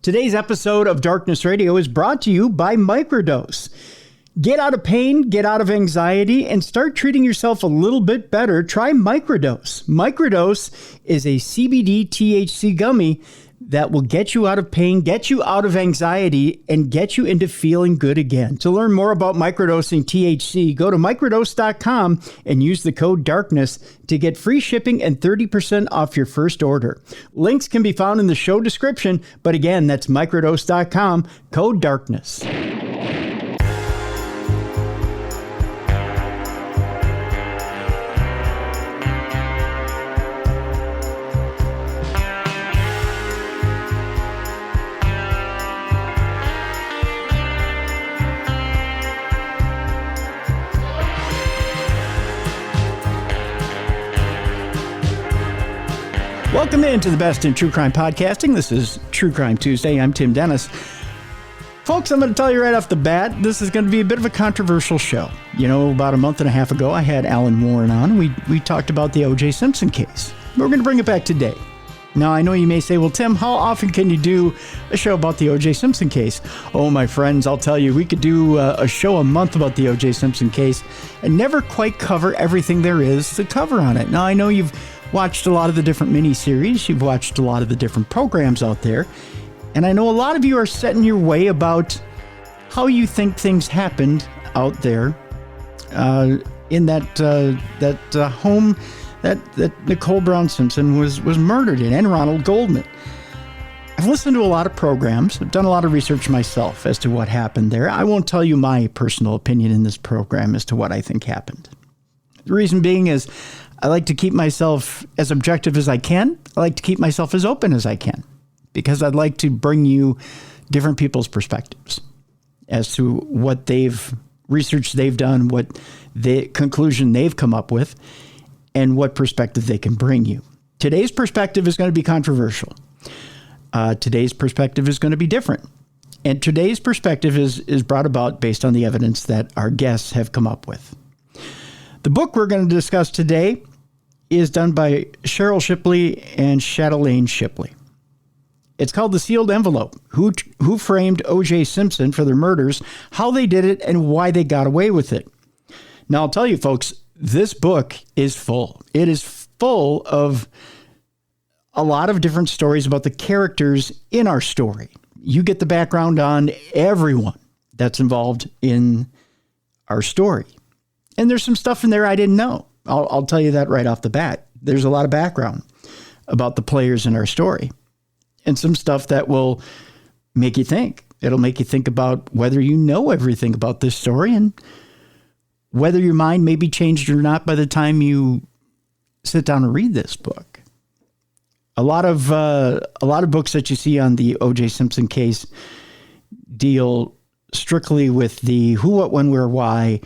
Today's episode of Darkness Radio is brought to you by Microdose. Get out of pain, get out of anxiety, and start treating yourself a little bit better. Try Microdose. Microdose is a CBD THC gummy that will get you out of pain, get you out of anxiety, and get you into feeling good again. To learn more about microdosing THC, go to microdose.com and use the code DARKNESS to get free shipping and 30% off your first order. Links can be found in the show description, but again, that's microdose.com, code DARKNESS. Welcome into the best in true crime podcasting. This is True Crime Tuesday. I'm Tim Dennis. Folks, I'm going to tell you right off the bat, this is going to be a bit of a controversial show. You know, about a month and a half ago, I had Alan Warren on. We talked about the O.J. Simpson case. We're going to bring it back today. Now, I know you may say, well, Tim, how often can you do a show about the O.J. Simpson case? Oh, my friends, I'll tell you, we could do a show a month about the O.J. Simpson case and never quite cover everything there is to cover on it. Now, I know you've watched a lot of the different miniseries. You've watched a lot of the different programs out there. And I know a lot of you are set in your way about how you think things happened out there in that home that Nicole Brown Simpson was murdered in, and Ronald Goldman. I've listened to a lot of programs. I've done a lot of research myself as to what happened there. I won't tell you my personal opinion in this program as to what I think happened. The reason being is I like to keep myself as objective as I can. I like to keep myself as open as I can because I'd like to bring you different people's perspectives as to what research they've done, what the conclusion they've come up with, and what perspective they can bring you. Today's perspective is going to be controversial. Today's perspective is going to be different. And today's perspective is brought about based on the evidence that our guests have come up with. The book we're going to discuss today is done by Sheryll Shipley and Shatelaine Shipley. It's called The Sealed Envelope, Who Framed O.J. Simpson for Their Murders, How They Did It, and Why They Got Away with It. Now, I'll tell you, folks, this book is full. It is full of a lot of different stories about the characters in our story. You get the background on everyone that's involved in our story. And there's some stuff in there I didn't know. I'll tell you that right off the bat. There's a lot of background about the players in our story and some stuff that will make you think. It'll make you think about whether you know everything about this story and whether your mind may be changed or not by the time you sit down and read this book. A lot of books that you see on the O.J. Simpson case deal strictly with the who, what, when, where, why,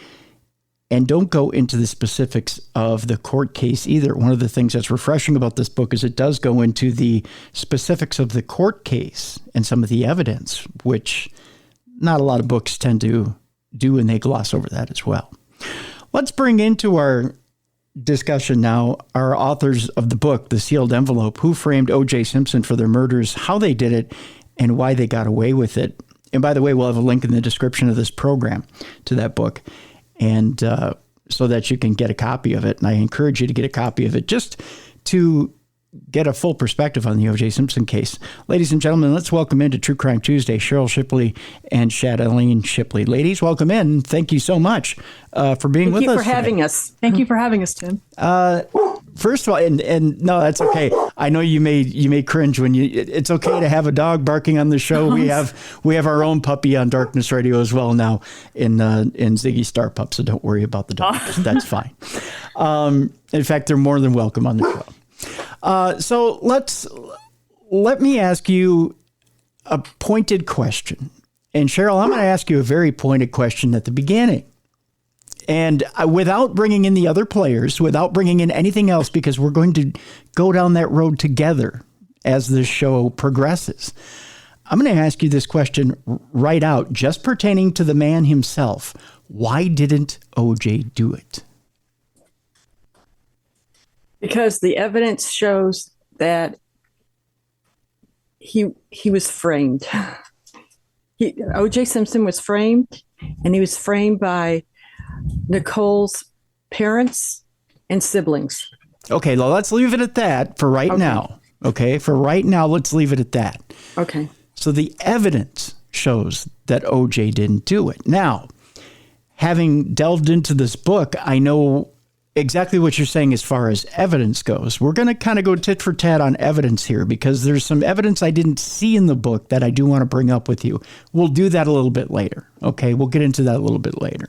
and don't go into the specifics of the court case either. One of the things that's refreshing about this book is it does go into the specifics of the court case and some of the evidence, which not a lot of books tend to do, and they gloss over that as well. Let's bring into our discussion now our authors of the book, The Sealed Envelope, Who Framed O.J. Simpson for Their Murders, How They Did It, and Why They Got Away with It. And by the way, we'll have a link in the description of this program to that book, and so that you can get a copy of it. And I encourage you to get a copy of it just to get a full perspective on the O.J. Simpson case. Ladies and gentlemen, let's welcome into True Crime Tuesday, Sheryll Shipley and Shatelaine Shipley. Ladies, welcome in. Thank you so much for being with us. Thank you for having us. Thank you for having us, Tim. First of all, and no, that's okay. I know you may cringe when it's okay to have a dog barking on the show. We have our own puppy on Darkness Radio as well now in Ziggy Star Pup, so don't worry about the dog. That's fine. In fact, they're more than welcome on the show. So let me ask you a pointed question. And Sheryll, I'm going to ask you a very pointed question at the beginning. And without bringing in the other players, without bringing in anything else, because we're going to go down that road together as this show progresses. I'm going to ask you this question right out, just pertaining to the man himself. Why didn't O.J. do it? Because the evidence shows that he was framed. O.J. Simpson was framed, and he was framed by Nicole's parents and siblings. Okay, well, let's leave it at that for right now. Okay, for right now, let's leave it at that. Okay. So the evidence shows that O.J. didn't do it. Now, having delved into this book, I know exactly what you're saying as far as evidence goes. We're going to kind of go tit for tat on evidence here because there's some evidence I didn't see in the book that I do want to bring up with you. We'll do that a little bit later. Okay, we'll get into that a little bit later.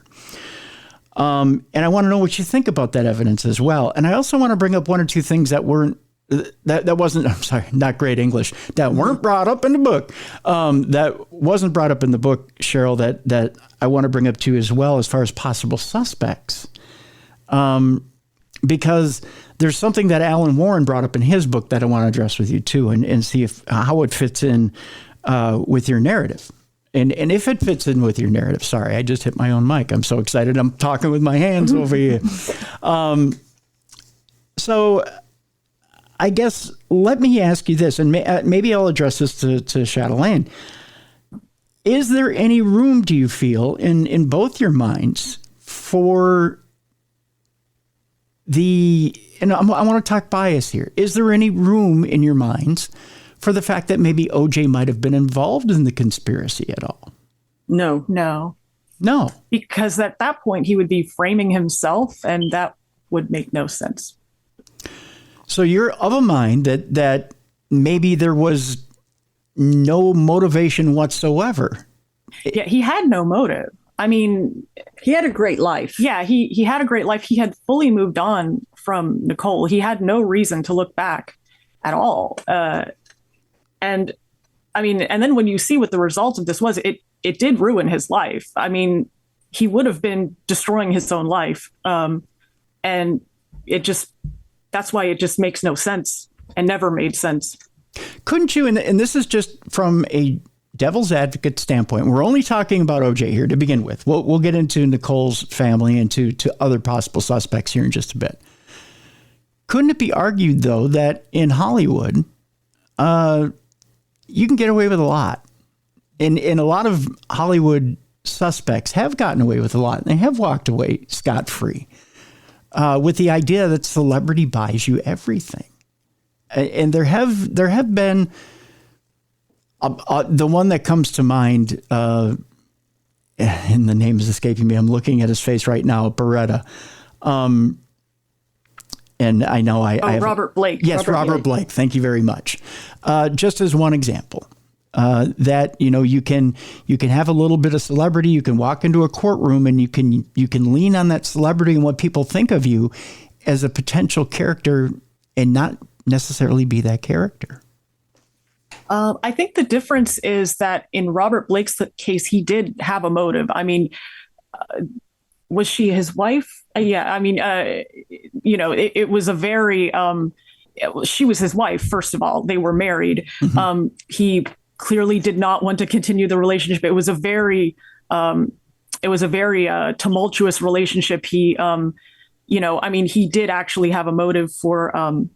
And I want to know what you think about that evidence as well. And I also want to bring up one or two things that wasn't, I'm sorry, not great English, that weren't brought up in the book, that wasn't brought up in the book, Sheryll, that I want to bring up to you as well as far as possible suspects. Because there's something that Alan Warren brought up in his book that I want to address with you too, and see how it fits in with your narrative. And if it fits in with your narrative, sorry, I just hit my own mic. I'm so excited. I'm talking with my hands over here. So I guess let me ask you this, and maybe I'll address this to Shatelaine. Is there any room, do you feel, in both your minds for and I want to talk bias here. Is there any room in your minds for the fact that maybe OJ might have been involved in the conspiracy at all? No. Because at that point he would be framing himself, and that would make no sense. So you're of a mind that maybe there was no motivation whatsoever. Yeah, he had no motive. I mean, he had a great life. Yeah, he had a great life. He had fully moved on from Nicole. He had no reason to look back at all. And I mean, and then when you see what the result of this was, it did ruin his life. I mean, he would have been destroying his own life. And that's why it just makes no sense and never made sense. Couldn't you, and this is just from a devil's advocate standpoint, we're only talking about OJ here to begin with. We'll get into Nicole's family and to other possible suspects here in just a bit. Couldn't it be argued, though, that in Hollywood, you can get away with a lot? And a lot of Hollywood suspects have gotten away with a lot. They have walked away scot-free with the idea that celebrity buys you everything. And there have been the one that comes to mind, and the name is escaping me. I'm looking at his face right now, Beretta. And I know I have, Robert Blake. Yes, Robert Blake. Thank you very much. Just as one example, that you can have a little bit of celebrity. You can walk into a courtroom and you can lean on that celebrity and what people think of you as a potential character, and not necessarily be that character. I think the difference is that in Robert Blake's case, he did have a motive. I mean, was she his wife? Yeah. I mean, it was a very, she was his wife. First of all, they were married. Mm-hmm. He clearly did not want to continue the relationship. It was a very tumultuous relationship. He, he did actually have a motive for, and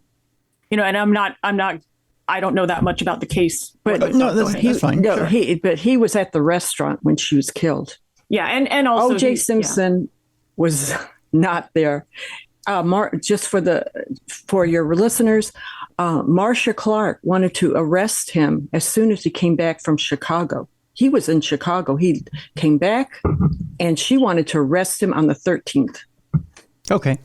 I don't know that much about the case, but no, that's fine. No, sure. But he was at the restaurant when she was killed. Yeah, and also O.J. Simpson was not there. Just for your listeners, Marcia Clark wanted to arrest him as soon as he came back from Chicago. He was in Chicago. He came back, and she wanted to arrest him on the 13th. Okay.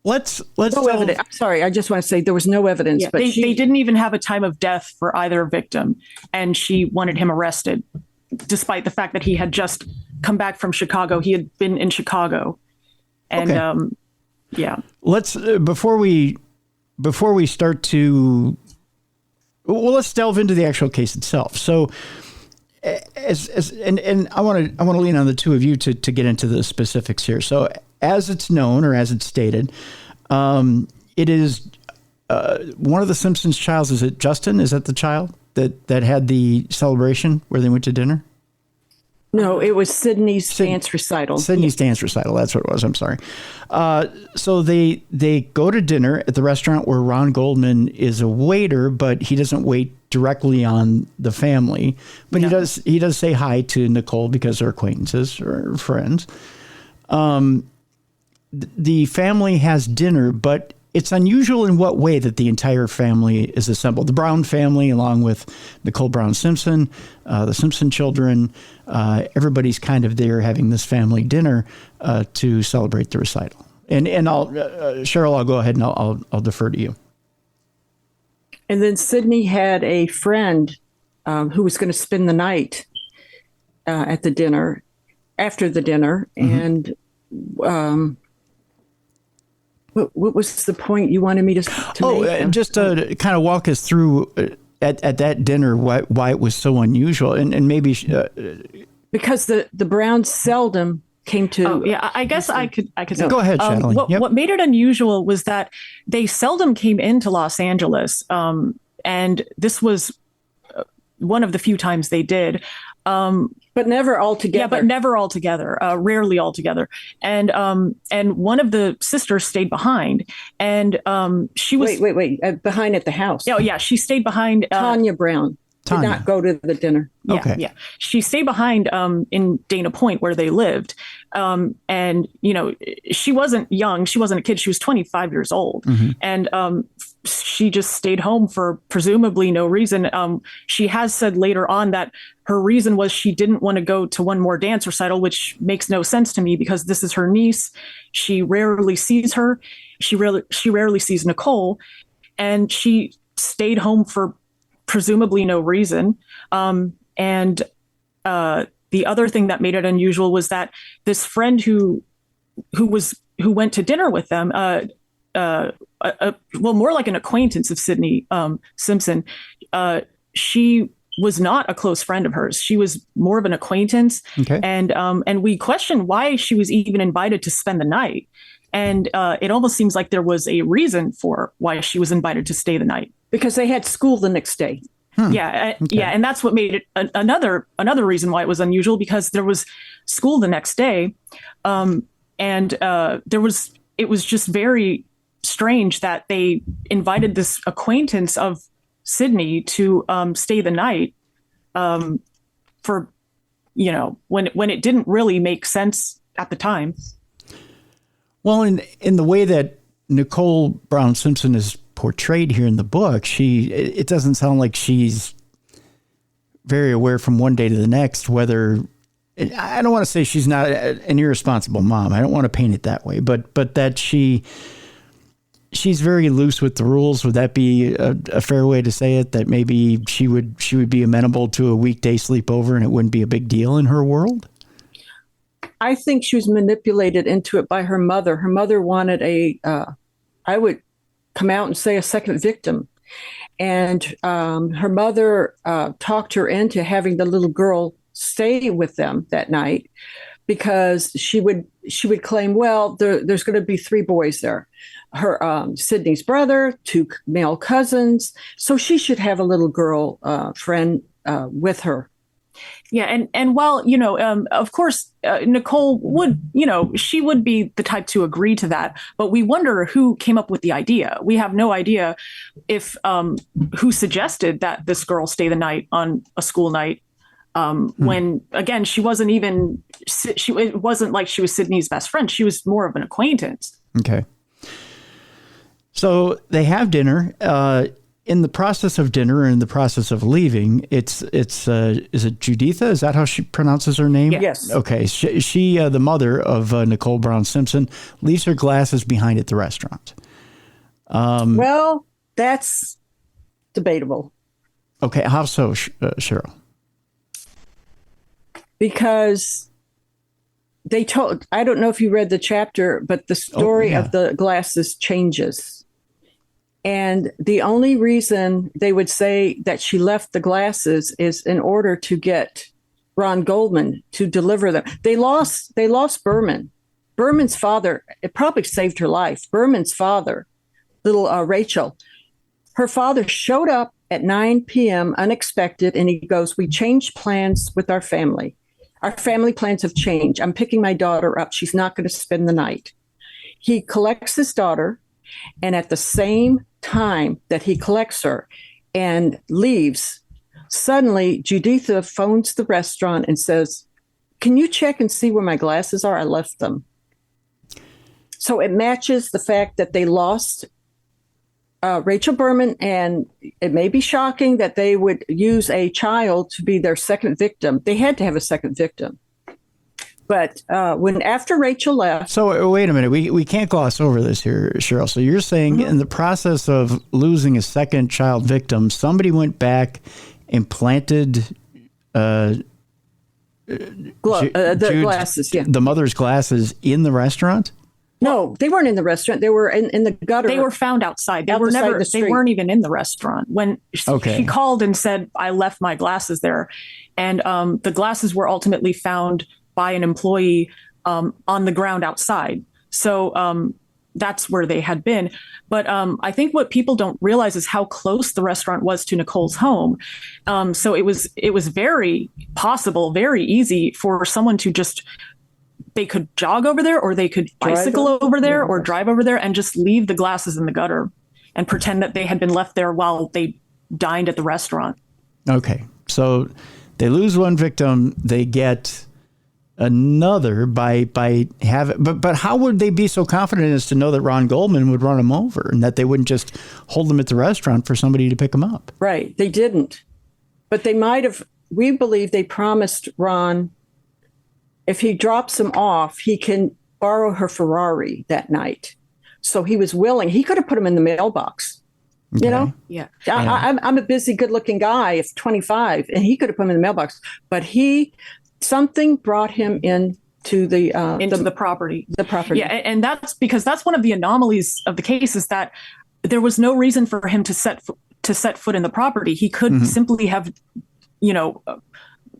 Let's no evidence. I'm sorry. I just want to say there was no evidence. Yeah, but they didn't even have a time of death for either victim, and she wanted him arrested, despite the fact that he had just come back from Chicago. He had been in Chicago, and okay. Yeah. Let's before we start to let's delve into the actual case itself. So, and I want to lean on the two of you to get into the specifics here. So, as it's known, or as it's stated, it is one of the Simpsons' childs. Is it Justin? Is that the child that had the celebration where they went to dinner? No, it was Sydney's dance recital. Sydney's dance recital. That's what it was. I'm sorry. So they go to dinner at the restaurant where Ron Goldman is a waiter, but he doesn't wait directly on the family. But he does say hi to Nicole because they're acquaintances or friends. The family has dinner, but it's unusual in what way that the entire family is assembled. The Brown family, along with Nicole Brown Simpson, the Simpson children, everybody's kind of there having this family dinner to celebrate the recital. And I'll Sheryll, I'll go ahead and I'll defer to you. And then Sydney had a friend who was going to spend the night at the dinner, after the dinner, and what was the point you wanted me to make? Just to kind of walk us through at that dinner why it was so unusual, and maybe because the Browns seldom came to. Oh, yeah, I guess I could. Go ahead, Shatelaine. What made it unusual was that they seldom came into Los Angeles, and this was one of the few times they did. But never all together. Yeah, but never all together. Rarely all together. And one of the sisters stayed behind, and she was wait behind at the house. Oh yeah, she stayed behind. Tanya Brown did not go to the dinner. Yeah, okay. Yeah, she stayed behind in Dana Point where they lived, and she wasn't young. She wasn't a kid. She was 25 years old, and she just stayed home for presumably no reason. She has said later on that her reason was she didn't want to go to one more dance recital, which makes no sense to me because this is her niece. She rarely sees her. She rarely sees Nicole, and she stayed home for presumably no reason. And the other thing that made it unusual was that this friend who went to dinner with them, more like an acquaintance of Sydney Simpson, she was not a close friend of hers. She was more of an acquaintance. Okay. And we questioned why she was even invited to spend the night. And it almost seems like there was a reason for why she was invited to stay the night. Because they had school the next day. Yeah. Yeah. And that's what made it another reason why it was unusual, because there was school the next day. It was just very strange that they invited this acquaintance of Sydney to stay the night for, when it didn't really make sense at the time. Well, in the way that Nicole Brown Simpson is portrayed here in the book, it doesn't sound like she's very aware from one day to the next whether, I don't want to say she's not an irresponsible mom. I don't want to paint it that way, but that she's very loose with the rules. Would that be a fair way to say it? That maybe she would be amenable to a weekday sleepover and it wouldn't be a big deal in her world? I think she was manipulated into it by her mother. Her mother wanted I would come out and say a second victim. And her mother talked her into having the little girl stay with them that night because she would claim, well, there's going to be 3 boys there. Her Sydney's brother, 2 male cousins. So she should have a little girl friend with her. Yeah. And while, of course, Nicole would, she would be the type to agree to that. But we wonder who came up with the idea. We have no idea if who suggested that this girl stay the night on a school night. When, again, it wasn't like she was Sydney's best friend. She was more of an acquaintance. Okay. So they have dinner. In the process of dinner and in the process of leaving, is it Juditha? Is that how she pronounces her name? Yes. Okay. She the mother of Nicole Brown Simpson, leaves her glasses behind at the restaurant. Well, that's debatable. Okay. How so, Sheryll? Because I don't know if you read the chapter, but the story of the glasses changes. And the only reason they would say that she left the glasses is in order to get Ron Goldman to deliver them. They lost Berman. Berman's father, it probably saved her life. Berman's father, little Rachel, her father showed up at 9 p.m. unexpected, and he goes, "We changed plans with our family. Our family plans have changed. I'm picking my daughter up. She's not going to spend the night. He collects his daughter, and at the same time that he collects her and leaves, suddenly Juditha phones the restaurant and says, "Can you check and see where my glasses are? I left them." So it matches the fact that they lost Rachel Berman, and it may be shocking that they would use a child to be their second victim. They had to have a second victim. But after Rachel left... So wait a minute. We can't gloss over this here, Sheryll. So you're saying in the process of losing a second child victim, somebody went back and planted the glasses, yeah. The mother's glasses in the restaurant? No, they weren't in the restaurant. They were in the gutter. They were found outside. They weren't even in the restaurant. When she called and said, "I left my glasses there." And the glasses were ultimately found by an employee on the ground outside. So that's where they had been. But I think what people don't realize is how close the restaurant was to Nicole's home. So it was very possible, very easy for someone to just... They could jog over there, or they could bicycle over there, or drive over there and just leave the glasses in the gutter and pretend that they had been left there while they dined at the restaurant. Okay. So they lose one victim, they get another by having, but how would they be so confident as to know that Ron Goldman would run them over and that they wouldn't just hold them at the restaurant for somebody to pick them up? Right. They didn't. But they might have, we believe they promised Ron, if he drops him off, he can borrow her Ferrari that night. So he was willing. He could have put him in the mailbox. Okay. You know? Yeah. I'm a busy, good-looking guy of 25, and he could have put him in the mailbox. But something brought him into the property. The property. Yeah, and that's because that's one of the anomalies of the case, is that there was no reason for him to set foot in the property. He could simply have,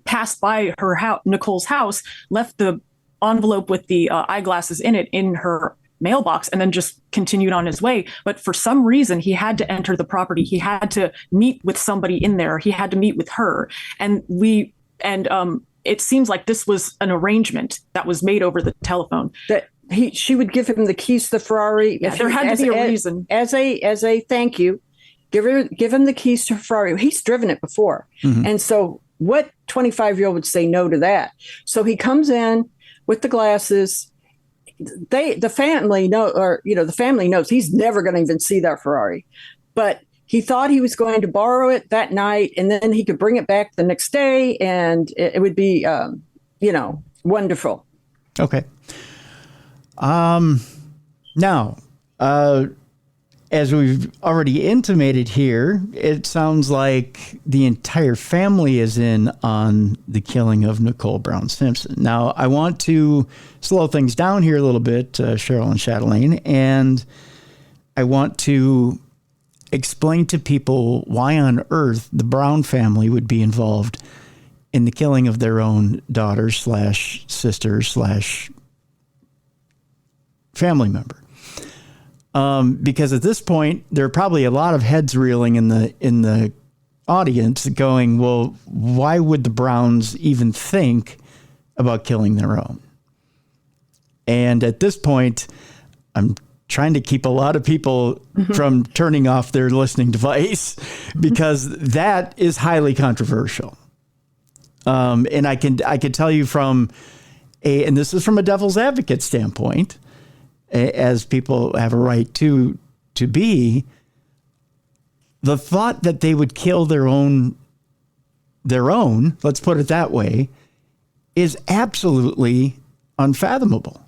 passed by her house, Nicole's house, left the envelope with the eyeglasses in it in her mailbox, and then just continued on his way. But for some reason, he had to enter the property. He had to meet with somebody in there. He had to meet with her. And it seems like this was an arrarrangement that was made over the telephone. That she would give him the keys to the Ferrari. Yeah, there had to be a reason. As a thank you, give him the keys to Ferrari. He's driven it before. And so what 25-year-old would say no to that? So he comes in with the glasses. The family knows he's never going to even see that Ferrari, but he thought he was going to borrow it that night, and then he could bring it back the next day, and it would be, wonderful. Okay. Now, as we've already intimated here, it sounds like the entire family is in on the killing of Nicole Brown Simpson. Now, I want to slow things down here a little bit, Sheryll and Shatelaine, and I want to explain to people why on earth the Brown family would be involved in the killing of their own daughter / sister / family member. Because at this point, there are probably a lot of heads reeling in the audience going, well, why would the Browns even think about killing their own? And at this point, I'm trying to keep a lot of people from turning off their listening device, because that is highly controversial. And I can tell you and this is from a devil's advocate standpoint, as people have a right to be, the thought that they would kill their own, let's put it that way, is absolutely unfathomable.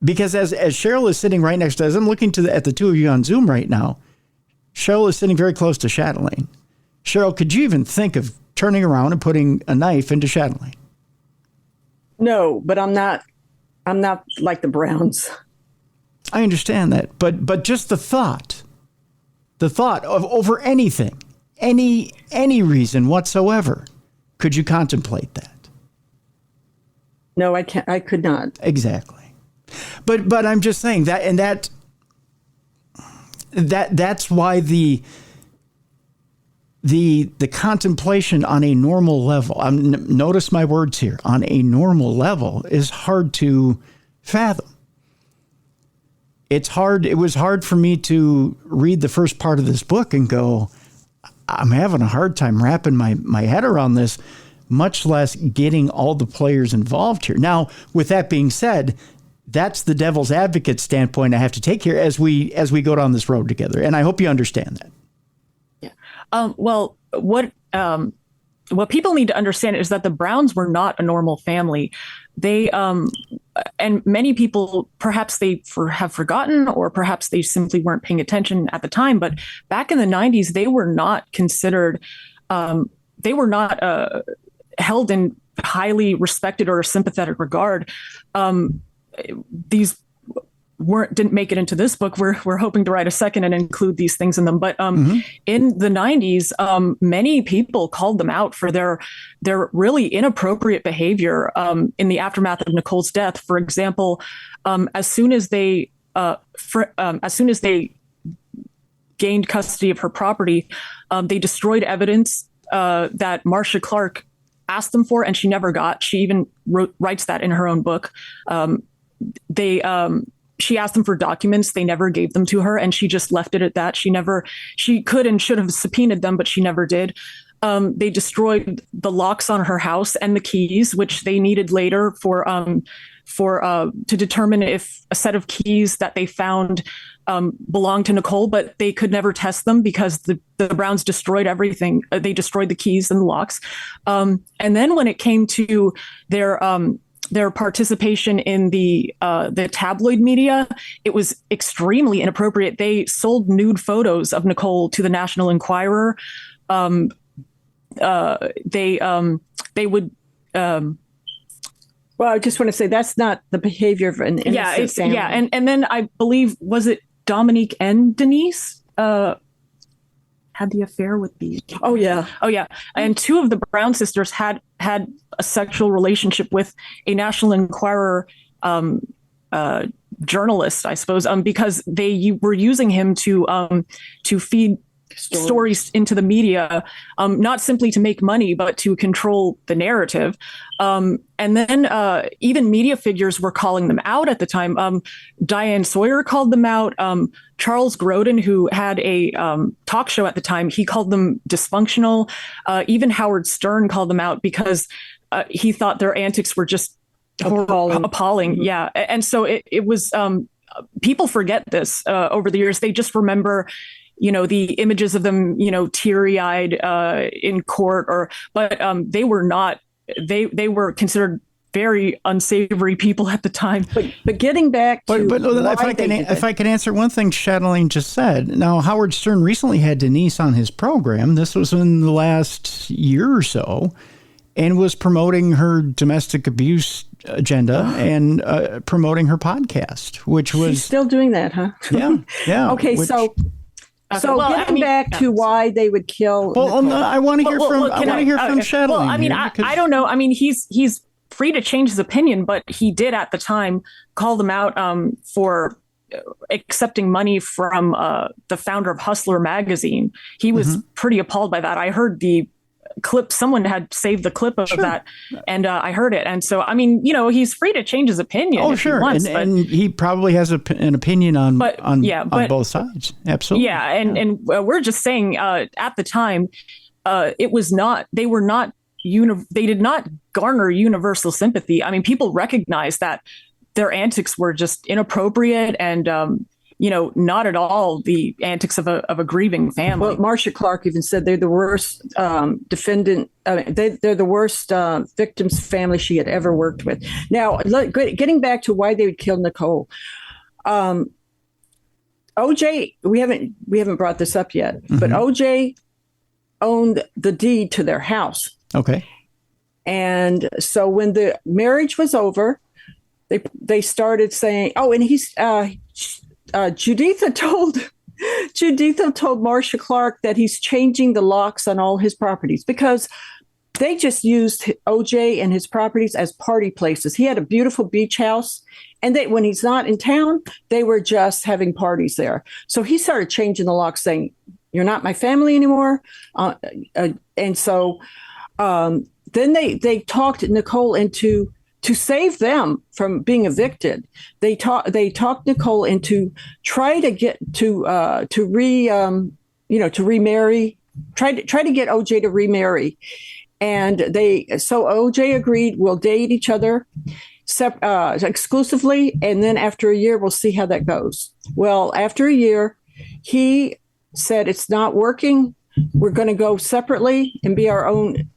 Because as Sheryll is sitting right next to us, I'm looking at the two of you on Zoom right now. Sheryll is sitting very close to Shatelaine. Sheryll, could you even think of turning around and putting a knife into Shatelaine? No, but I'm not like the Browns. I understand that, but just the thought of over anything, any reason whatsoever, could you contemplate that? No, I can't. I could not. Exactly. But I'm just saying that, and that's why the the contemplation on a normal level, notice my words here, on a normal level is hard to fathom. It was hard for me to read the first part of this book and go, I'm having a hard time wrapping my head around this, much less getting all the players involved here. Now, with that being said, that's the devil's advocate standpoint I have to take here as we go down this road together. And I hope you understand that. Yeah. Well, what people need to understand is that the Browns were not a normal family. They, and many people, perhaps they have forgotten, or perhaps they simply weren't paying attention at the time. But back in the 90s, they were not considered, they were not held in highly respected or sympathetic regard. These didn't make it into this book. We're hoping to write a second and include these things in them. But in the 90s, many people called them out for their really inappropriate behavior in the aftermath of Nicole's death. For example, as soon as they gained custody of her property, they destroyed evidence that Marcia Clark asked them for, and she never got. She even writes that in her own book. She asked them for documents. They never gave them to her, and she just left it at that. She could and should have subpoenaed them, but she never did. They destroyed the locks on her house and the keys, which they needed later to determine if a set of keys that they found belonged to Nicole, but they could never test them because the Browns destroyed everything. They destroyed the keys and the locks. And then when it came to their participation in the tabloid media, it was extremely inappropriate. They sold nude photos of Nicole to the National Enquirer. They would. Well, I just want to say that's not the behavior of an innocent family. Yeah, and then I believe, was it Dominique and Denise had the affair with the... Oh yeah. And two of the Brown sisters had a sexual relationship with a National Enquirer journalist, I suppose, because they were using him to feed stories into the media, not simply to make money, but to control the narrative. And then even media figures were calling them out at the time. Diane Sawyer called them out. Charles Grodin, who had a talk show at the time, he called them dysfunctional. Even Howard Stern called them out because he thought their antics were just appalling. Mm-hmm. Yeah. And so it was, people forget this over the years. They just remember, the images of them, teary-eyed in court, but they were not. They were considered very unsavory people at the time. But getting back to if I can answer one thing Shatelaine just said. Now, Howard Stern recently had Denise on his program. This was in the last year or so, and was promoting her domestic abuse agenda and promoting her podcast, which was... She's still doing that, huh? Yeah. Okay, so getting back to why they would kill... Well, I want to hear from Shatelaine. Well, I mean, I don't know. I mean, he's free to change his opinion, but he did at the time call them out for accepting money from the founder of Hustler magazine. He was pretty appalled by that. I heard the clip. Someone had saved the clip of that, and I heard it. And so, I mean, he's free to change his opinion. Oh, sure. He wants, and he probably has an opinion on both sides. Absolutely. Yeah. And we're just saying at the time, it was not, they were not, they did not garner universal sympathy. I mean, people recognized that their antics were just inappropriate and, not at all the antics of a grieving family. Well, Marcia Clark even said they're the worst defendant. They're the worst victim's family she had ever worked with. Now, getting back to why they would kill Nicole, OJ. We haven't brought this up yet, but OJ owned the deed to their house. Okay, and so when the marriage was over, they started saying, "Oh, and he's." Juditha told Marcia Clark that he's changing the locks on all his properties because they just used OJ and his properties as party places. He had a beautiful beach house, and when he's not in town, they were just having parties there. So he started changing the locks, saying, You're not my family anymore. And so then they talked Nicole into, to save them from being evicted. They talked Nicole into try to get to remarry, try to get OJ to remarry. And so OJ agreed, we'll date each other exclusively. And then after a year, we'll see how that goes. Well, after a year, he said, it's not working. We're going to go separately and be our own,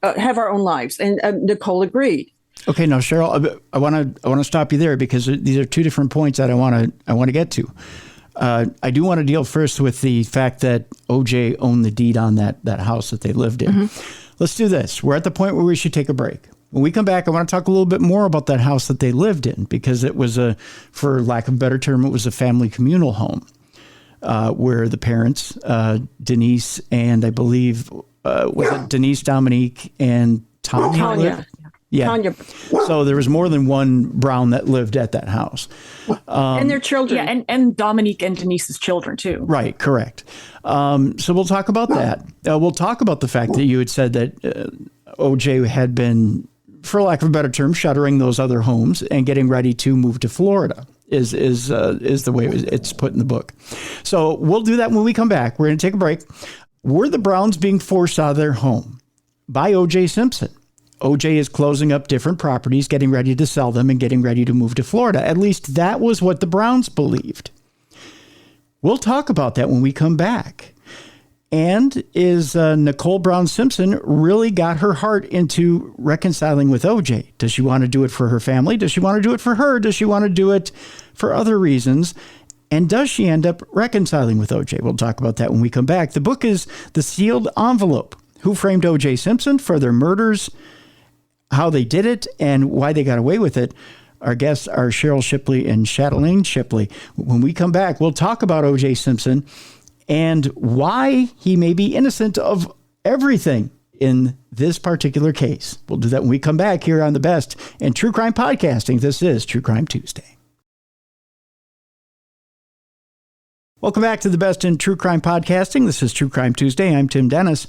have our own lives. And Nicole agreed. Okay, now Sheryll, I want to stop you there because these are two different points that I want to get to. I do want to deal first with the fact that OJ owned the deed on that house that they lived in. Mm-hmm. Let's do this. We're at the point where we should take a break. When we come back, I want to talk a little bit more about that house that they lived in, because it was for lack of a better term, it was a family communal home where the parents, Denise and I believe, was it Denise, Dominique, and Tanya lived? Yeah. Tanya. So there was more than one Brown that lived at that house. And their children. Yeah, and Dominique and Denise's children, too. Right, correct. So we'll talk about that. We'll talk about the fact that you had said that OJ had been, for lack of a better term, shuttering those other homes and getting ready to move to Florida is the way it's put in the book. So we'll do that when we come back. We're going to take a break. Were the Browns being forced out of their home by OJ Simpson? OJ is closing up different properties, getting ready to sell them, and getting ready to move to Florida. At least that was what the Browns believed. We'll talk about that when we come back. And is Nicole Brown Simpson really got her heart into reconciling with OJ? Does she want to do it for her family? Does she want to do it for her? Does she want to do it for other reasons? And does she end up reconciling with OJ? We'll talk about that when we come back. The book is The Sealed Envelope: Who Framed OJ Simpson for Their Murders, How They Did It, and Why They Got Away with It. Our guests are Sheryll Shipley and Shatelaine Shipley. When we come back, we'll talk about OJ Simpson and why he may be innocent of everything in this particular case. We'll do that when we come back here on the best in true crime podcasting. This is True Crime Tuesday. Welcome back to the best in true crime podcasting. This is True Crime Tuesday. I'm Tim Dennis.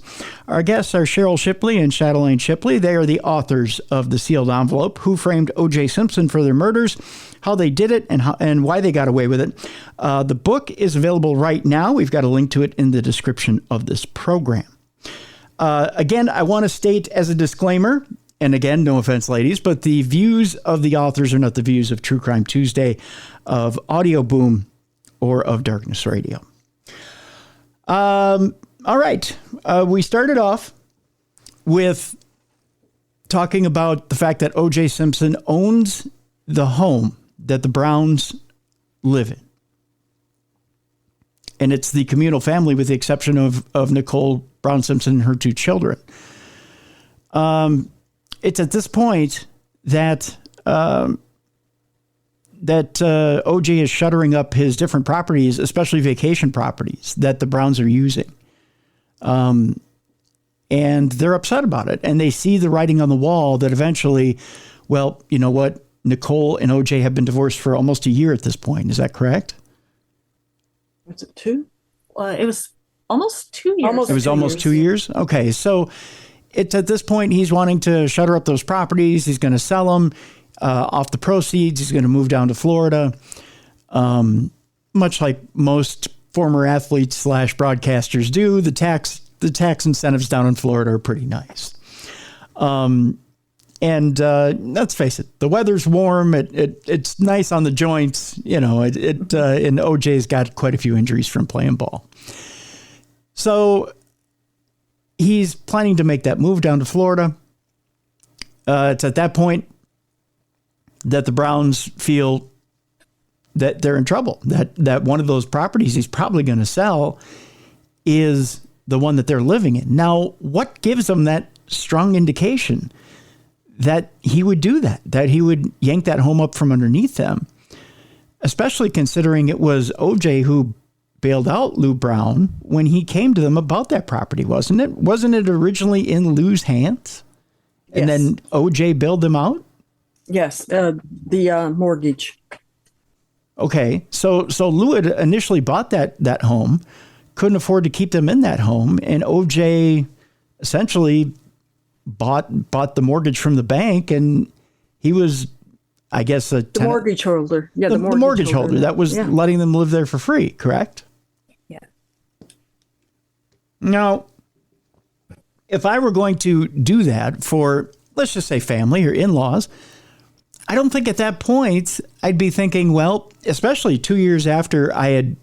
Our guests are Sheryll Shipley and Shatelaine Shipley. They are the authors of The Sealed Envelope: Who Framed O.J. Simpson for Their Murders, How They Did It, and Why They Got Away with It. The book is available right now. We've got a link to it in the description of this program. Again, I want to state as a disclaimer, and again, no offense, ladies, but the views of the authors are not the views of True Crime Tuesday, of Audio Boom, or of Darkness Radio. All right. We started off with talking about the fact that O.J. Simpson owns the home that the Browns live in. And it's the communal family with the exception of Nicole Brown Simpson and her two children. It's at this point that OJ is shuttering up his different properties, especially vacation properties that the Browns are using. And they're upset about it. And they see the writing on the wall that eventually, well, you know what? Nicole and OJ have been divorced for almost a year at this point. Is that correct? Was it 2? It was almost 2 years. It was almost 2 years? Okay. So it's at this point he's wanting to shutter up those properties. He's going to sell them. Off the proceeds, he's going to move down to Florida. Much like most former athletes / broadcasters do, the tax incentives down in Florida are pretty nice. And let's face it, the weather's warm. It's nice on the joints. You know, and OJ's got quite a few injuries from playing ball. So he's planning to make that move down to Florida. It's at that point that the Browns feel that they're in trouble, that one of those properties he's probably going to sell is the one that they're living in. Now, what gives them that strong indication that he would do that he would yank that home up from underneath them, especially considering it was OJ who bailed out Lou Brown when he came to them about that property, wasn't it? Wasn't it originally in Lou's hands? And then OJ bailed them out? Yes, the mortgage. Okay, so Lou had initially bought that home. couldn't afford to keep them in that home. And OJ essentially bought the mortgage from the bank, and he was, I guess, the mortgage holder. Yeah, the mortgage holder that was letting them live there for free, correct? Yeah. Now, if I were going to do that for, let's just say, family or in-laws, I don't think at that point I'd be thinking, well, especially 2 years after I had,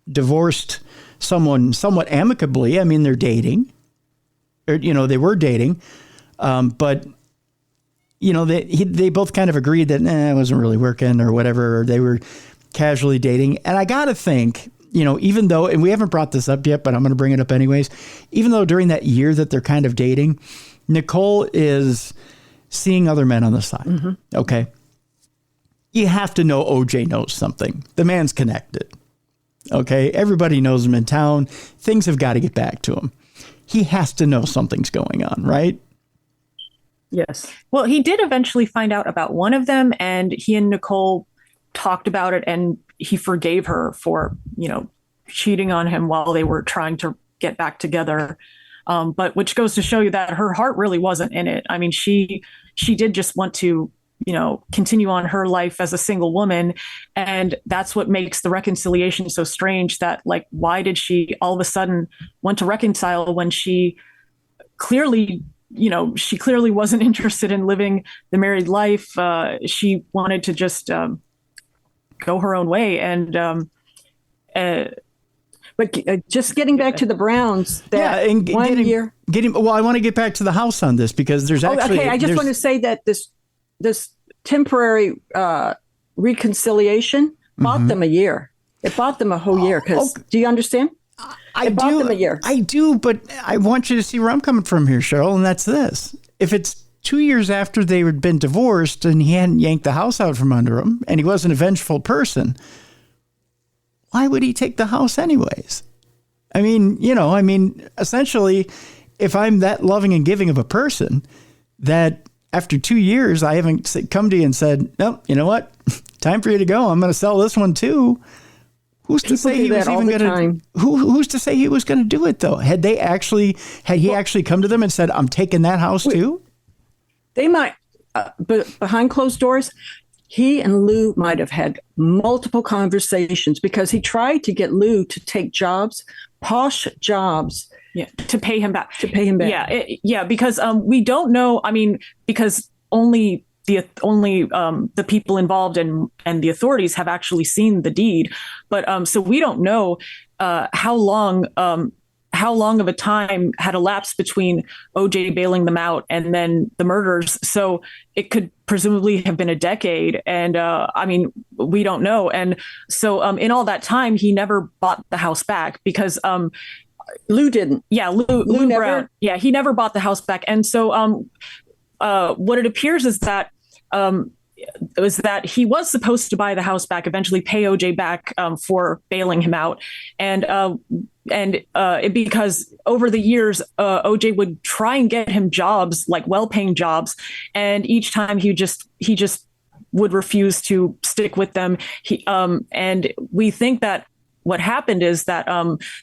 divorced someone somewhat amicably. I mean, they're dating, or, they were dating, but, they both kind of agreed that it wasn't really working or whatever, or they were casually dating. And I got to think, even though, and we haven't brought this up yet, but I'm going to bring it up anyways, even though during that year that they're kind of dating, Nicole is seeing other men on the side. Mm-hmm. Okay. You have to know OJ knows something. The man's connected. Okay. Everybody knows him in town. Things have got to get back to him. He has to know something's going on, right? Yes. Well, he did eventually find out about one of them, and he and Nicole talked about it, and he forgave her for, cheating on him while they were trying to get back together. But which goes to show you that her heart really wasn't in it. I mean, she did just want to, continue on her life as a single woman. And that's what makes the reconciliation so strange, that like, why did she all of a sudden want to reconcile when she clearly wasn't interested in living the married life. She wanted to just go her own way. And but just getting back to the Browns, I want to get back to the house on this, because there's actually. Okay, I just want to say that this temporary reconciliation bought them a year. It bought them a whole year. Because do you understand? I do. Them a year. I do, but I want you to see where I'm coming from here, Sheryl, and that's this: if it's 2 years after they had been divorced and he hadn't yanked the house out from under him, and he wasn't a vengeful person, why would he take the house anyways? I mean, essentially, if I'm that loving and giving of a person, that after 2 years, I haven't come to you and said, no, you know what? Time for you to go. I'm going to sell this one too. Who's to say he was even going to? Who's to say he was going to do it though? Had he actually come to them and said, "I'm taking that house too"? They might, but behind closed doors, he and Lou might have had multiple conversations, because he tried to get Lou to take posh jobs. Yeah, to pay him back. Yeah, because we don't know. I mean, because only the people involved and the authorities have actually seen the deed, but so we don't know how long of a time had elapsed between OJ bailing them out and then the murders. So it could presumably have been a decade, and we don't know. And so in all that time, he never bought the house back, because Lou didn't. Yeah, Lou Brown. Yeah, he never bought the house back. And so what it appears is that he was supposed to buy the house back, eventually pay OJ back for bailing him out. Because over the years, OJ would try and get him jobs, like well-paying jobs. And each time he just would refuse to stick with them. And we think that what happened is that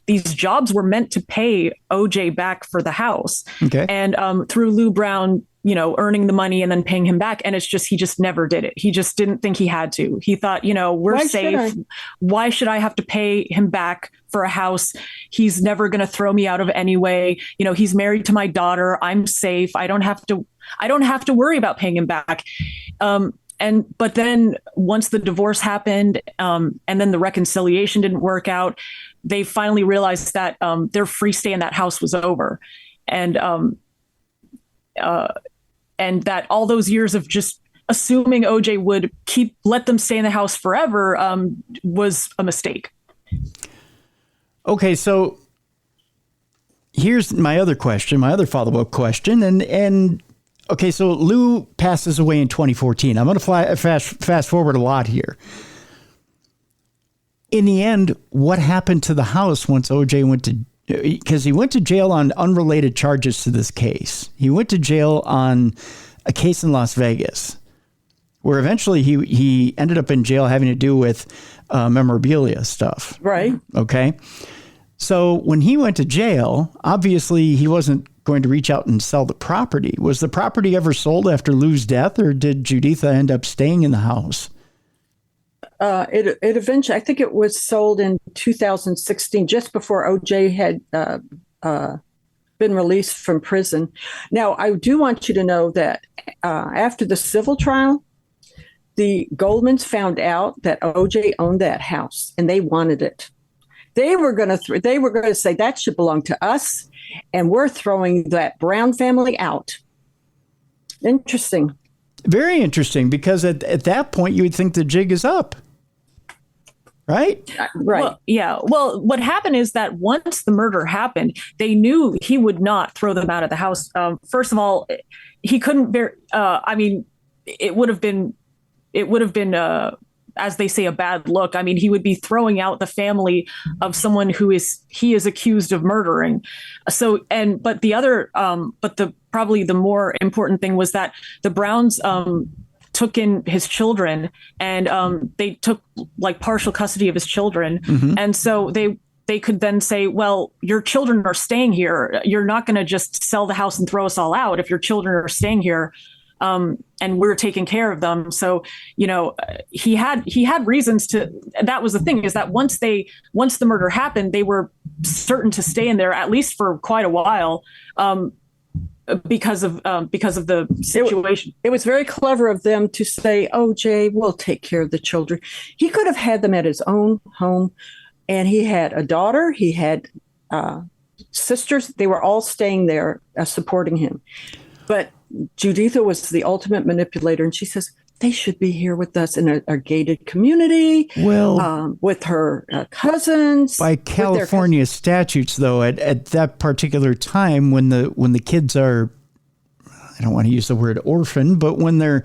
these jobs were meant to pay OJ back for the house. Okay. And through Lou Brown, earning the money and then paying him back. And he just never did it. He just didn't think he had to. He thought, we're safe. Why should I have to pay him back for a house? He's never going to throw me out of anyway. He's married to my daughter. I'm safe. I don't have to worry about paying him back. But then once the divorce happened, and then the reconciliation didn't work out, they finally realized that their free stay in that house was over. And that all those years of just assuming OJ would let them stay in the house forever was a mistake. Okay, so here's my other follow-up question. And okay, so Lou passes away in 2014. I'm going to fast forward a lot here. In the end, what happened to the house once OJ went to, because he went to jail on unrelated charges to this case. He went to jail on a case in Las Vegas. where eventually he ended up in jail having to do with memorabilia stuff. Right. Okay. So when he went to jail, obviously he wasn't going to reach out and sell the property. Was the property ever sold after Lou's death, or did Juditha end up staying in the house? It eventually, I think it was sold in 2016, just before OJ had been released from prison. Now, I do want you to know that after the civil trial, the Goldmans found out that OJ owned that house, and they wanted it. They were going to say that should belong to us, and we're throwing that Brown family out. Interesting. Very interesting, because at that point you would think the jig is up. Right? Right. Well, yeah. Well, what happened is that once the murder happened, they knew he would not throw them out of the house. First of all, he couldn't bear. I mean, it would have been, as they say, a bad look. I mean, he would be throwing out the family of someone he is accused of murdering. So, but probably the more important thing was that the Browns took in his children, and they took like partial custody of his children. Mm-hmm. And so they could then say, well, your children are staying here. You're not going to just sell the house and throw us all out if your children are staying here. And we're taking care of them. So, he had reasons to, that was the thing, is that once the murder happened, they were certain to stay in there, at least for quite a while. Because of the situation. It was very clever of them to say, "Oh, Jay, we'll take care of the children." He could have had them at his own home, and he had a daughter. He had sisters. They were all staying there, supporting him. But Juditha was the ultimate manipulator, and she says they should be here with us in a gated community. Well, with her cousins. By California statutes, though, at that particular time, when the kids are, I don't want to use the word orphan, but when they're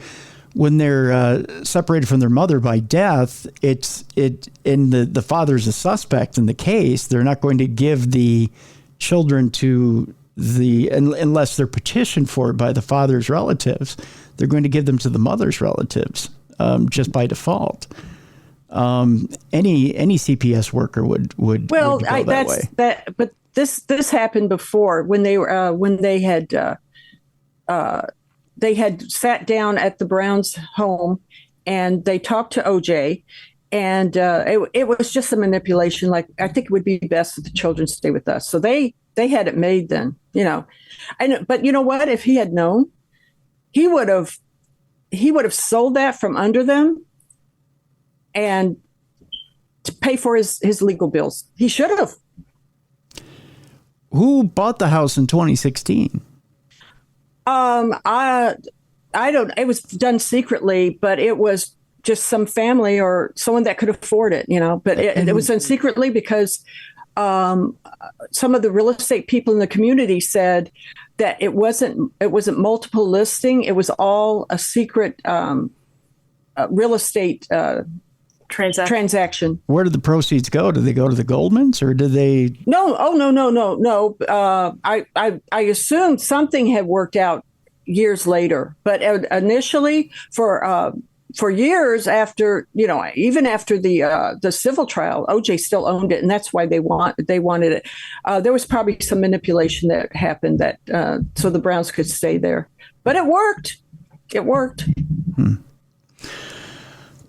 separated from their mother by death, and the father's a suspect in the case, they're not going to give the children to unless they're petitioned for it by the father's relatives. They're going to give them to the mother's relatives, just by default. Any CPS worker would go that way. But this happened before when they had sat down at the Browns' home, and they talked to OJ, and it was just a manipulation. Like, I think it would be best if the children stay with us. So they had it made then, But you know what? If he had known, he would have sold that from under them and to pay for his legal bills. He should have. Who bought the house in 2016? I don't. It was done secretly, but it was just some family or someone that could afford it, But it was done secretly because some of the real estate people in the community said that it wasn't multiple listing. It was all a secret real estate transaction. Where did the proceeds go? Did they go to the Goldmans, or did they? No. Oh, no. I assumed something had worked out years later, but initially for years after, even after the civil trial, OJ still owned it, and that's why they wanted it. There was probably some manipulation that happened that so the Browns could stay there, but it worked. It worked.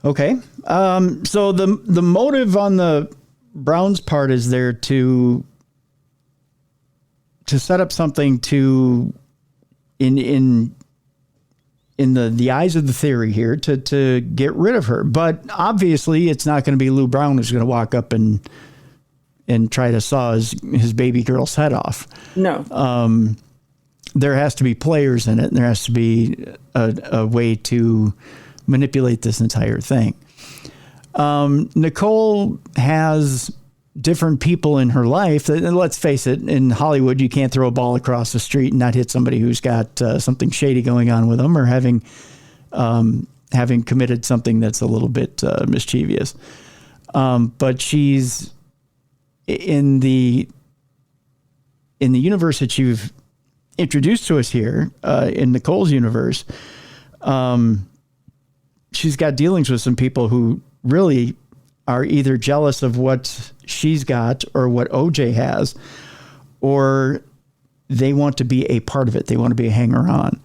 Okay, so the motive on the Browns' part is there to set up something to in the eyes of the theory here to get rid of her. But obviously it's not going to be Lou Brown who's going to walk up and try to saw his baby girl's head off. No. There has to be players in it, and there has to be a way to manipulate this entire thing. Nicole has different people in her life. And let's face it, in Hollywood, you can't throw a ball across the street and not hit somebody who's got something shady going on with them, or having committed something that's a little bit mischievous. But she's in the universe that you've introduced to us here, in Nicole's universe. she's got dealings with some people who really are either jealous of what she's got or what OJ has, or they want to be a part of it. They want to be a hanger-on.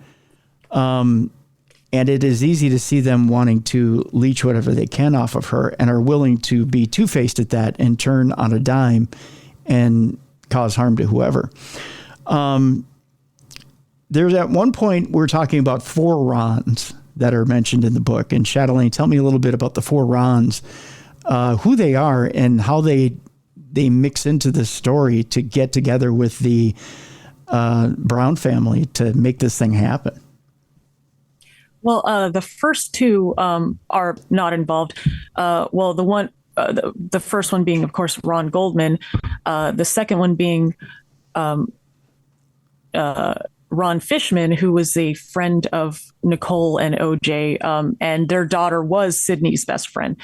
And it is easy to see them wanting to leech whatever they can off of her and are willing to be two-faced at that and turn on a dime and cause harm to whoever. There's at one point we're talking about 4 Rons that are mentioned in the book. And Shatelaine, tell me a little bit about the 4 Rons, who they are and how they mix into the story to get together with the Brown family to make this thing happen. Well, the first 2 are not involved. The first one being, of course, Ron Goldman. The second one being Ron Fishman, who was a friend of Nicole and OJ, and their daughter was Sydney's best friend.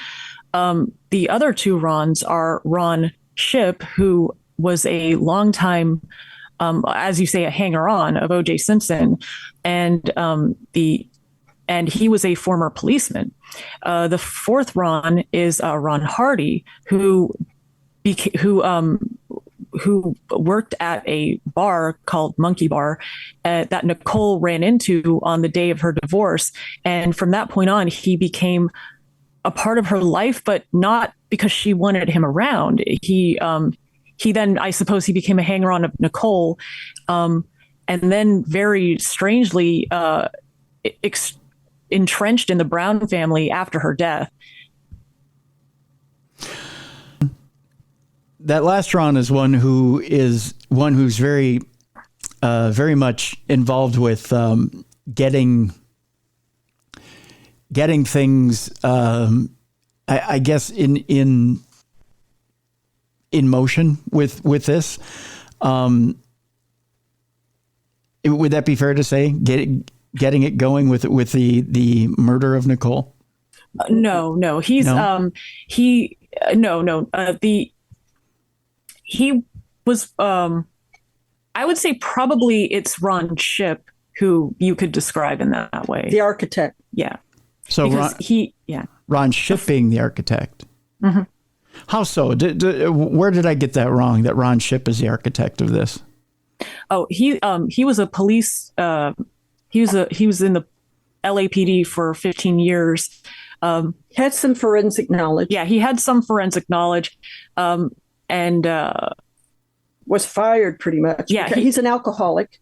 The other 2 Rons are Ron Shipp, who was a longtime, as you say, a hanger-on of OJ Simpson, and he was a former policeman. The 4th Ron is Ron Hardy, who worked at a bar called Monkey Bar that Nicole ran into on the day of her divorce. And from that point on, he became a part of her life, but not because she wanted him around. He then, I suppose, he became a hanger-on of Nicole, and then very strangely entrenched in the Brown family after her death. That last Ron is one who's very, very much involved with getting things, I guess, in motion with this. Would that be fair to say? Getting it going with the murder of Nicole? No, he's no? He was, I would say probably it's Ron Shipp who you could describe in that way. The architect. Yeah. So Ron Shipp being the architect. Mm-hmm. How so? Where did I get that wrong? That Ron Shipp is the architect of this? Oh, he was a police. He was in the LAPD for 15 years. Had some forensic knowledge. Yeah, he had some forensic knowledge. And was fired pretty much. Yeah, he's an alcoholic.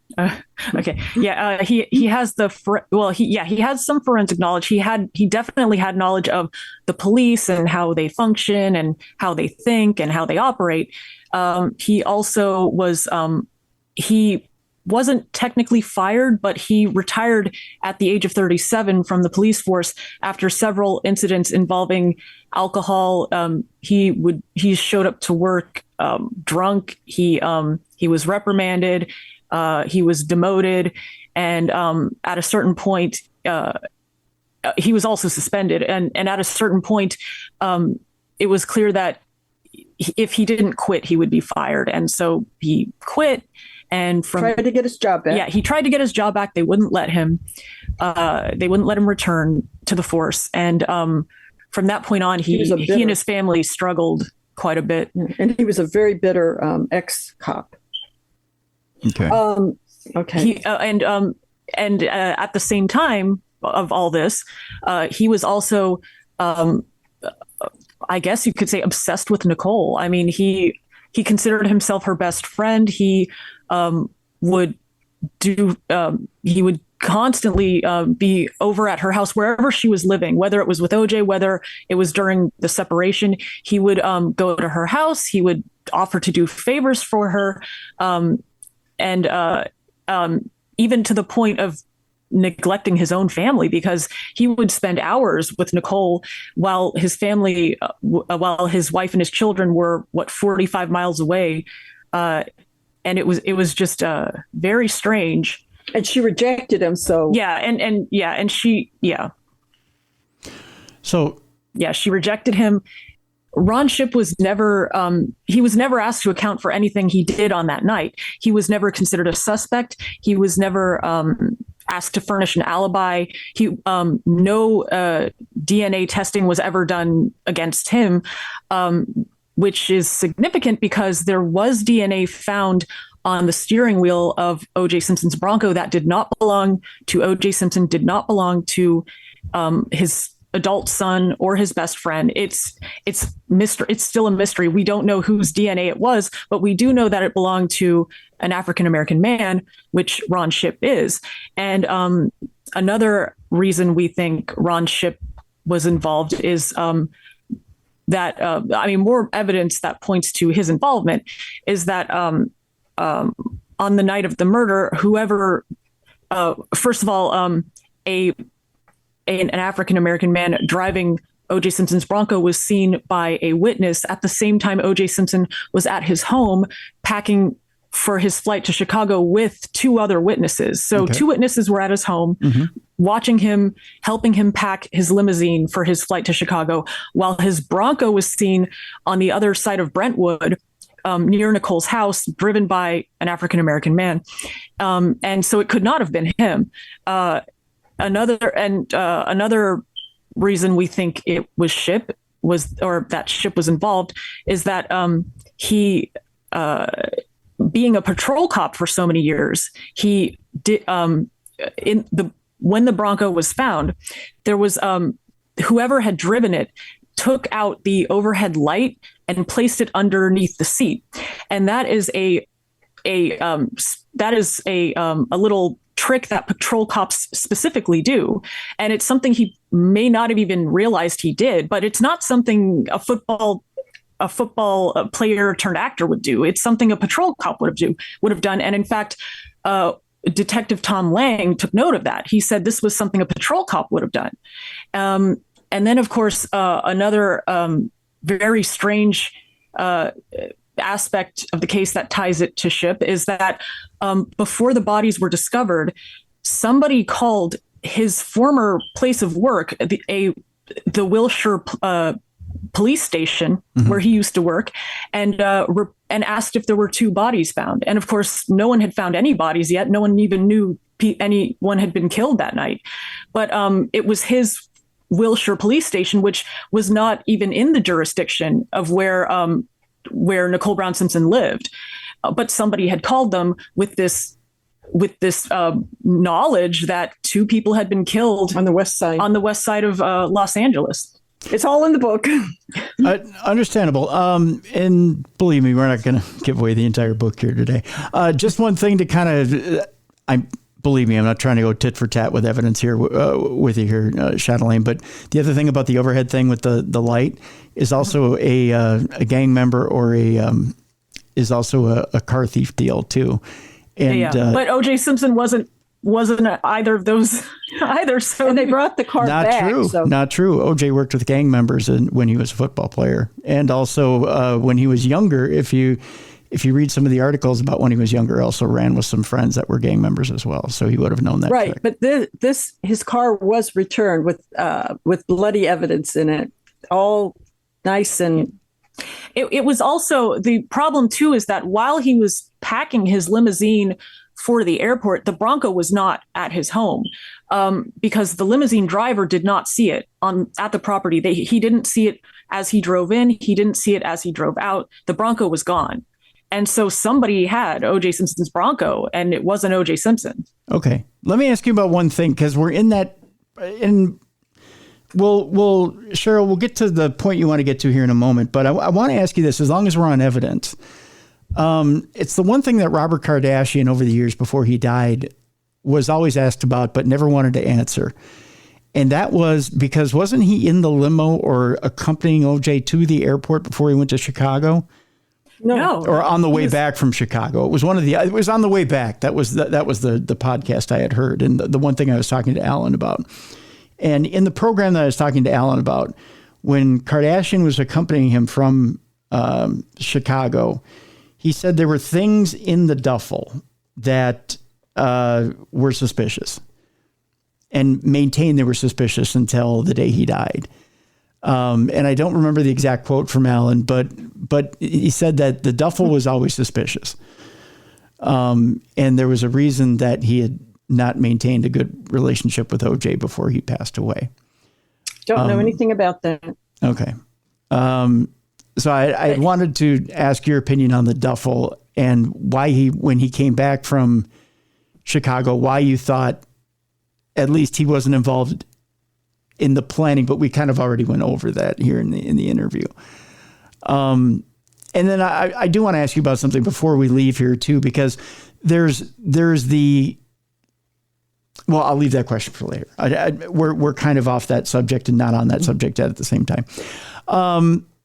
Okay. Yeah, he has he has some forensic knowledge. He definitely had knowledge of the police and how they function and how they think and how they operate. He also was he wasn't technically fired, but he retired at the age of 37 from the police force after several incidents involving alcohol. He showed up to work drunk. He was reprimanded. He was demoted, and at a certain point, he was also suspended. And at a certain point, it was clear that if he didn't quit, he would be fired. And so he quit. And tried to get his job back. Yeah, he tried to get his job back. They wouldn't let him. They wouldn't let him return to the force. And from that point on, he and his family struggled quite a bit. And he was a very bitter ex-cop. Okay. Okay. And at the same time of all this, he was also, I guess you could say, obsessed with Nicole. I mean, he considered himself her best friend. He would constantly be over at her house wherever she was living, whether it was with OJ, whether it was during the separation. He would go to her house. He would offer to do favors for her, and even to the point of neglecting his own family, because he would spend hours with Nicole while his family, while his wife and his children were 45 miles away. And it was just very strange. And she rejected him. So she rejected him. Ron Shipp was never asked to account for anything he did on that night. He was never considered a suspect. He was never asked to furnish an alibi. No DNA testing was ever done against him, which is significant because there was DNA found on the steering wheel of O.J. Simpson's Bronco that did not belong to O.J. Simpson, did not belong to his adult son or his best friend. It's mystery. It's still a mystery. We don't know whose DNA it was, but we do know that it belonged to an African-American man, which Ron Shipp is. And another reason we think Ron Shipp was involved is that more evidence that points to his involvement is that on the night of the murder, whoever, first of all, an African-American man driving O.J. Simpson's Bronco was seen by a witness at the same time O.J. Simpson was at his home packing for his flight to Chicago with two other witnesses. So two witnesses were at his home, watching him, helping him pack his limousine for his flight to Chicago, while his Bronco was seen on the other side of Brentwood, near Nicole's house, driven by an African-American man. And so it could not have been him. Another reason we think it was Shipp that Shipp was involved is that he, being a patrol cop for so many years, he did when the Bronco was found, there was whoever had driven it took out the overhead light and placed it underneath the seat, and that is a little trick that patrol cops specifically do. And it's something he may not have even realized he did, but it's not something a football player turned actor would do. It's something a patrol cop would have done. And in fact, Detective Tom Lang took note of that. He said this was something a patrol cop would have done. And then, of course, another very strange aspect of the case that ties it to Shipp is that before the bodies were discovered, somebody called his former place of work, the Wilshire police station where he used to work, and asked if there were two bodies found. And of course, no one had found any bodies yet. No one even knew anyone had been killed that night. But it was his Wilshire police station, which was not even in the jurisdiction of where Nicole Brown Simpson lived, but somebody had called them with this knowledge that two people had been killed on the west side of Los Angeles. It's all in the book. Understandable. And believe me, we're not going to give away the entire book here today. Just one thing to kind of, believe me, I'm not trying to go tit for tat with evidence here with you here, Shatelaine. But the other thing about the overhead thing with the light is also a gang member or is also a car thief deal too. And but O.J. Simpson wasn't either of those either. So and they brought the car back. Not true. O.J. worked with gang members when he was a football player, and also when he was younger. If you read some of the articles about when he was younger, also ran with some friends that were gang members as well. So he would have known that. Right. Trick. But his car was returned with bloody evidence in it, all nice. And it was also, the problem too, is that while he was packing his limousine for the airport, the Bronco was not at his home because the limousine driver did not see it at the property. He didn't see it as he drove in. He didn't see it as he drove out. The Bronco was gone. And so somebody had O.J. Simpson's Bronco, and it wasn't O.J. Simpson. Okay. Let me ask you about one thing, because we're in that, and Sheryll, we'll get to the point you want to get to here in a moment, but I want to ask you this, as long as we're on evidence. It's the one thing that Robert Kardashian over the years before he died was always asked about, but never wanted to answer. And that was because wasn't he in the limo or accompanying O.J. to the airport before he went to Chicago? No. Or on the way back from Chicago. It was it was on the way back. That was the podcast I had heard. And the one thing I was talking to Alan about. And in the program that I was talking to Alan about, when Kardashian was accompanying him from Chicago, he said there were things in the duffel that were suspicious, and maintained they were suspicious until the day he died. And I don't remember the exact quote from Alan, but he said that the duffel was always suspicious. And there was a reason that he had not maintained a good relationship with OJ before he passed away. Don't know anything about that. Okay. So I wanted to ask your opinion on the duffel and why when he came back from Chicago, why you thought at least he wasn't involved in the planning, but we kind of already went over that here in the interview. And then I do want to ask you about something before we leave here too, because there's well, I'll leave that question for later. We're kind of off that subject and not on that subject at the same time.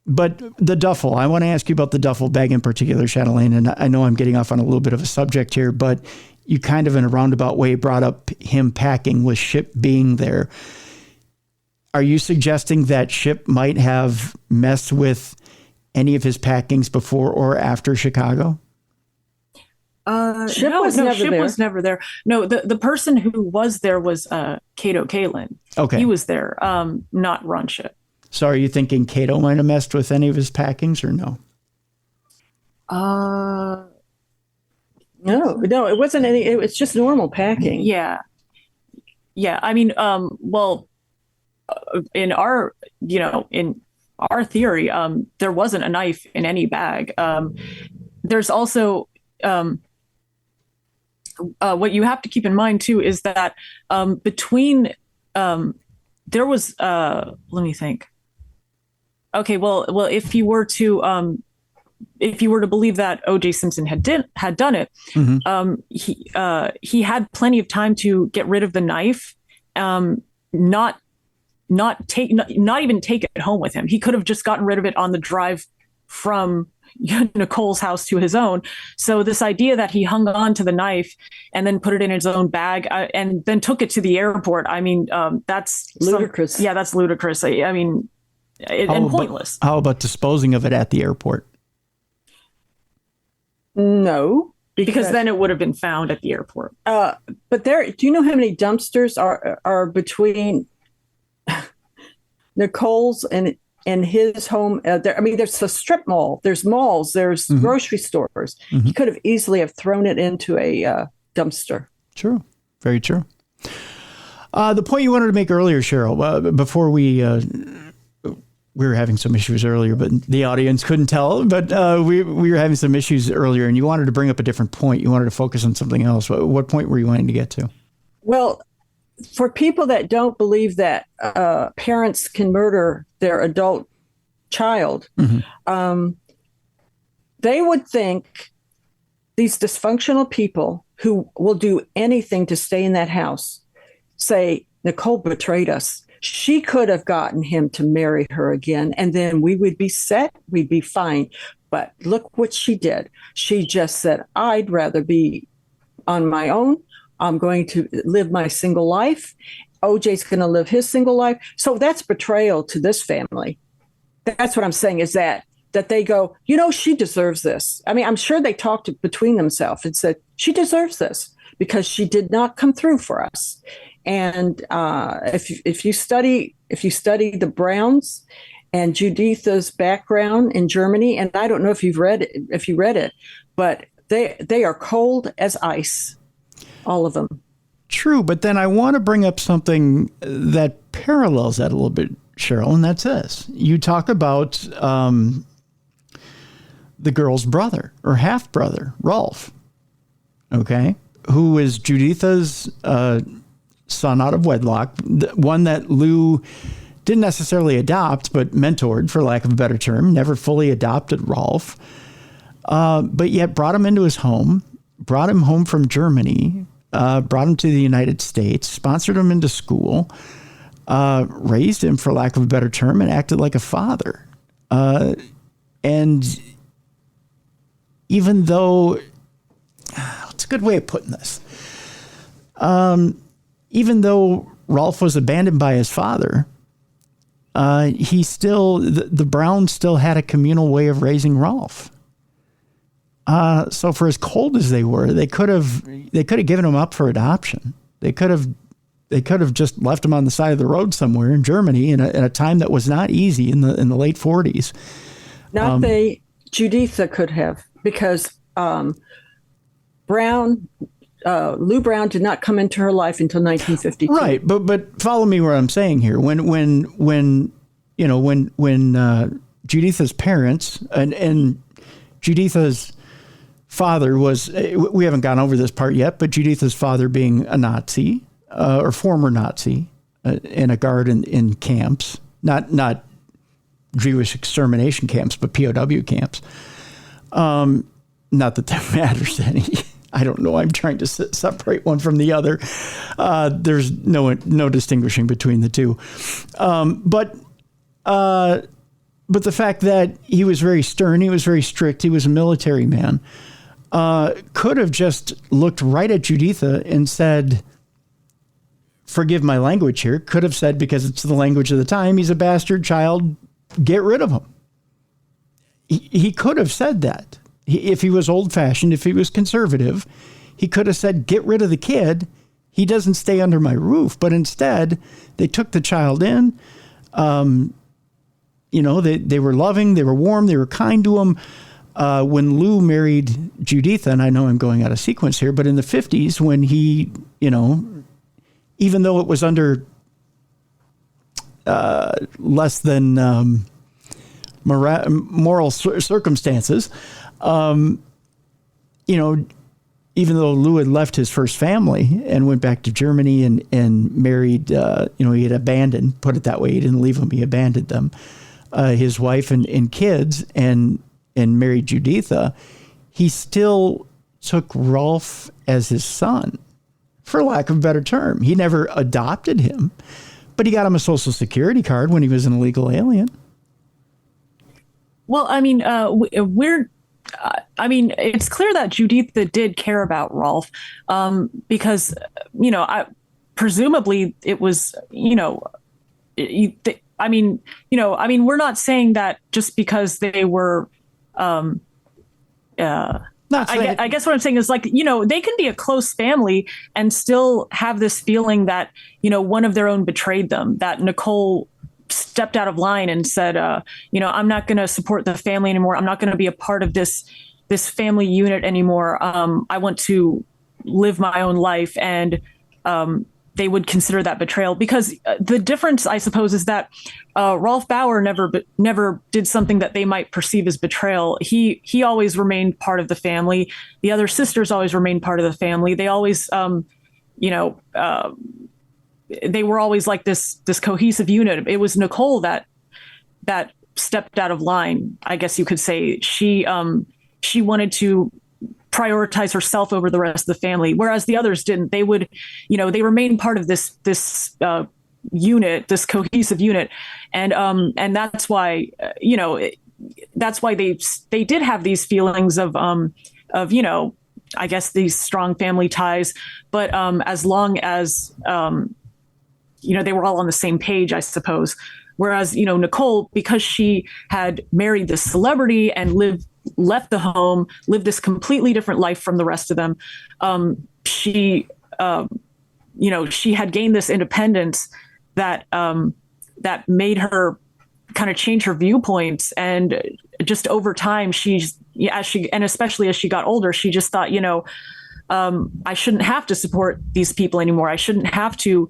But the duffel, I want to ask you about the duffel bag in particular, Shatelaine, and I know I'm getting off on a little bit of a subject here, but you kind of in a roundabout way brought up him packing with Ship being there. Are you suggesting that Ship might have messed with any of his packings before or after Chicago? Ship was never there. No, the person who was there was Cato Kalin. Okay. He was there, not Ron Ship. So are you thinking Cato might have messed with any of his packings or no? No, it wasn't any. It was just normal packing. Yeah. I mean, well, in our theory, there wasn't a knife in any bag. There's also what you have to keep in mind too is that between there was let me think. Okay, well, if you were to believe that O.J. Simpson had done it, mm-hmm. He had plenty of time to get rid of the knife, not even take it home with him. He could have just gotten rid of it on the drive from Nicole's house to his own. So this idea that he hung on to the knife and then put it in his own bag and then took it to the airport, I mean, that's ludicrous. That's ludicrous. I mean, and pointless. How about disposing of it at the airport? No, because then it would have been found at the airport. But do you know how many dumpsters are between Nicole's and his home? There, I mean, there's a strip mall, there's malls, there's mm-hmm. grocery stores. Mm-hmm. He could have easily have thrown it into a dumpster. True, very true. The point you wanted to make earlier, Sheryll, before we were having some issues earlier, but the audience couldn't tell. But we were having some issues earlier, and you wanted to bring up a different point. You wanted to focus on something else. What point were you wanting to get to? Well, for people that don't believe that parents can murder their adult child, mm-hmm. They would think these dysfunctional people who will do anything to stay in that house say, Nicole betrayed us. She could have gotten him to marry her again, and then we would be set. We'd be fine. But look what she did. She just said, I'd rather be on my own. I'm going to live my single life. OJ's going to live his single life. So that's betrayal to this family. That's what I'm saying is that they go, she deserves this. I mean, I'm sure they talked between themselves and said, she deserves this because she did not come through for us. And if you study the Browns and Juditha's background in Germany, and I don't know if you read it, but they are cold as ice, all of them. True, but then I want to bring up something that parallels that a little bit, Sheryll, and that's this. You talk about the girl's brother or half brother, Rolf, okay, who is Juditha's son out of wedlock, one that Lou didn't necessarily adopt, but mentored, for lack of a better term, never fully adopted Rolf, but yet brought him into his home, brought him home from Germany, brought him to the United States, sponsored him into school, raised him, for lack of a better term, and acted like a father. And even though, it's a good way of putting this, even though Rolf was abandoned by his father, the Browns still had a communal way of raising Rolf. So for as cold as they were, they could have given him up for adoption. They could have just left him on the side of the road somewhere in Germany in a time that was not easy in the late 40s. Juditha could have, because Brown Lou Brown did not come into her life until 1952. Right, but follow me where I'm saying here. When Juditha's parents and Juditha's father was, we haven't gone over this part yet, but Juditha's father being a Nazi or former Nazi and a guard in camps, not Jewish extermination camps, but POW camps. Not that matters any. I don't know. I'm trying to separate one from the other. There's no distinguishing between the two. But the fact that he was very stern, he was very strict, he was a military man, could have just looked right at Juditha and said, forgive my language here, could have said, because it's the language of the time, he's a bastard child, get rid of him. He could have said that. If he was old-fashioned, if he was conservative, he could have said, get rid of the kid. He doesn't stay under my roof. But instead, they took the child in. They were loving, they were warm, they were kind to him. When Lou married Juditha, and I know I'm going out of sequence here, but in the 50s, when he, even though it was under less than moral circumstances, even though Lou had left his first family and went back to Germany and married, he had abandoned, put it that way, he didn't leave them, he abandoned them, his wife and kids, and married Juditha, he still took Rolf as his son, for lack of a better term. He never adopted him, but he got him a Social Security card when he was an illegal alien. Well, I mean, it's clear that Juditha did care about Rolf, because, presumably it was, we're not saying that just because they were, I guess what I'm saying is, like, they can be a close family and still have this feeling that, one of their own betrayed them, that Nicole stepped out of line and said, I'm not going to support the family anymore. I'm not going to be a part of this family unit anymore. I want to live my own life. And they would consider that betrayal, because the difference, I suppose, is that Rolf Bauer never did something that they might perceive as betrayal. He always remained part of the family. The other sisters always remained part of the family. They always, they were always like this cohesive unit. It was Nicole that stepped out of line, I guess you could say. She wanted to prioritize herself over the rest of the family, whereas the others didn't. They would, they remained part of this unit, this cohesive unit, and that's why, that's why they did have these feelings of I guess these strong family ties, but as long as they were all on the same page, I suppose. Whereas, Nicole, because she had married this celebrity and left the home, lived this completely different life from the rest of them, she had gained this independence that made her kind of change her viewpoints. And just over time, especially as she got older, she just thought, I shouldn't have to support these people anymore. I shouldn't have to,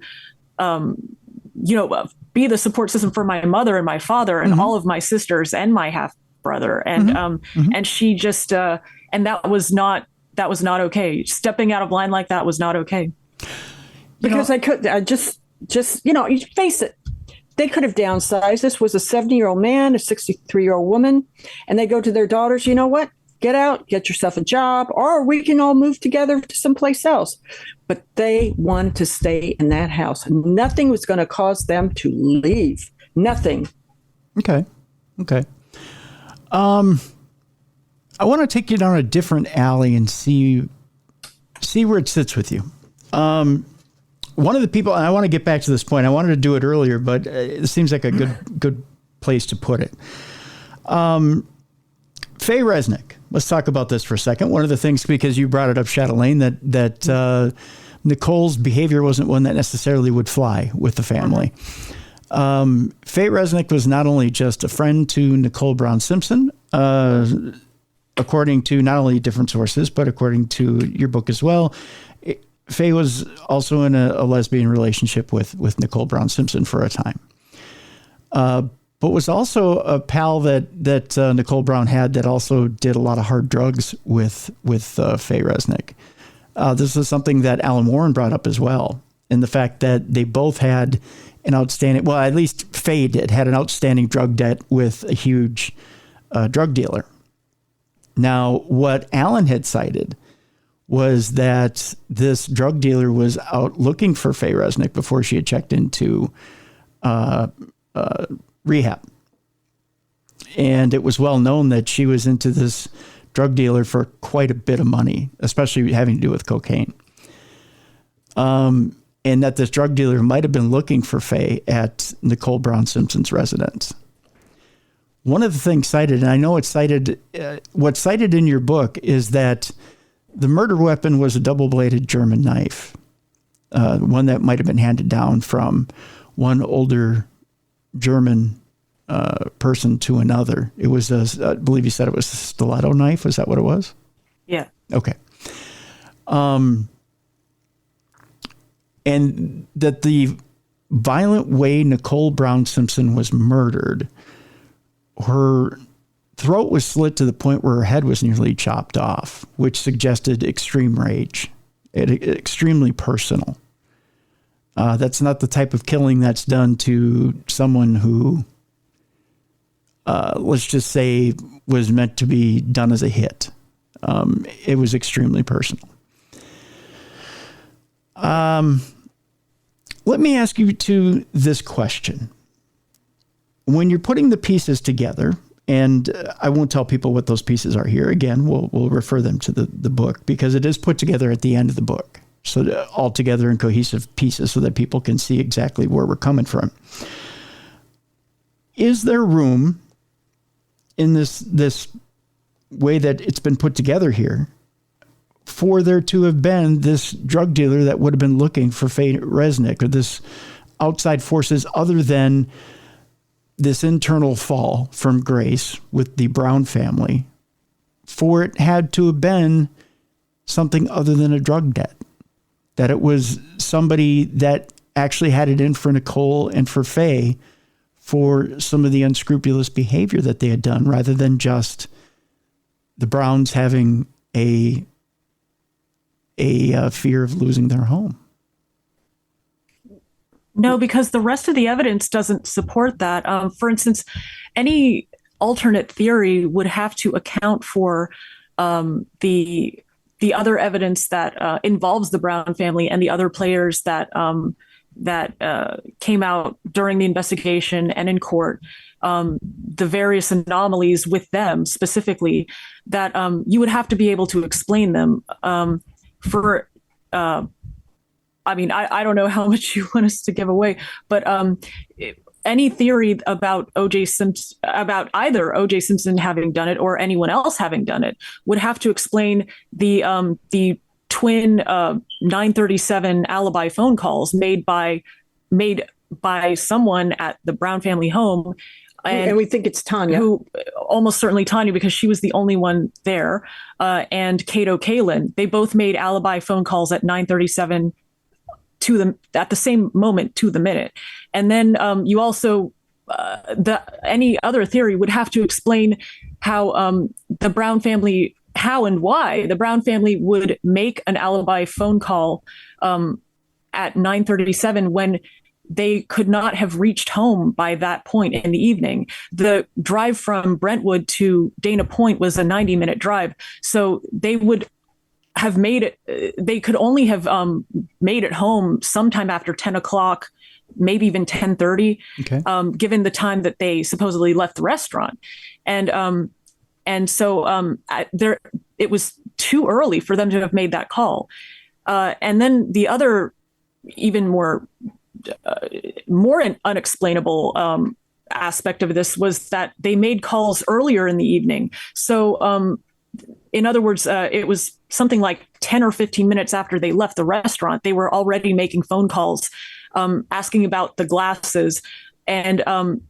be the support system for my mother and my father and all of my sisters and my half brother. And, and she just, and that was not okay. Stepping out of line like that was not okay. Because you face it. They could have downsized. This was a 70-year-old man, a 63-year-old woman, and they go to their daughters, you know what? Get out, get yourself a job, or we can all move together to someplace else. But they wanted to stay in that house. Nothing was going to cause them to leave. Nothing. Okay. I want to take you down a different alley and see where it sits with you. One of the people, and I want to get back to this point. I wanted to do it earlier, but it seems like a good place to put it. Faye Resnick. Let's talk about this for a second. One of the things, because you brought it up, Shatelaine, that Nicole's behavior wasn't one that necessarily would fly with the family. Faye Resnick was not only just a friend to Nicole Brown Simpson, according to not only different sources, but according to your book as well, Faye was also in a lesbian relationship with Nicole Brown Simpson for a time. But was also a pal that Nicole Brown had that also did a lot of hard drugs with Faye Resnick. This is something that Alan Warren brought up as well, and the fact that they both had an outstanding, well, at least Faye had an outstanding drug debt with a huge drug dealer. Now, what Alan had cited was that this drug dealer was out looking for Faye Resnick before she had checked into rehab. And it was well known that she was into this drug dealer for quite a bit of money, especially having to do with cocaine. And that this drug dealer might have been looking for Faye at Nicole Brown Simpson's residence. One of the things cited, and I know it's cited, what's cited in your book is that the murder weapon was a double-bladed German knife, one that might have been handed down from one older German person to another. It was, I believe you said it was a stiletto knife. Was that what it was? Yeah. Okay. And that the violent way Nicole Brown Simpson was murdered, her throat was slit to the point where her head was nearly chopped off, which suggested extreme rage, extremely personal. That's not the type of killing that's done to someone who, let's just say, was meant to be done as a hit. It was extremely personal. Let me ask you this question. When you're putting the pieces together, and I won't tell people what those pieces are here. Again, we'll refer them to the book because it is put together at the end of the book. So all together in cohesive pieces so that people can see exactly where we're coming from. Is there room in this way that it's been put together here for there to have been this drug dealer that would have been looking for Faye Resnick, or this outside forces other than this internal fall from grace with the Brown family, for it had to have been something other than a drug debt, that it was somebody that actually had it in for Nicole and for Faye for some of the unscrupulous behavior that they had done, rather than just the Browns having a fear of losing their home. No, because the rest of the evidence doesn't support that. For instance, any alternate theory would have to account for the other evidence that involves the Brown family and the other players that came out during the investigation and in court. The various anomalies with them specifically, that you would have to be able to explain them. I don't know how much you want us to give away, but any theory about O.J. Simpson, about either O.J. Simpson having done it or anyone else having done it, would have to explain the twin 937 alibi phone calls made by someone at the Brown family home. And we think it's Tanya. Who, almost certainly Tanya, because she was the only one there, and Cato Kalin. They both made alibi phone calls at 9:37 to them at the same moment to the minute. And then you also, any other theory would have to explain how the Brown family, how and why the Brown family would make an alibi phone call at 9:37 when they could not have reached home by that point in the evening. The drive from Brentwood to Dana Point was a 90-minute drive. So they would have made it, they could only have made it home sometime after 10 o'clock, maybe even 10:30, okay, given the time that they supposedly left the restaurant. And so it was too early for them to have made that call. And then the other, even more unexplainable aspect of this was that they made calls earlier in the evening. So in other words, it was something like 10 or 15 minutes after they left the restaurant, they were already making phone calls, asking about the glasses, and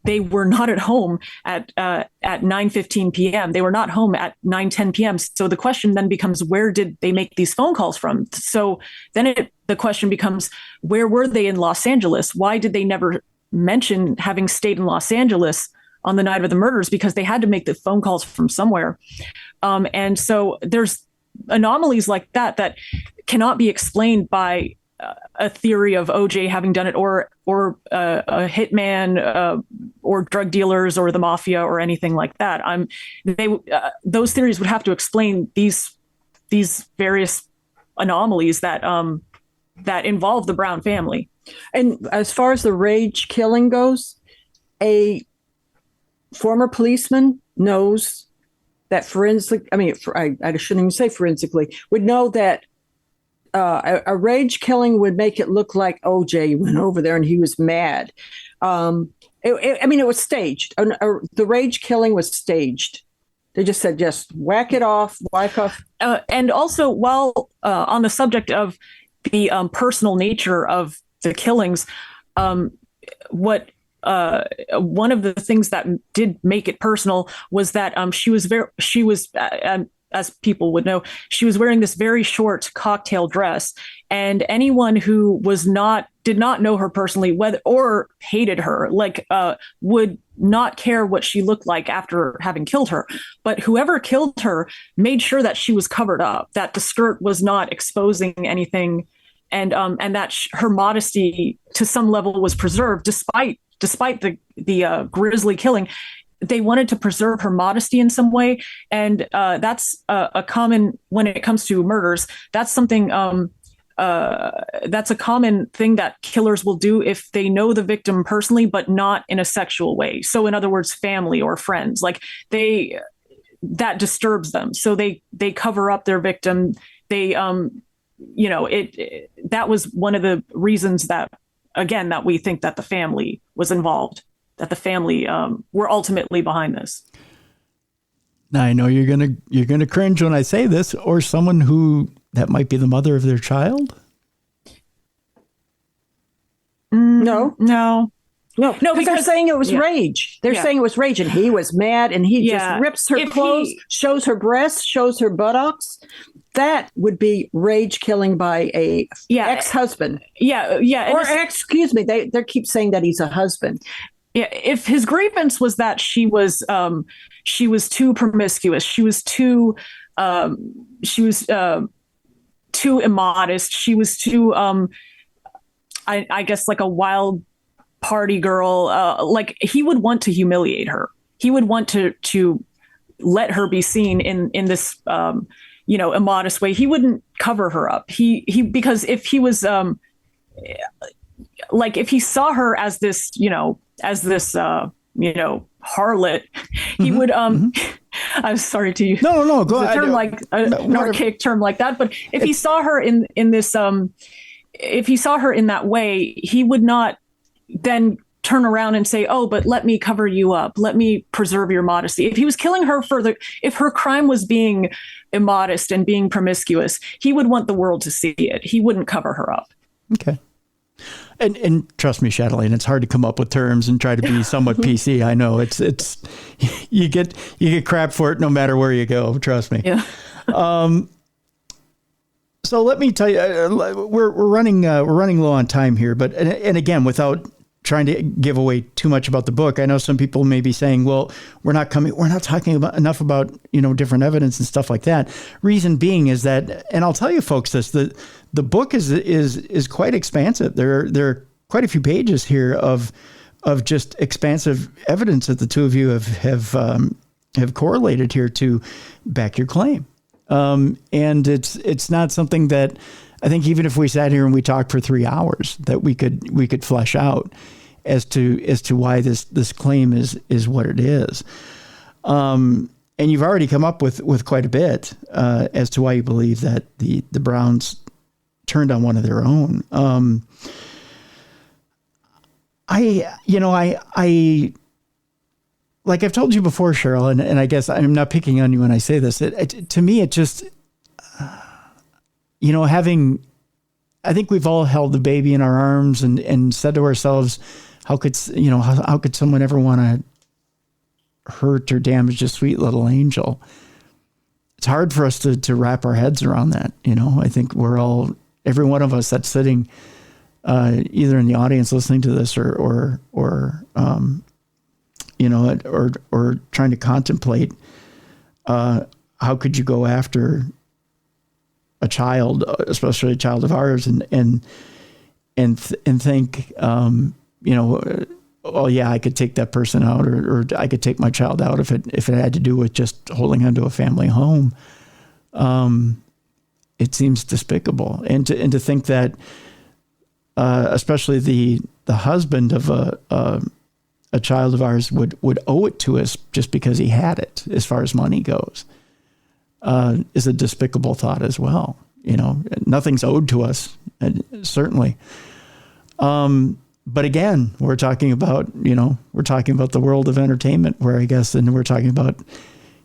they were not at home at 9:15 p.m. They were not home at 9:10 p.m. So the question then becomes, where did they make these phone calls from? So then the question becomes, where were they in Los Angeles? Why did they never mention having stayed in Los Angeles on the night of the murders? Because they had to make the phone calls from somewhere. And so there's anomalies like that cannot be explained by a theory of OJ having done it, or a hitman, or drug dealers, or the mafia, or anything like that. Those theories would have to explain these various anomalies that involve the Brown family. And as far as the rage killing goes, a former policeman knows that I shouldn't even say forensically, would know that a rage killing would make it look like OJ went over there and he was mad. It was staged. The rage killing was staged. They just said, just whack it off, wipe off. And also, while on the subject of the personal nature of the killings, one of the things that did make it personal was that she was as people would know, she was wearing this very short cocktail dress, and anyone who did not know her personally, or hated her, would not care what she looked like after having killed her. But whoever killed her made sure that she was covered up, that the skirt was not exposing anything, and that her modesty to some level was preserved despite the grisly killing. They wanted to preserve her modesty in some way, and that's a common, when it comes to murders, that's something that's a common thing that killers will do if they know the victim personally, but not in a sexual way. So in other words, family or friends, that disturbs them, so they cover up their victim. They that was one of the reasons that we think that the family was involved, that the family were ultimately behind this. Now, I know you're gonna cringe when I say this, or someone who that might be the mother of their child. No, because they're saying it was rage. They're saying it was rage, and he was mad, and he just rips her clothes, shows her breasts, shows her buttocks. That would be rage killing by a ex-husband. Or excuse me, they keep saying that he's a husband. Yeah, if his grievance was that she was too promiscuous, she was too immodest, she was too I guess like a wild party girl, he would want to humiliate her. He would want to let her be seen in this immodest way. He wouldn't cover her up. Because if he was if he saw her as this harlot, he would I'm sorry to use no go ahead. Term an archaic term like that, but if he saw her in this if he saw her in that way, he would not then turn around and say, oh, but let me cover you up, let me preserve your modesty. If he was killing her if her crime was being immodest and being promiscuous, he would want the world to see it. He wouldn't cover her up. Okay. And trust me, Shatelaine, it's hard to come up with terms and try to be somewhat PC. I know it's you get crap for it no matter where you go. Trust me. Yeah. So let me tell you, we're running low on time here, but and again, without trying to give away too much about the book, I know some people may be saying, well, we're not talking about enough about different evidence and stuff like that. Reason being is that, and I'll tell you folks this, the book is quite expansive. There are quite a few pages here of just expansive evidence that the two of you have correlated here to back your claim. And it's not something that I think even if we sat here and we talked for 3 hours that we could flesh out as to why this claim is what it is. And you've already come up with quite a bit as to why you believe that the Browns turned on one of their own. I like I've told you before, Sheryll, and I guess I'm not picking on you when I say this. To me, it just, I think we've all held the baby in our arms and said to ourselves, how could how could someone ever want to hurt or damage a sweet little angel? It's hard for us to wrap our heads around that. I think every one of us that's sitting either in the audience listening to this or trying to contemplate, how could you go after a child, especially a child of ours, and think, oh yeah, I could take that person out, or I could take my child out if it had to do with just holding onto a family home. It seems despicable, and to think that, especially the husband of a child of ours would owe it to us just because he had it, as far as money goes, is a despicable thought as well. Nothing's owed to us, certainly. But again, we're talking about the world of entertainment, where I guess, and we're talking about,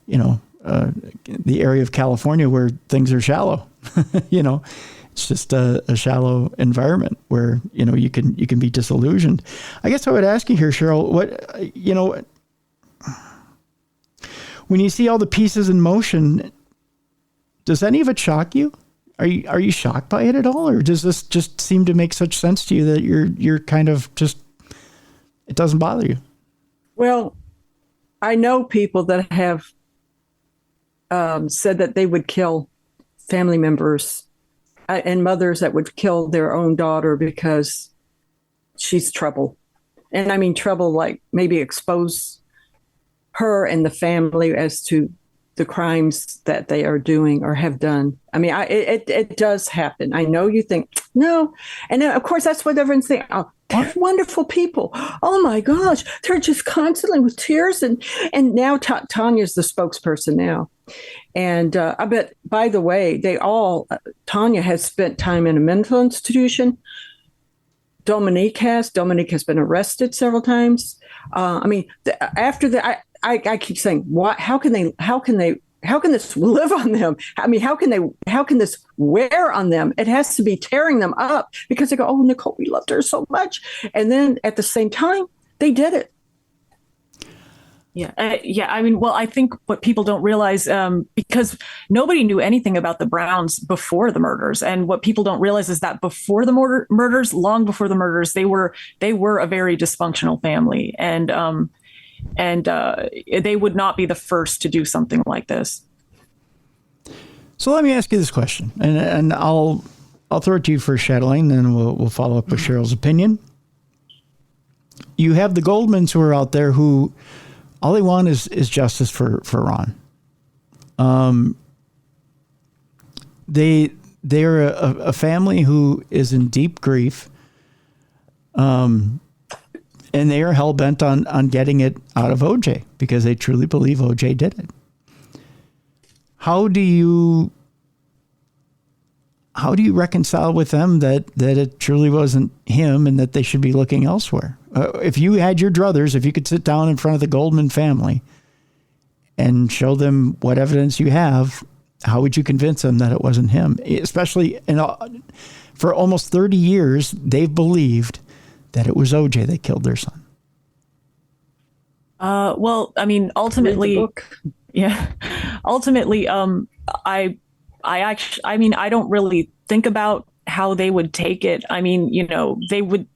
the area of California where things are shallow. It's just a shallow environment where, you can be disillusioned. I guess I would ask you here, Sheryll, when you see all the pieces in motion, does any of it shock you? Are you shocked by it at all? Or does this just seem to make such sense to you that you're kind of just, it doesn't bother you? Well, I know people that have said that they would kill family members and mothers that would kill their own daughter because she's trouble. And I mean trouble, like maybe expose her and the family as to the crimes that they are doing or have done. I mean, it does happen. I know you think, no. And of course, that's what everyone's thinking. Oh, they're wonderful people. Oh my gosh, they're just constantly with tears. And now Tanya's the spokesperson now. And I bet, by the way, Tanya has spent time in a mental institution. Dominique has been arrested several times. After that, I keep saying, what? How can this live on them? I mean, how can this wear on them? It has to be tearing them up because they go, oh, Nicole, we loved her so much. And then at the same time, they did it. Yeah. I mean, well, I think what people don't realize, because nobody knew anything about the Browns before the murders. And what people don't realize is that before the murders, long before the murders, they were a very dysfunctional family. And they would not be the first to do something like this. So let me ask you this question, and I'll throw it to you first, Shatelaine, and then we'll follow up with Sheryll's opinion. You have the Goldmans who are out there who all they want is justice for Ron. They're a family who is in deep grief. And they are hell bent on getting it out of OJ because they truly believe OJ did it. How do you reconcile with them that it truly wasn't him and that they should be looking elsewhere? If you had your druthers, if you could sit down in front of the Goldman family and show them what evidence you have, how would you convince them that it wasn't him? Especially for almost 30 years, they've believed that it was OJ that killed their son. Well, I mean, ultimately, I don't really think about how they would take it. I mean, they would,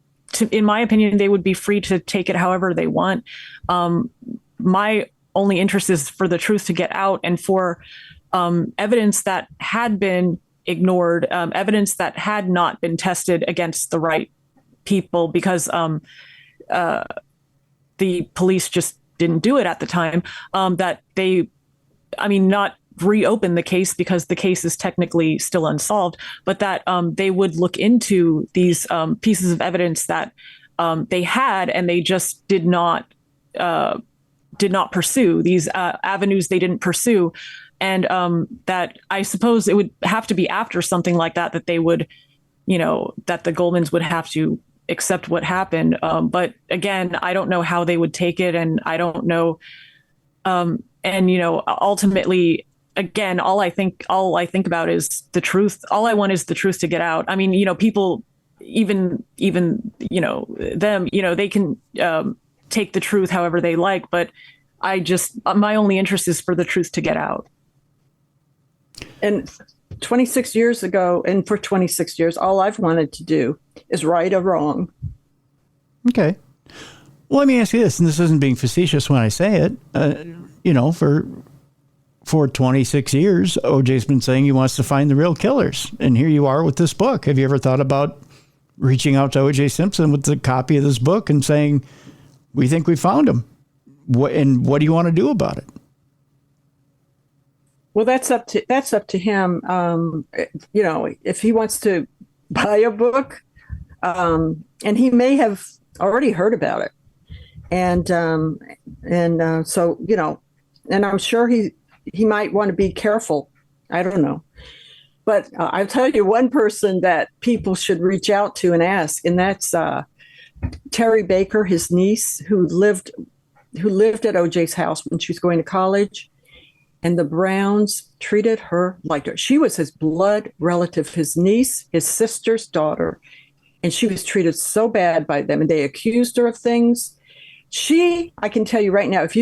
in my opinion, they would be free to take it however they want. My only interest is for the truth to get out and for evidence that had been ignored, evidence that had not been tested against the right people because the police just didn't do it at the time, not reopen the case because the case is technically still unsolved, but that they would look into these pieces of evidence that they had and they just did not pursue these avenues. They didn't pursue. And that I suppose it would have to be after something like that they would, that the Goldmans would have to accept what happened. But again, I don't know how they would take it. And I don't know. Ultimately, again, all I think about is the truth. All I want is the truth to get out. I mean, people, even them, they can take the truth however they like, but my only interest is for the truth to get out. And 26 years ago, and for 26 years, all I've wanted to do is right a wrong. Okay. Well, let me ask you this, and this isn't being facetious when I say it. For 26 years, OJ's been saying he wants to find the real killers. And here you are with this book. Have you ever thought about reaching out to OJ Simpson with a copy of this book and saying, we think we found him? What do you want to do about it? Well, that's up to him. If he wants to buy a book, and he may have already heard about it, and I'm sure he might want to be careful. I don't know, but I'll tell you one person that people should reach out to and ask, and that's Terry Baker, his niece, who lived at OJ's house when she was going to college. And the Browns treated her like her. She was his blood relative, his niece, his sister's daughter. And she was treated so bad by them. And they accused her of things. I can tell you right now, if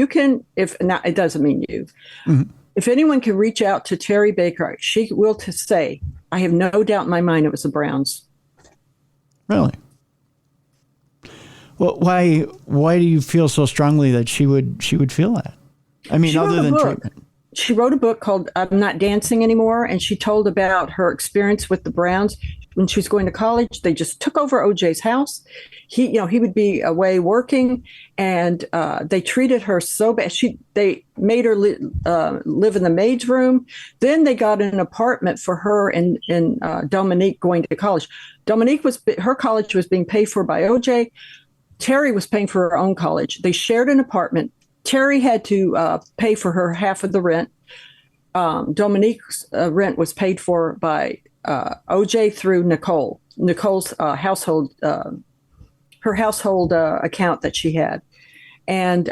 not, it doesn't mean you. Mm-hmm. If anyone can reach out to Terry Baker, she will say, I have no doubt in my mind it was the Browns. Really? Well, why do you feel so strongly that she would feel that? I mean, other than treatment. She wrote a book called I'm Not Dancing Anymore, and she told about her experience with the Browns when she was going to college. They just took over OJ's house. He would be away working, and they treated her so bad. They made her live in the maid's room. Then they got an apartment for her and Dominique going to college. Her college was being paid for by OJ. Terry was paying for her own college. They shared an apartment. Terry had to pay for her half of the rent. Dominique's rent was paid for by OJ through Nicole. Nicole's household, her household account that she had, and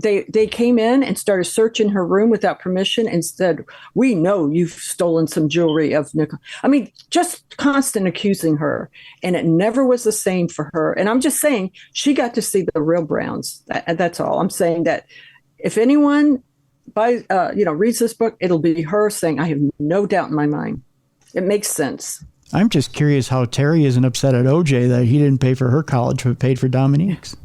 they came in and started searching her room without permission and said, "We know you've stolen some jewelry of Nicole." I mean, just constant accusing her, and it never was the same for her. And I'm just saying, she got to see the real Browns. That's all I'm saying. That if anyone reads this book, it'll be her saying, "I have no doubt in my mind." It makes sense. I'm just curious how Terry isn't upset at OJ that he didn't pay for her college but paid for Dominique's.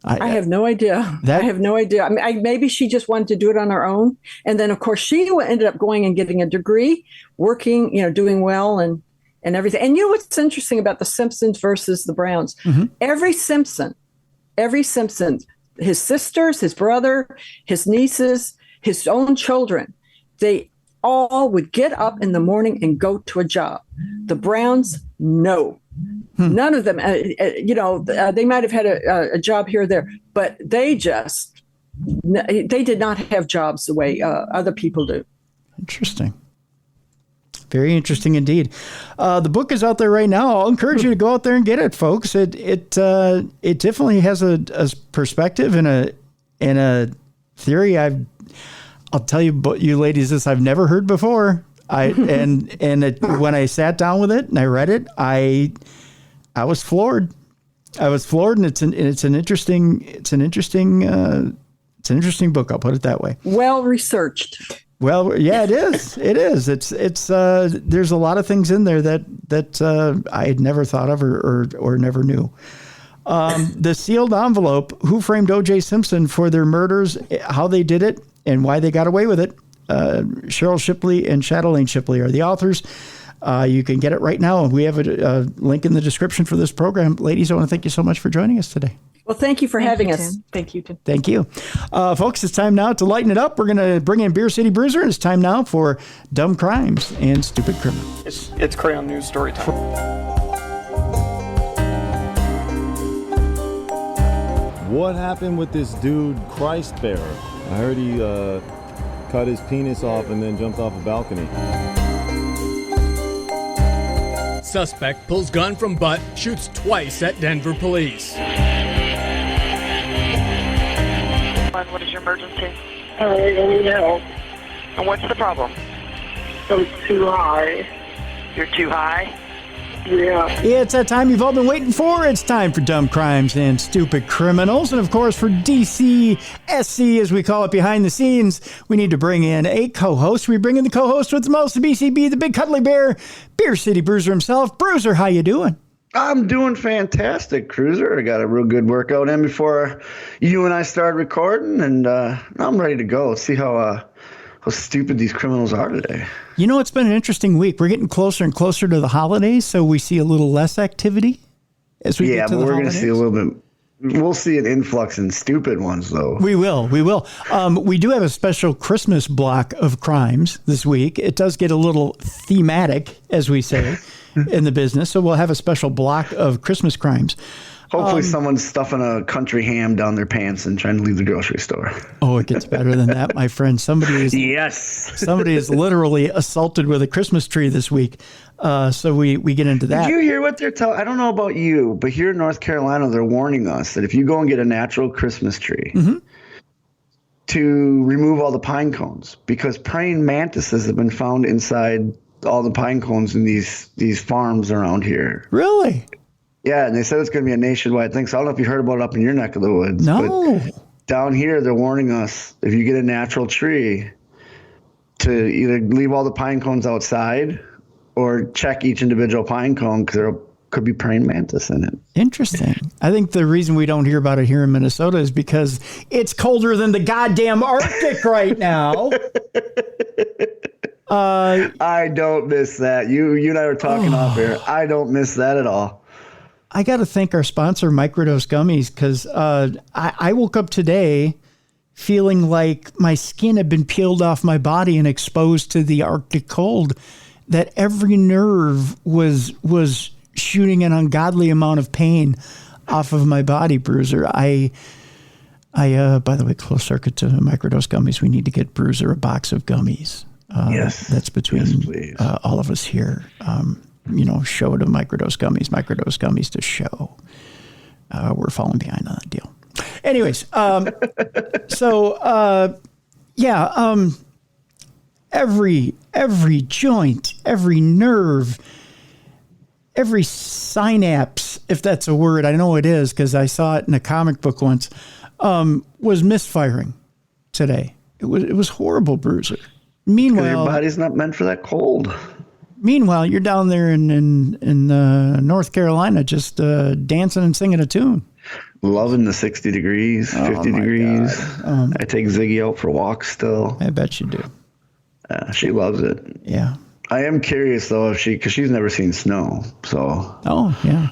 I have no idea. I have no idea. I mean, maybe she just wanted to do it on her own. And then, of course, she ended up going and getting a degree, working, doing well and everything. And what's interesting about the Simpsons versus the Browns? Mm-hmm. Every Simpson, his sisters, his brother, his nieces, his own children, they all would get up in the morning and go to a job. The Browns, no. None of them, they might have had a job here or there, but they did not have jobs the way other people do. Interesting. Very interesting indeed. The book is out there right now. I'll encourage you to go out there and get it, folks. It definitely has a perspective and a theory. I'll tell you ladies this I've never heard before. When I sat down with it and I read it, I was floored. And it's an interesting book. I'll put it that way. Well researched. Well, yeah, it is. It is. It's there's a lot of things in there that I had never thought of or never knew. The sealed envelope, who framed O.J. Simpson for their murders, how they did it, and why they got away with it. Sheryll Shipley and Shatelaine Shipley are the authors. You can get it right now. We have a link in the description for this program. Ladies, I want to thank you so much for joining us today. Well, thank you for having us. Tim. Thank you, Tim. Thank you. Folks, it's time now to lighten it up. We're going to bring in Beer City Bruiser, and it's time now for Dumb Crimes and Stupid Criminals. It's Crayon News story time. What happened with this dude, Christ Bearer? I heard he cut his penis off and then jumped off a balcony. Suspect pulls gun from butt, shoots twice at Denver police. What is your emergency? I need help. And what's the problem? I'm too high. You're too high? Yeah. It's that time you've all been waiting for. It's time for Dumb Crimes and Stupid Criminals. And of course, for DCSC, as we call it behind the scenes, we need to bring in a co-host. We bring in the co-host with the most, the BCB, the big cuddly bear, Beer City Bruiser himself. Bruiser, how you doing? I'm doing fantastic, Cruiser. I got a real good workout in before you and I started recording, and I'm ready to go. Let's see how stupid these criminals are today. You know, it's been an interesting week. We're getting closer and closer to the holidays, so we see a little less activity as we get to the holidays. Yeah, but we're going to see a little bit. We'll see an influx in stupid ones, though. We will. We do have a special Christmas block of crimes this week. It does get a little thematic, as we say, in the business. So we'll have a special block of Christmas crimes. Hopefully someone's stuffing a country ham down their pants and trying to leave the grocery store. Oh, it gets better than that, my friend. Somebody is literally assaulted with a Christmas tree this week. So we get into that. Did you hear what they're telling? I don't know about you, but here in North Carolina, they're warning us that if you go and get a natural Christmas tree, to remove all the pine cones, because praying mantises have been found inside all the pine cones in these farms around here. Really? Yeah, and they said it's going to be a nationwide thing. So I don't know if you heard about it up in your neck of the woods. No. But down here, they're warning us if you get a natural tree to either leave all the pine cones outside or check each individual pine cone because there could be praying mantis in it. Interesting. I think the reason we don't hear about it here in Minnesota is because it's colder than the goddamn Arctic right now. I don't miss that. You and I were talking off here. I don't miss that at all. I got to thank our sponsor, Microdose Gummies, because I woke up today feeling like my skin had been peeled off my body and exposed to the Arctic cold, that every nerve was shooting an ungodly amount of pain off of my body, Bruiser. I by the way, close circuit to Microdose Gummies, we need to get Bruiser a box of gummies. Yes. That's between all of us here. Show to Microdose Gummies to show. We're falling behind on that deal. Anyways, every joint, every nerve, every synapse, if that's a word, I know it is because I saw it in a comic book once, was misfiring today. It was horrible, Bruiser. Meanwhile, your body's not meant for that cold. Meanwhile, you're down there in North Carolina just dancing and singing a tune. Loving the 60 degrees, 50 degrees. I take Ziggy out for walks still. I bet you do. She loves it. Yeah. I am curious, though, because she's never seen snow. So. Oh, yeah.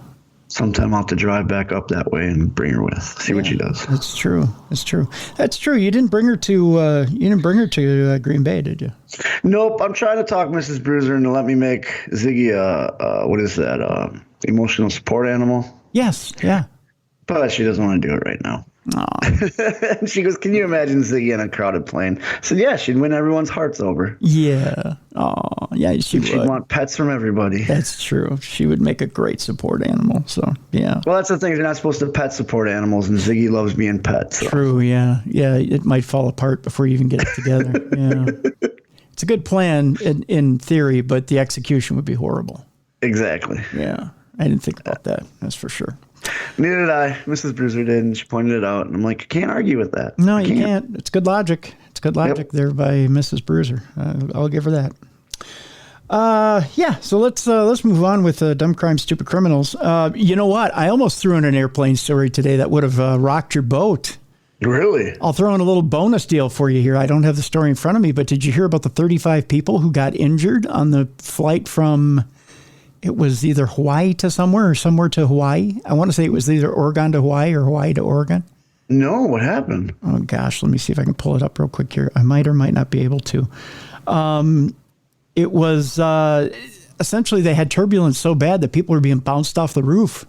Sometime I'll have to drive back up that way and bring her with. See what she does. That's true. You didn't bring her to Green Bay, did you? Nope. I'm trying to talk Mrs. Bruiser into let me make Ziggy emotional support animal. Yes. Yeah. But she doesn't want to do it right now. And she goes, "Can you imagine Ziggy in a crowded plane?" I said, "Yeah, she'd win everyone's hearts over." Yeah. Oh, yeah, she'd want pets from everybody. That's true. She would make a great support animal. So, yeah. Well, that's the thing. You're not supposed to pet support animals, and Ziggy loves being pet. So. True. Yeah. Yeah. It might fall apart before you even get it together. Yeah. It's a good plan in theory, but the execution would be horrible. Exactly. Yeah. I didn't think about that. That's for sure. Neither did I. Mrs. Bruiser did, and she pointed it out. And I'm like, I can't argue with that. No, you can't. It's good logic. There by Mrs. Bruiser. I'll give her that. So let's move on with Dumb Crime, Stupid Criminals. You know what? I almost threw in an airplane story today that would have rocked your boat. Really? I'll throw in a little bonus deal for you here. I don't have the story in front of me, but did you hear about the 35 people who got injured on the flight from... It was either Hawaii to somewhere or somewhere to Hawaii. I want to say it was either Oregon to Hawaii or Hawaii to Oregon. No, what happened? Oh, gosh. Let me see if I can pull it up real quick here. I might or might not be able to. It was essentially they had turbulence so bad that people were being bounced off the roof.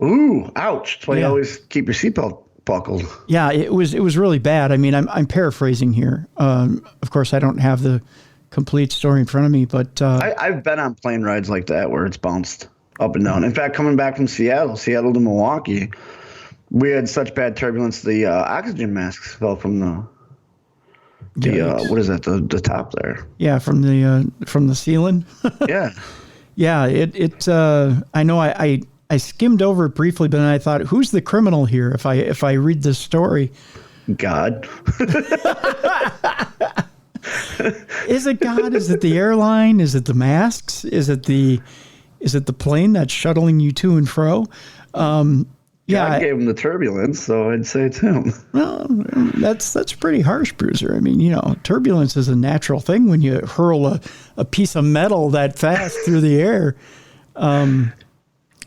Ooh, ouch. That's why you always keep your seatbelt buckled. Yeah, it was really bad. I mean, I'm paraphrasing here. Of course, I don't have the complete story in front of me, but I've been on plane rides like that where it's bounced up and down. In fact, coming back from Seattle to Milwaukee, we had such bad turbulence the oxygen masks fell from the what is that, the top there? Yeah, from the ceiling. Yeah. Yeah, I know I skimmed over it briefly, but then I thought, who's the criminal here? If I read this story, God. Is it God? Is it the airline? Is it the masks? Is it the plane that's shuttling you to and fro? God gave him the turbulence, so I'd say it's him. Well, that's pretty harsh, Bruiser. I mean, turbulence is a natural thing when you hurl a piece of metal that fast through the air. I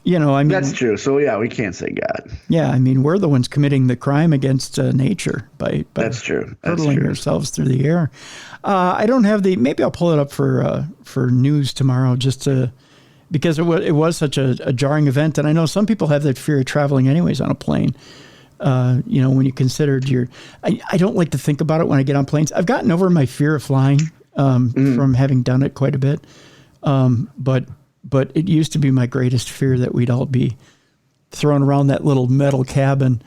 mean, that's true. So yeah, we can't say God. Yeah, I mean, we're the ones committing the crime against nature by that's true. Hurtling ourselves through the air. I don't have maybe I'll pull it up for news tomorrow because it was such a jarring event, and I know some people have that fear of traveling anyways on a plane. When you considered I don't like to think about it when I get on planes. I've gotten over my fear of flying from having done it quite a bit, but it used to be my greatest fear that we'd all be thrown around that little metal cabin.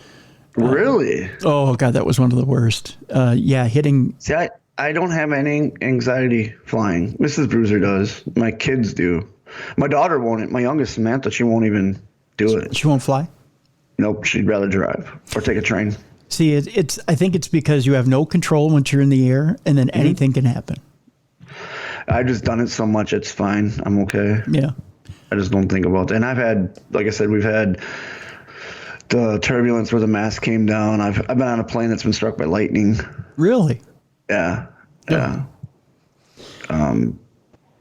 Really? Oh God, that was one of the worst. Hitting. See, I don't have any anxiety flying. Mrs. Bruiser does. My kids do. My daughter won't. My youngest, Samantha, she won't even do it. She won't fly? Nope. She'd rather drive or take a train. See, I think it's because you have no control once you're in the air, and then anything can happen. I've just done it so much, it's fine. I'm okay. Yeah. I just don't think about that. And I've had, like I said, we've had the turbulence where the mast came down. I've been on a plane that's been struck by lightning. Really? Yeah.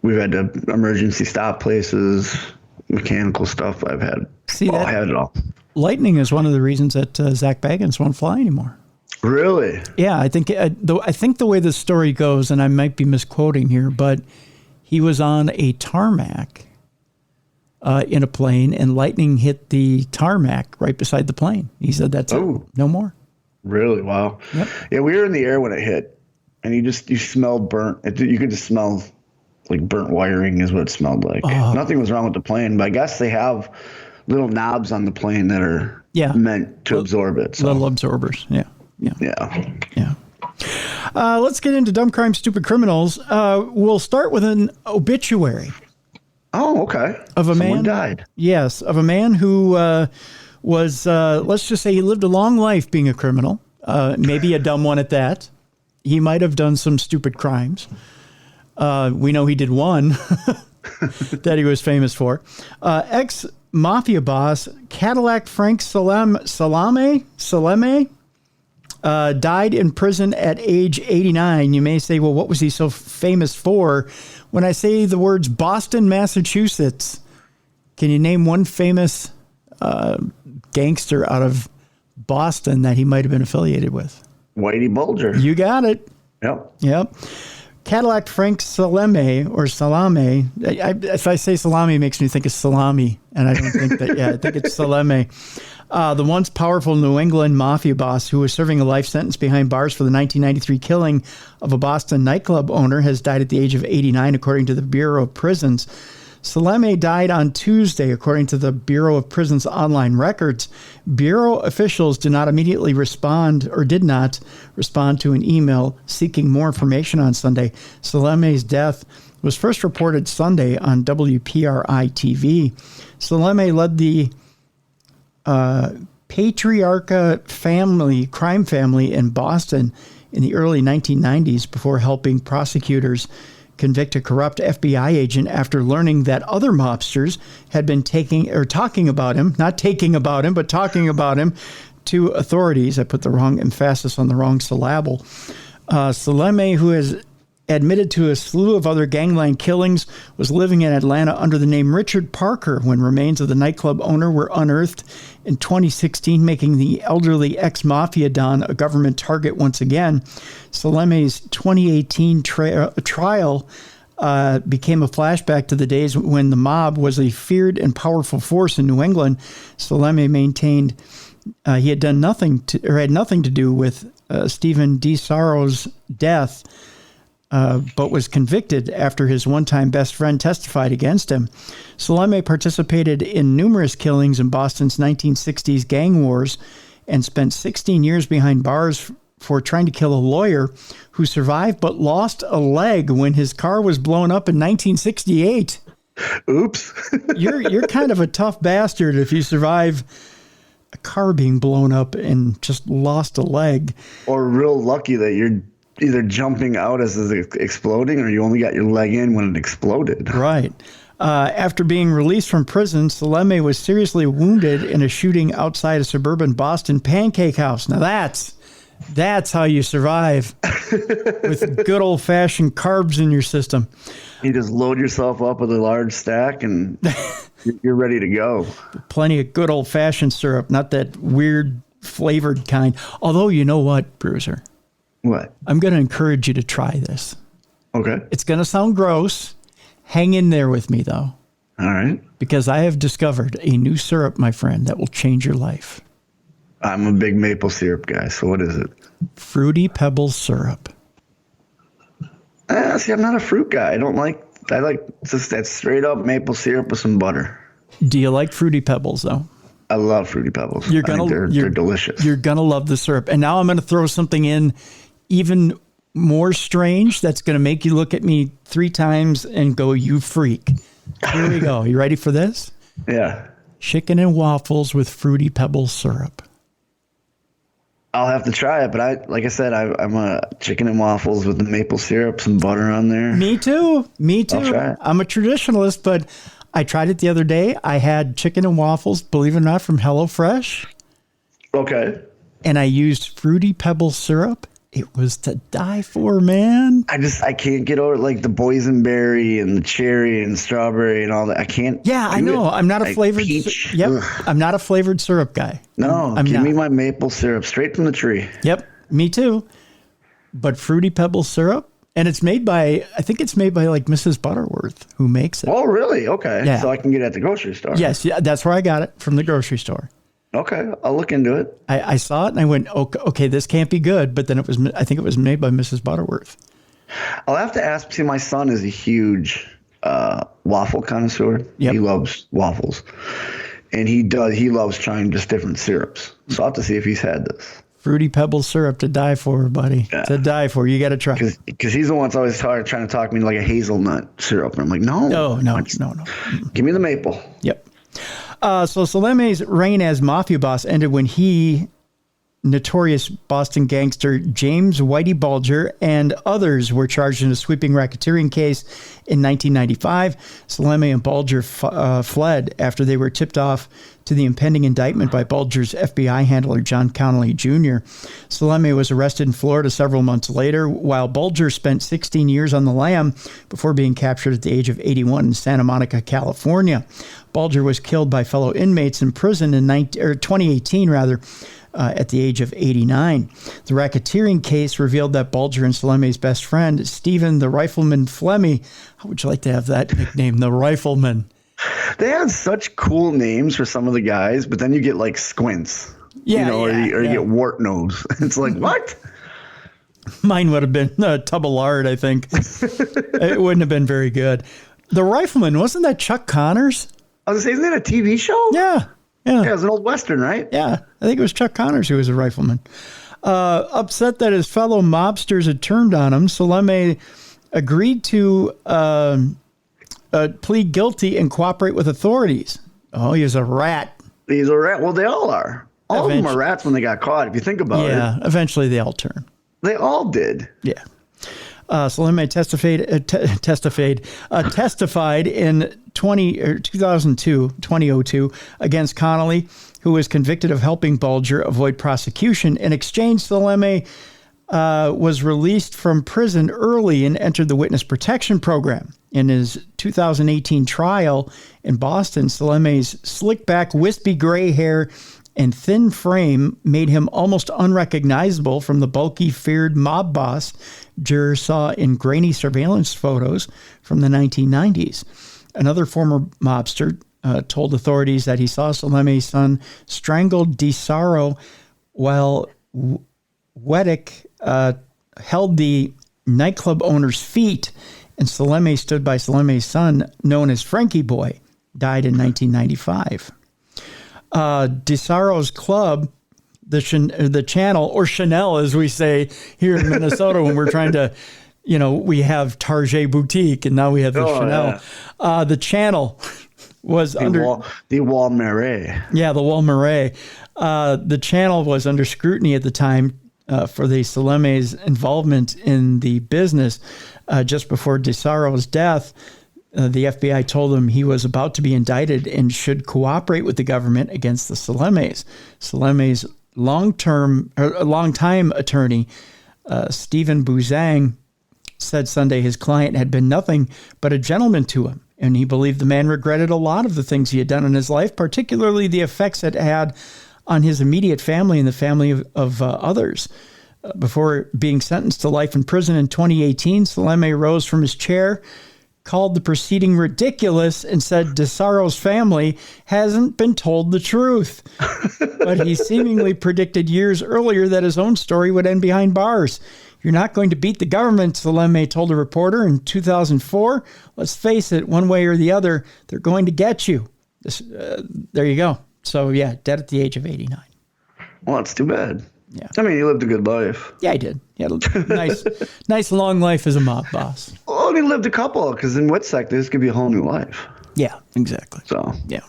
We've had to emergency stop places, mechanical stuff. I had it all. Lightning is one of the reasons that Zach Baggins won't fly anymore. Really? Yeah, I think the way the story goes, and I might be misquoting here, but he was on a tarmac in a plane, and lightning hit the tarmac right beside the plane. He said, "That's it, no more." Really? Wow. Yep. Yeah, we were in the air when it hit, and you smelled burnt. You could just smell like burnt wiring is what it smelled like. Nothing was wrong with the plane, but I guess they have little knobs on the plane that are meant to absorb it. So. Little absorbers. Yeah. Let's get into dumb crime, stupid criminals. We'll start with an obituary. Oh, okay. Of a Someone man died. Yes, of a man who was, let's just say he lived a long life being a criminal, maybe a dumb one at that. He might have done some stupid crimes. We know he did one that he was famous for. Ex-mafia boss Cadillac Frank Salame died in prison at age 89. You may say, well, what was he so famous for? When I say the words Boston, Massachusetts, can you name one famous gangster out of Boston that he might have been affiliated with? Whitey Bulger. You got it. Yep. Cadillac Frank Salame. If I say salami, it makes me think of salami. And I don't think that, I think it's Salame. The once powerful New England mafia boss who was serving a life sentence behind bars for the 1993 killing of a Boston nightclub owner has died at the age of 89, according to the Bureau of Prisons. Salame died on Tuesday, according to the Bureau of Prisons online records. Bureau officials did not respond to an email seeking more information on Sunday. Salame's death was first reported Sunday on WPRI TV. Salame led the Patriarcha crime family in Boston in the early 1990s before helping prosecutors convict a corrupt FBI agent after learning that other mobsters had been talking about him to authorities. I put the wrong emphasis on the wrong syllable. Salame, who has admitted to a slew of other gangland killings, was living in Atlanta under the name Richard Parker when remains of the nightclub owner were unearthed in 2016, making the elderly ex-mafia don a government target once again. Salame's 2018 trial became a flashback to the days when the mob was a feared and powerful force in New England. Salame maintained he had had nothing to do with Stephen DeSaro's death, but was convicted after his one-time best friend testified against him. Salame participated in numerous killings in Boston's 1960s gang wars and spent 16 years behind bars for trying to kill a lawyer who survived but lost a leg when his car was blown up in 1968. Oops. You're kind of a tough bastard if you survive a car being blown up and just lost a leg. Or real lucky that you're either jumping out as it's exploding or you only got your leg in when it exploded. Right. After being released from prison, Shatelaine was seriously wounded in a shooting outside a suburban Boston pancake house. Now that's how you survive with good old-fashioned carbs in your system. You just load yourself up with a large stack and you're ready to go. Plenty of good old-fashioned syrup, not that weird flavored kind. Although, you know what, Bruiser? What? I'm going to encourage you to try this. Okay. It's going to sound gross. Hang in there with me, though. All right. Because I have discovered a new syrup, my friend, that will change your life. I'm a big maple syrup guy, so what is it? Fruity Pebbles syrup. See, I'm not a fruit guy. I like just that straight up maple syrup with some butter. Do you like Fruity Pebbles, though? I love Fruity Pebbles. They're delicious. You're going to love the syrup. And now I'm going to throw something in even more strange that's going to make you look at me 3 times and go, you freak. Here we go. You ready for this? Yeah. Chicken and waffles with Fruity Pebbles syrup. I'll have to try it, but I'm a chicken and waffles with the maple syrup, some butter on there. Me too. I'll try it. I'm a traditionalist, but I tried it the other day. I had chicken and waffles, believe it or not, from HelloFresh. Okay. And I used Fruity Pebbles syrup. It was to die for, man. I can't get over like the boysenberry and the cherry and strawberry and all that. I can't. Yeah, I know. I'm not a flavored. Peach. I'm not a flavored syrup guy. No, give me my maple syrup straight from the tree. Yep, me too. But Fruity Pebbles syrup, and I think it's made by like Mrs. Butterworth, who makes it. Oh, really? Okay. Yeah. So I can get it at the grocery store. Yes, yeah, that's where I got it, from the grocery store. Okay, I'll look into it. I saw it and I went, okay, this can't be good. But then I think it was made by Mrs. Butterworth. I'll have to ask. See, my son is a huge waffle connoisseur. Yep. He loves waffles, and he loves trying just different syrups. So I'll have to see if he's had this. Fruity Pebbles syrup to die for, buddy. Yeah. To die for. You got to try. Because he's the one that's always trying to talk me into like a hazelnut syrup. And I'm like, no. Give me the maple. Yep. So Shaleine's reign as mafia boss ended when he, notorious Boston gangster James Whitey Bulger, and others were charged in a sweeping racketeering case in 1995. Shatelaine and Bulger fled after they were tipped off to the impending indictment by Bulger's FBI handler, John Connolly Jr. Shatelaine was arrested in Florida several months later, while Bulger spent 16 years on the lam before being captured at the age of 81 in Santa Monica, California. Bulger was killed by fellow inmates in prison in 2018, at the age of 89. The racketeering case revealed that Bulger and Shaleine's best friend, Stephen the Rifleman Flemmy, how would you like to have that nickname, the Rifleman? They had such cool names for some of the guys, but then you get like Squints, or you get Wart Nose. It's like, what? Mine would have been Tub of Lard, I think. It wouldn't have been very good. The Rifleman, wasn't that Chuck Connors? I was going to say, isn't that a TV show? Yeah. Yeah, it was an old Western, right? Yeah, I think it was Chuck Connors who was a rifleman. Upset that his fellow mobsters had turned on him, Shatelaine agreed to plead guilty and cooperate with authorities. Oh, he's a rat. He's a rat. Well, they all are. All of them are rats when they got caught, if you think about it. Yeah, eventually they all turn. They all did. Yeah. Shatelaine testified in 2002 against Connolly, who was convicted of helping Bulger avoid prosecution. In exchange, Shatelaine was released from prison early and entered the witness protection program. In his 2018 trial in Boston, Shaleine's slick back, wispy gray hair and thin frame made him almost unrecognizable from the bulky, feared mob boss jurors saw in grainy surveillance photos from the 1990s. Another former mobster told authorities that he saw Shaleine's son strangled DeSaro while Weddick held the nightclub owner's feet, and Shatelaine stood by Shaleine's son, known as Frankie Boy, died in 1995. DeSaro's club, the Channel, or Chanel, as we say here in Minnesota when we're trying to we have Target Boutique, and now we have the Chanel. Yeah. The Channel was the Wal Marais. Yeah, the Wal Marais. The Channel was under scrutiny at the time for the Saleme's involvement in the business. Just before DeSaro's death, the FBI told him he was about to be indicted and should cooperate with the government against the Saleme's. Saleme's long-time attorney, Stephen Buzang, said Sunday his client had been nothing but a gentleman to him, and he believed the man regretted a lot of the things he had done in his life, particularly the effects it had on his immediate family and the family of others. Before being sentenced to life in prison in 2018, Saleme rose from his chair, called the proceeding ridiculous, and said DeSaro's family hasn't been told the truth. But he seemingly predicted years earlier that his own story would end behind bars. You're not going to beat the government, Saleme told a reporter in 2004. Let's face it, one way or the other, they're going to get you. There you go. So, yeah, dead at the age of 89. Well, that's too bad. Yeah. I mean, he lived a good life. Yeah, he did. He had a nice long life as a mob boss. Well, he lived a couple, because in Witsec, this could be a whole new life. Yeah, exactly. So, yeah.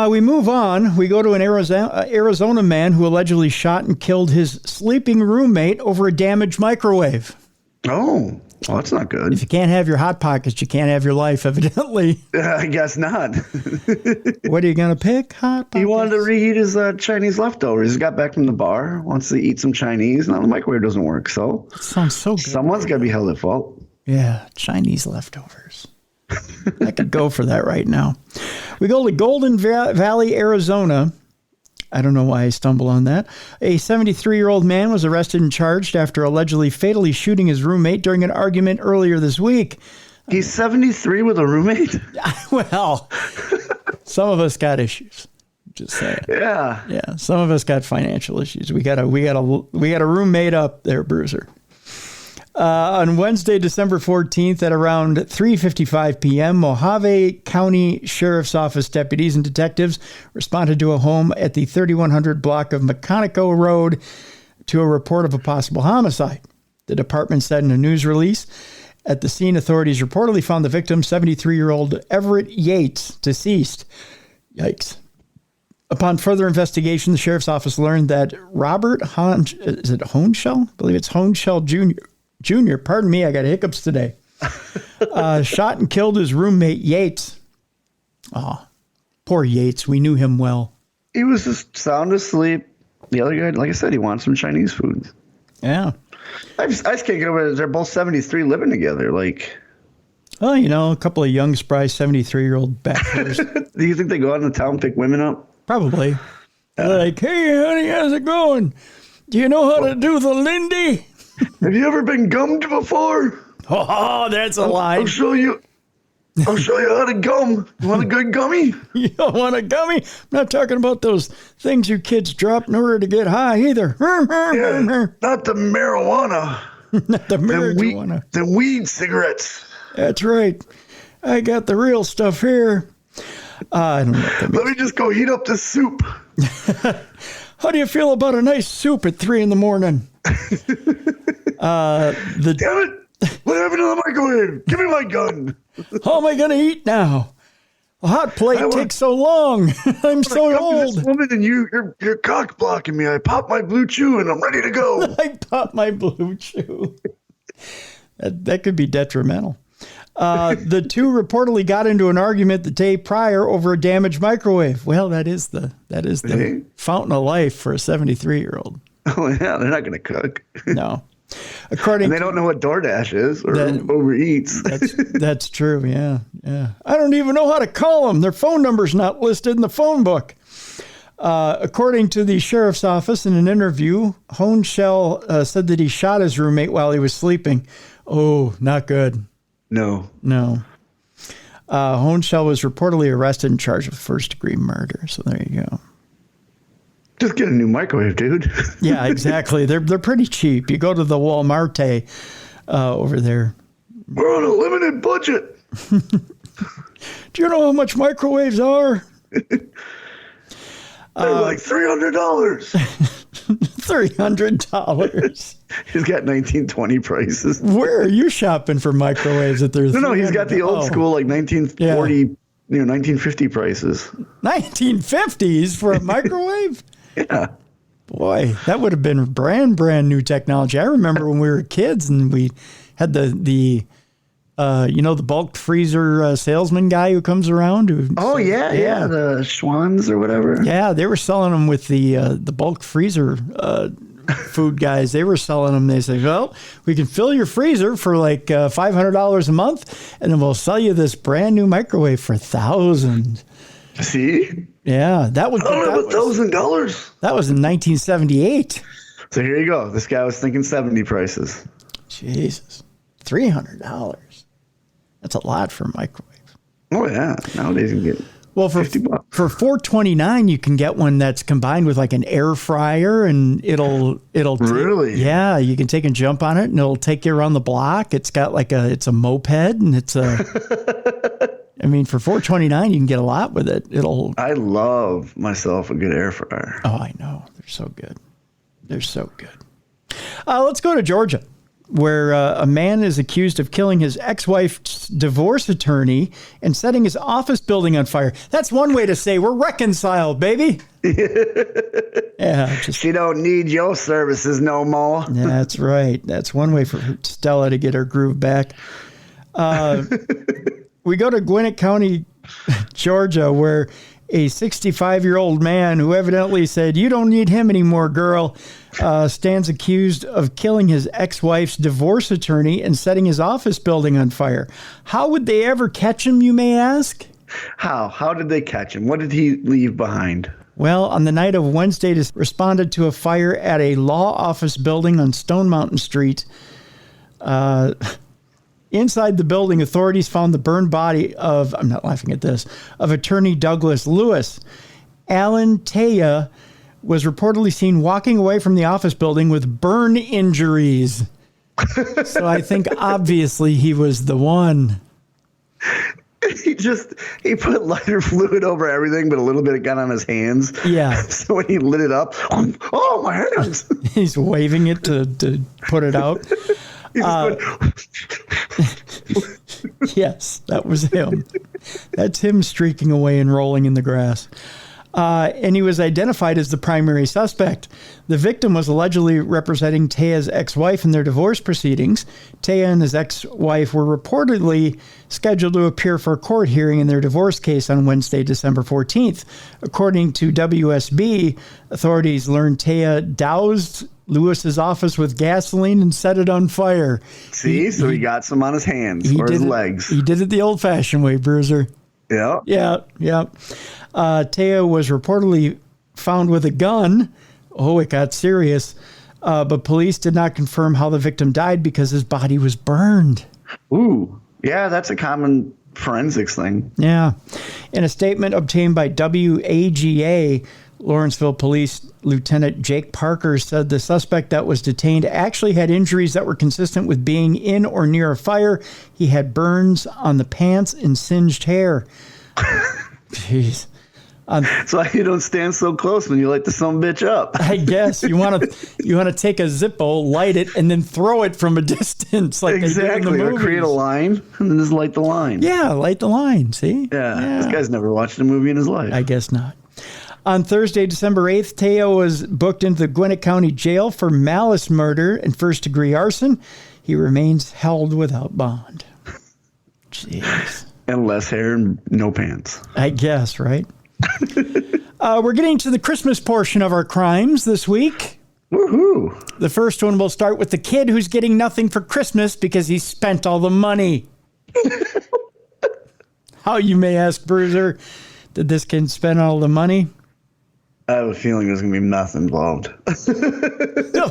We move on. We go to an Arizona man who allegedly shot and killed his sleeping roommate over a damaged microwave. Oh, well, that's not good. If you can't have your Hot Pockets, you can't have your life, evidently. I guess not. What are you going to pick? Hot Pockets? He wanted to reheat his Chinese leftovers. He got back from the bar, wants to eat some Chinese. Now the microwave doesn't work, so. That sounds so good. Someone's got to be held at fault. Yeah, Chinese leftovers. I could go for that right now. We go to Golden Valley, Arizona. I don't know why I stumble on that. A 73-year-old man was arrested and charged after allegedly fatally shooting his roommate during an argument earlier this week. He's 73 with a roommate? Well, some of us got issues. Just saying. Yeah. Yeah, some of us got financial issues. We got a roommate up there, Bruiser. On Wednesday, December 14th at around 3:55 p.m., Mojave County Sheriff's Office deputies and detectives responded to a home at the 3100 block of Meconico Road to a report of a possible homicide. The department said in a news release, at the scene, authorities reportedly found the victim, 73-year-old Everett Yates, deceased. Yikes. Upon further investigation, the sheriff's office learned that Robert Honeshell? I believe it's Honeshell Jr. Pardon me, I got hiccups today. Shot and killed his roommate, Yates. Oh, poor Yates. We knew him well. He was just sound asleep. The other guy, like I said, he wants some Chinese food. Yeah. I just can't get over it. They're both 73 living together. Like, well, a couple of young, spry 73-year-old bachelors. Do you think they go out in the town and pick women up? Probably. Like, hey, honey, how's it going? Do you know how to do the Lindy? Have you ever been gummed before? Oh, that's a line. I'll show you how to gum. You want a good gummy? You don't want a gummy? I'm not talking about those things you kids drop in order to get high either. Yeah, not the marijuana. Not the marijuana. The weed cigarettes. That's right. I got the real stuff here. I don't know what that means. Let me just go heat up this soup. How do you feel about a nice soup at 3 a.m? Damn it! What happened to the microwave? Give me my gun. How am I going to eat now? A hot plate takes so long. I'm so old. This woman and you're cock blocking me. I pop my blue chew and I'm ready to go. I pop my blue chew. That could be detrimental. The two reportedly got into an argument the day prior over a damaged microwave. Well, that is the fountain of life for a 73-year-old. Oh yeah, they're not going to cook. No. And they don't know what DoorDash is or Uber Eats. That's true. Yeah. I don't even know how to call them. Their phone number's not listed in the phone book. According to the sheriff's office, in an interview, Honeshell said that he shot his roommate while he was sleeping. Oh, not good. No. Honeshell was reportedly arrested and charged with first-degree murder. So there you go. Just get a new microwave, dude. Yeah, exactly. They're pretty cheap. You go to the Walmart over there. We're on a limited budget. Do you know how much microwaves are? They're like $300. $300. He's got 1920 prices. Where are you shopping for microwaves that there's No, he's got the old school, like 1940, 1950 prices. 1950s for a microwave? Yeah. Boy, that would have been brand new technology. I remember when we were kids and we had the bulk freezer salesman guy who comes around. The Schwans or whatever. Yeah, they were selling them with the bulk freezer food guys. They were selling them. They said, well, we can fill your freezer for like $500 a month, and then we'll sell you this brand new microwave for $1,000. See? Yeah, that was $1,000. That was in 1978. So here you go. This guy was thinking 70 prices. Jesus, $300. That's a lot for a microwave. Oh yeah, nowadays you can get for $50. For $429, you can get one that's combined with like an air fryer, and it'll really, yeah, you can take a jump on it, and it'll take you around the block. It's got it's a moped, and it's a. I mean, for $429, you can get a lot with it. I love myself a good air fryer. Oh, I know. They're so good. They're so good. Let's go to Georgia, where a man is accused of killing his ex-wife's divorce attorney and setting his office building on fire. That's one way to say we're reconciled, baby. Yeah, she don't need your services no more. That's right. That's one way for Stella to get her groove back. We go to Gwinnett County, Georgia, where a 65-year-old man who evidently said, "You don't need him anymore, girl," stands accused of killing his ex-wife's divorce attorney and setting his office building on fire. How would they ever catch him, you may ask? How did they catch him? What did he leave behind? Well, on the night of Wednesday, he responded to a fire at a law office building on Stone Mountain Street. Inside the building, authorities found the burned body of, I'm not laughing at this, of attorney Douglas Lewis. Alan Taya was reportedly seen walking away from the office building with burn injuries. So I think obviously he was the one. He put lighter fluid over everything, but a little bit got on his hands. Yeah. So when he lit it up, oh, my hands. He's waving it to put it out. Yes, that was him. That's him streaking away and rolling in the grass. And he was identified as the primary suspect. The victim was allegedly representing Taya's ex-wife in their divorce proceedings. Taya and his ex-wife were reportedly scheduled to appear for a court hearing in their divorce case on Wednesday, December 14th. According to WSB, authorities learned Taya doused Lewis's office with gasoline and set it on fire. See, so he got some on his hands or his legs. He did it the old-fashioned way, Bruiser. Yeah. Yeah. Taya was reportedly found with a gun. Oh, it got serious. But police did not confirm how the victim died because his body was burned. Ooh. Yeah, that's a common forensics thing. Yeah. In a statement obtained by WAGA, Lawrenceville Police Lieutenant Jake Parker said the suspect that was detained actually had injuries that were consistent with being in or near a fire. He had burns on the pants and singed hair. Jeez. That's why you don't stand so close when you light the sumbitch up. I guess you want to take a Zippo, light it, and then throw it from a distance, like exactly. They do in the movies. Or create a line and then just light the line. Yeah, light the line. See? Yeah. This guy's never watched a movie in his life. I guess not. On Thursday, December 8th, Taya was booked into the Gwinnett County Jail for malice murder and first-degree arson. He remains held without bond. Jeez. And less hair and no pants. I guess, right? We're getting to the Christmas portion of our crimes this week. Woohoo! The first one will start with the kid who's getting nothing for Christmas because he spent all the money. How, you may ask, Bruiser, did this kid spend all the money? I have a feeling there's going to be meth involved.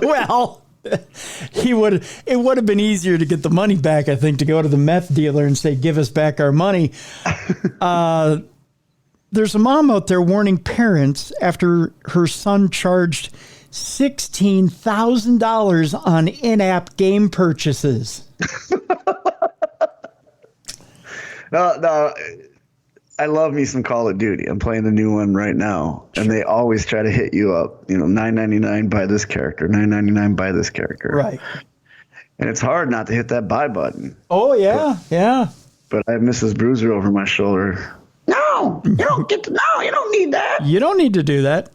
Well, it would have been easier to get the money back, I think, to go to the meth dealer and say, give us back our money. There's a mom out there warning parents after her son charged $16,000 on in-app game purchases. No, I love me some Call of Duty. I'm playing the new one right now, and they always try to hit you up. $9.99 buy this character, $9.99 buy this character. Right. And it's hard not to hit that buy button. Oh yeah, yeah. But I have Mrs. Bruiser over my shoulder. No, you don't get to. No, you don't need that. You don't need to do that.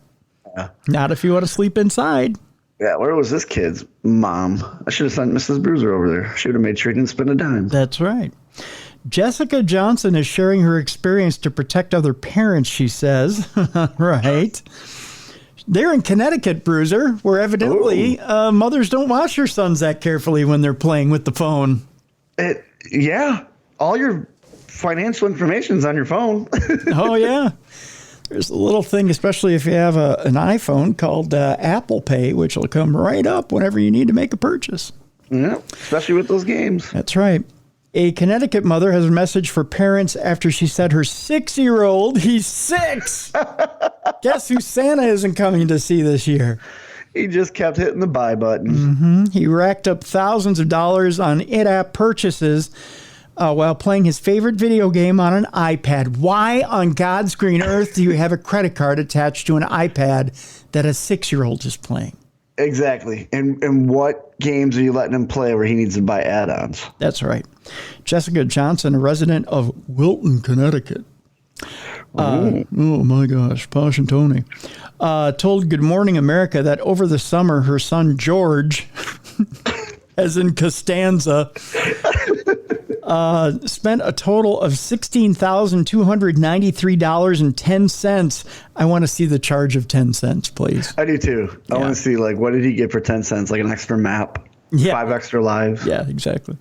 Yeah. Not if you want to sleep inside. Yeah, where was this kid's mom? I should have sent Mrs. Bruiser over there. She would have made sure he didn't spend a dime. That's right. Jessica Johnson is sharing her experience to protect other parents, she says. Right. They're in Connecticut, Bruiser, where evidently mothers don't watch their sons that carefully when they're playing with the phone. Yeah. All your financial information's on your phone. Oh, yeah. There's a little thing, especially if you have an iPhone, called Apple Pay, which will come right up whenever you need to make a purchase. Yeah, especially with those games. That's right. A Connecticut mother has a message for parents after she said her 6-year-old, he's 6. Guess who Santa isn't coming to see this year? He just kept hitting the buy button. Mm-hmm. He racked up thousands of dollars on in-app purchases while playing his favorite video game on an iPad. Why on God's green earth do you have a credit card attached to an iPad that a 6-year-old is playing? Exactly. And what games are you letting him play where he needs to buy add-ons? That's right. Jessica Johnson, a resident of Wilton, Connecticut. Oh my gosh, Posh and Tony. Told Good Morning America that over the summer her son George, as in Costanza, spent a total of $16,293.10. I want to see the charge of 10 cents, please. I do too. I want to see, what did he get for 10 cents? Like an extra map? Yeah. 5 extra lives? Yeah, exactly.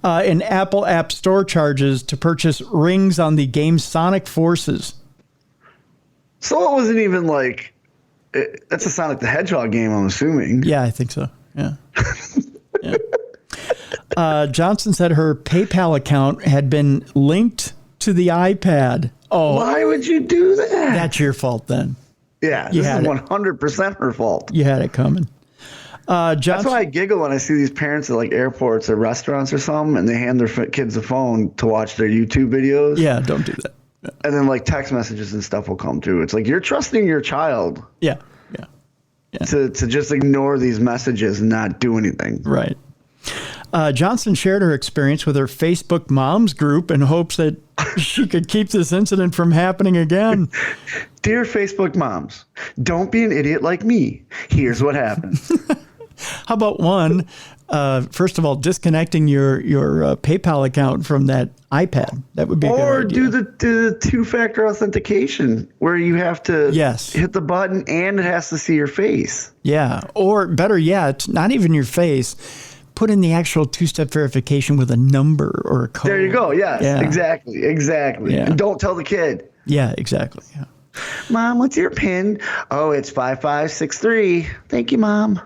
And Apple App Store charges to purchase rings on the game Sonic Forces. So it wasn't even that's a Sonic the Hedgehog game, I'm assuming. Yeah, I think so. Yeah. Yeah. Johnson said her PayPal account had been linked to the iPad. Oh, why would you do that? That's your fault then. Yeah, this is 100% her fault. You had it coming. That's why I giggle when I see these parents at airports or restaurants or something, and they hand their kids a phone to watch their YouTube videos. Yeah, don't do that. Yeah. And then text messages and stuff will come through. It's you're trusting your child. Yeah. To just ignore these messages and not do anything. Right. Johnson shared her experience with her Facebook moms group in hopes that she could keep this incident from happening again. Dear Facebook moms, don't be an idiot like me. Here's what happened. How about one? First of all, disconnecting your PayPal account from that iPad. That would be a good idea. Or do the two-factor authentication where you have to hit the button and it has to see your face. Yeah. Or better yet, not even your face. Put in the actual two-step verification with a number or a code. There you go. Yes, yeah. Exactly. Yeah. And don't tell the kid. Yeah, exactly. Yeah. Mom, what's your PIN? Oh, it's 5563. Thank you, Mom.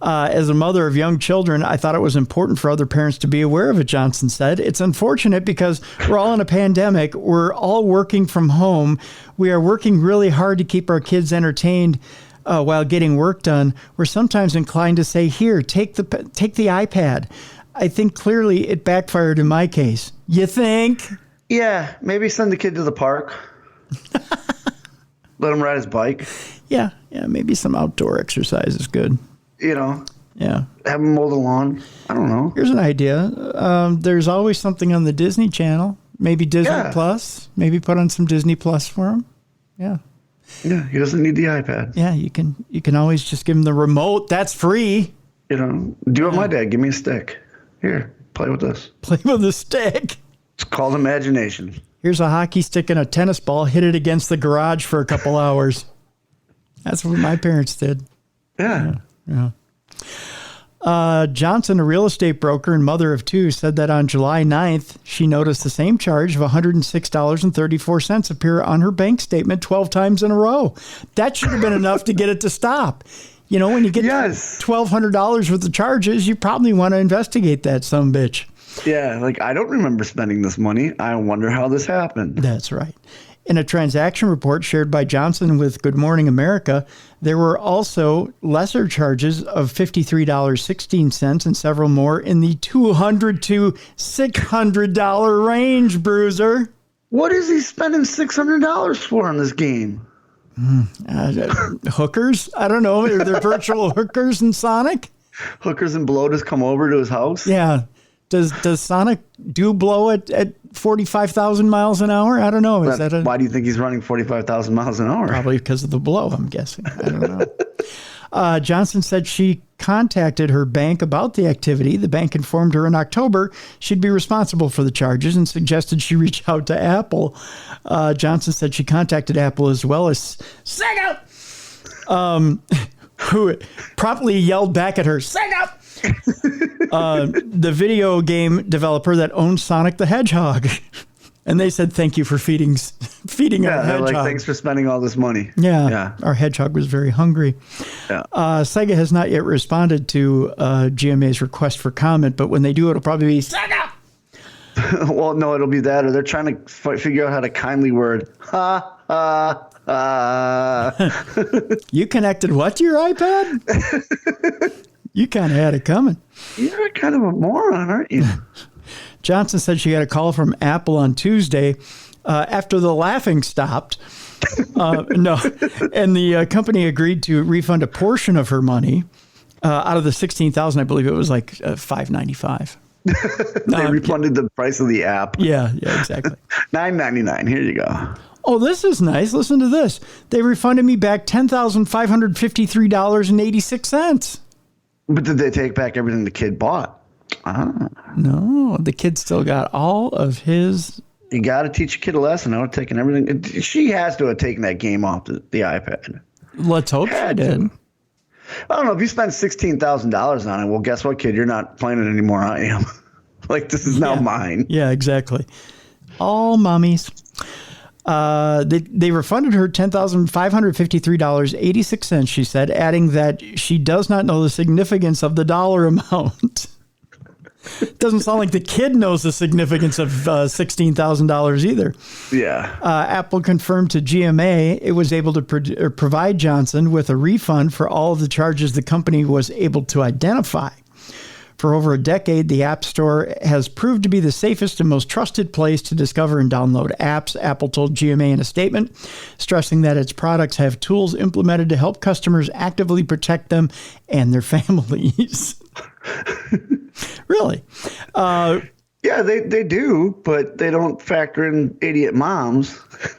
As a mother of young children, I thought it was important for other parents to be aware of it, Johnson said. It's unfortunate because we're all in a pandemic. We're all working from home. We are working really hard to keep our kids entertained while getting work done. We're sometimes inclined to say, here, take the iPad. I think clearly it backfired in my case. You think? Yeah, maybe send the kid to the park. Let him ride his bike. Yeah, maybe some outdoor exercise is good. Yeah. Have him mow the lawn. I don't know. Here's an idea. There's always something on the Disney Channel. Maybe Disney Plus. Maybe put on some Disney Plus for him. Yeah. Yeah, he doesn't need the iPad. Yeah, you can always just give him the remote. That's free. Do what my dad. Give me a stick. Here, play with this. Play with a stick. It's called imagination. Here's a hockey stick and a tennis ball. Hit it against the garage for a couple hours. That's what my parents did. Yeah. Johnson, a real estate broker and mother of 2, said that on July 9th, she noticed the same charge of $106.34 appear on her bank statement 12 times in a row. That should have been enough to get it to stop. When you get $1,200 worth of charges, you probably want to investigate that sumbitch. Yeah, I don't remember spending this money. I wonder how this happened. That's right. In a transaction report shared by Johnson with Good Morning America, there were also lesser charges of $53.16 and several more in the $200 to $600 range, Bruiser. What is he spending $600 for on this game? Hookers? I don't know. Are there virtual hookers in Sonic? Hookers and blow just come over to his house? Yeah. Does Sonic do blow at 45,000 miles an hour? I don't know. Why do you think he's running 45,000 miles an hour? Probably because of the blow, I'm guessing. I don't know. Johnson said she contacted her bank about the activity. The bank informed her in October she'd be responsible for the charges and suggested she reach out to Apple. Johnson said she contacted Apple as well as Sega, who promptly yelled back at her, Sega! The video game developer that owns Sonic the Hedgehog. And they said, thank you for feeding our hedgehog. Like, thanks for spending all this money. Yeah. Our hedgehog was very hungry. Yeah. Sega has not yet responded to GMA's request for comment, but when they do, it'll probably be Sega! Well, no, it'll be that, or they're trying to figure out how to kindly word, ha, ha, ha. You connected what to your iPad? You kind of had it coming. You're kind of a moron, aren't you? Johnson said she got a call from Apple on Tuesday after the laughing stopped. And the company agreed to refund a portion of her money out of the $16,000. I believe it was like $595. They refunded the price of the app. Yeah, exactly. $9.99. Here you go. Oh, this is nice. Listen to this. They refunded me back $10,553.86. But did they take back everything the kid bought? No, the kid still got all of his. You got to teach a kid a lesson. I would have taken everything. She has to have taken that game off the iPad. Let's hope she did. I don't know. If you spend $16,000 on it, well, guess what, kid? You're not playing it anymore, I am. Like, this is now mine. Yeah, exactly. All mommies. They refunded her $10,553.86, she said, adding that she does not know the significance of the dollar amount. Doesn't sound like the kid knows the significance of $16,000 either. Yeah. Apple confirmed to GMA it was able to provide Johnson with a refund for all of the charges the company was able to identify. For over a decade, the App Store has proved to be the safest and most trusted place to discover and download apps, Apple told GMA in a statement, stressing that its products have tools implemented to help customers actively protect them and their families. Really? Yeah, they do, but they don't factor in idiot moms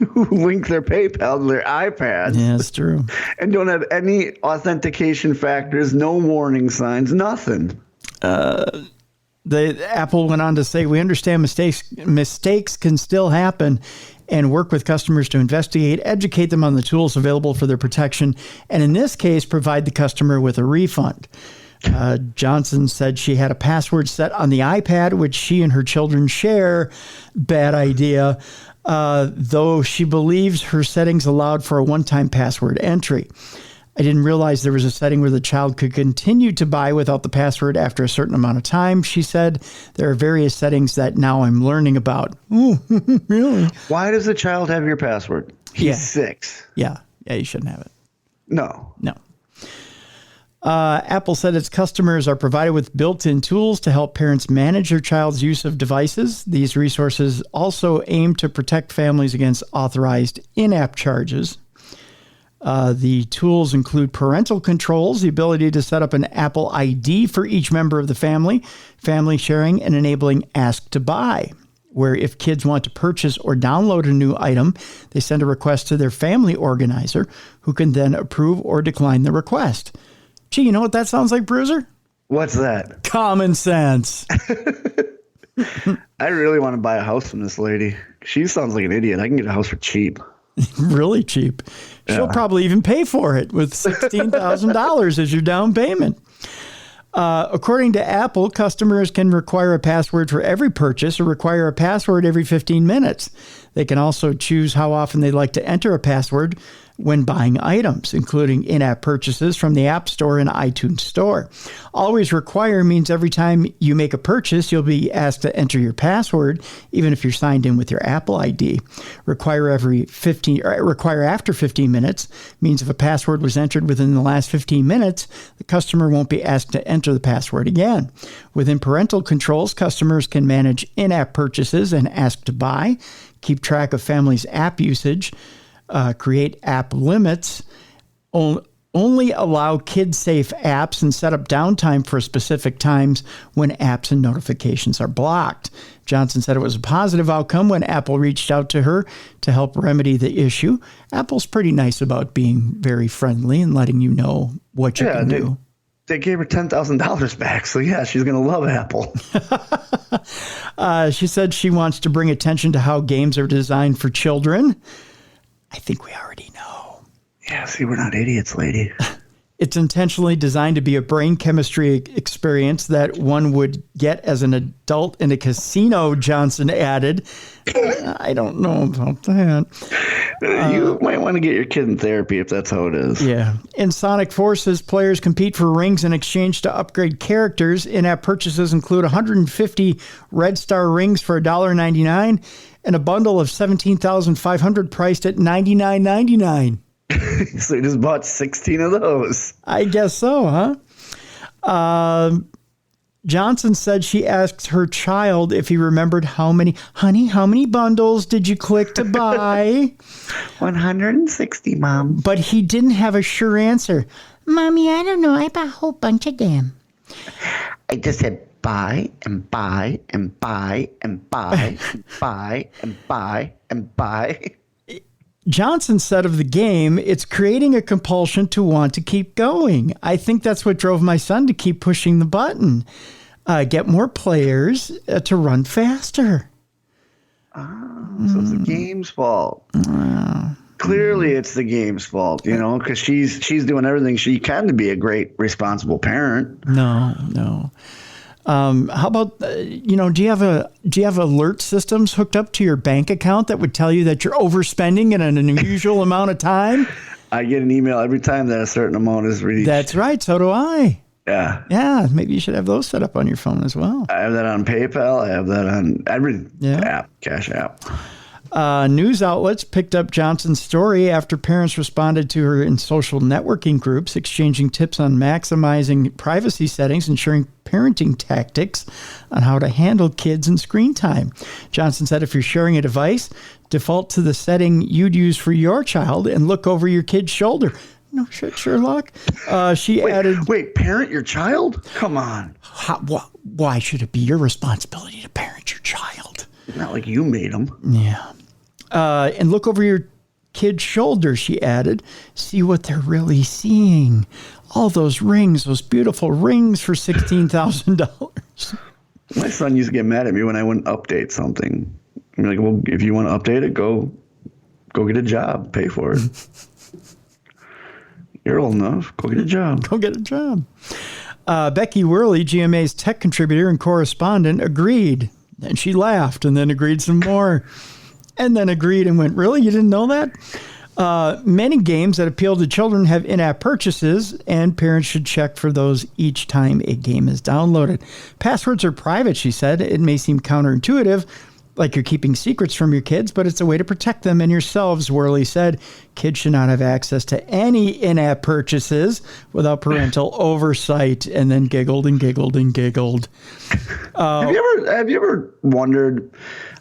who link their PayPal to their iPads. Yeah, it's true. And don't have any authentication factors, no warning signs, nothing. The Apple went on to say, we understand mistakes can still happen and work with customers to investigate, educate them on the tools available for their protection, and in this case, provide the customer with a refund. Johnson said she had a password set on the iPad, which she and her children share. Bad idea. Though she believes her settings allowed for a one-time password entry. I didn't realize there was a setting where the child could continue to buy without the password after a certain amount of time, she said. There are various settings that now I'm learning about. Ooh, really? Why does the child have your password? He's 6. Yeah, you shouldn't have it. No. Apple said its customers are provided with built-in tools to help parents manage their child's use of devices. These resources also aim to protect families against authorized in-app charges. The tools include parental controls, the ability to set up an Apple ID for each member of the family, family sharing, and enabling Ask to Buy, where if kids want to purchase or download a new item, they send a request to their family organizer, who can then approve or decline the request. Gee, you know what that sounds like, Bruiser? What's that? Common sense. I really want to buy a house from this lady. She sounds like an idiot. I can get a house for cheap. Really cheap. She'll probably even pay for it with $16,000 as your down payment. According to Apple, customers can require a password for every purchase or require a password every 15 minutes. They can also choose how often they'd like to enter a password when buying items, including in-app purchases from the App Store and iTunes Store. Always require means every time you make a purchase, you'll be asked to enter your password, even if you're signed in with your Apple ID. Require after 15 minutes means if a password was entered within the last 15 minutes, the customer won't be asked to enter the password again. Within parental controls, customers can manage in-app purchases and ask to buy, keep track of families' app usage, create app limits, only allow kid-safe apps, and set up downtime for specific times when apps and notifications are blocked. Johnson said it was a positive outcome when Apple reached out to her to help remedy the issue. Apple's pretty nice about being very friendly and letting you know what you can do. They gave her $10,000 back, so yeah, she's going to love Apple. She said she wants to bring attention to how games are designed for children. I think we already know. Yeah, see, we're not idiots, lady. It's intentionally designed to be a brain chemistry experience that one would get as an adult in a casino, Johnson added. I don't know about that. You might want to get your kid in therapy if that's how it is. Yeah. In Sonic Forces, players compete for rings in exchange to upgrade characters. In-app purchases include 150 Red Star rings for $1.99 and a bundle of 17,500 priced at $99.99. So you just bought 16 of those. I guess so, huh? Johnson said she asked her child if he remembered how many bundles did you click to buy? 160, Mom. But he didn't have a sure answer. Mommy, I don't know. I bought a whole bunch of them. I just said buy and buy and buy and buy and buy and buy and buy. Johnson said of the game, it's creating a compulsion to want to keep going. I think that's what drove my son to keep pushing the button. Get more players to run faster. Oh, so it's the game's fault. Clearly, it's the game's fault, because she's doing everything she can to be a great, responsible parent. No. How about, do you have alert systems hooked up to your bank account that would tell you that you're overspending in an unusual amount of time? I get an email every time that a certain amount is reached. That's right. So do I. Yeah. Yeah. Maybe you should have those set up on your phone as well. I have that on PayPal. I have that on every app, Cash App. News outlets picked up Johnson's story after parents responded to her in social networking groups, exchanging tips on maximizing privacy settings and sharing parenting tactics on how to handle kids and screen time. Johnson said if you're sharing a device, default to the setting you'd use for your child and look over your kid's shoulder. No shit, Sherlock. She added... Wait, parent your child? Come on. Why should it be your responsibility to parent your child? Not like you made them. Yeah. And look over your kid's shoulder, she added. See what they're really seeing. All those rings, those beautiful rings for $16,000. My son used to get mad at me when I wouldn't update something. I'm like, well, if you want to update it, go get a job. Pay for it. You're old enough. Go get a job. Go get a job. Becky Worley, GMA's tech contributor and correspondent, agreed. And she laughed and then agreed some more. And then agreed and went, really? You didn't know that? Many games that appeal to children have in-app purchases, and parents should check for those each time a game is downloaded. Passwords are private, she said. It may seem counterintuitive, like you're keeping secrets from your kids, but it's a way to protect them and yourselves, Worley said. Kids should not have access to any in-app purchases without parental oversight, and then giggled and giggled and giggled. Have you ever wondered,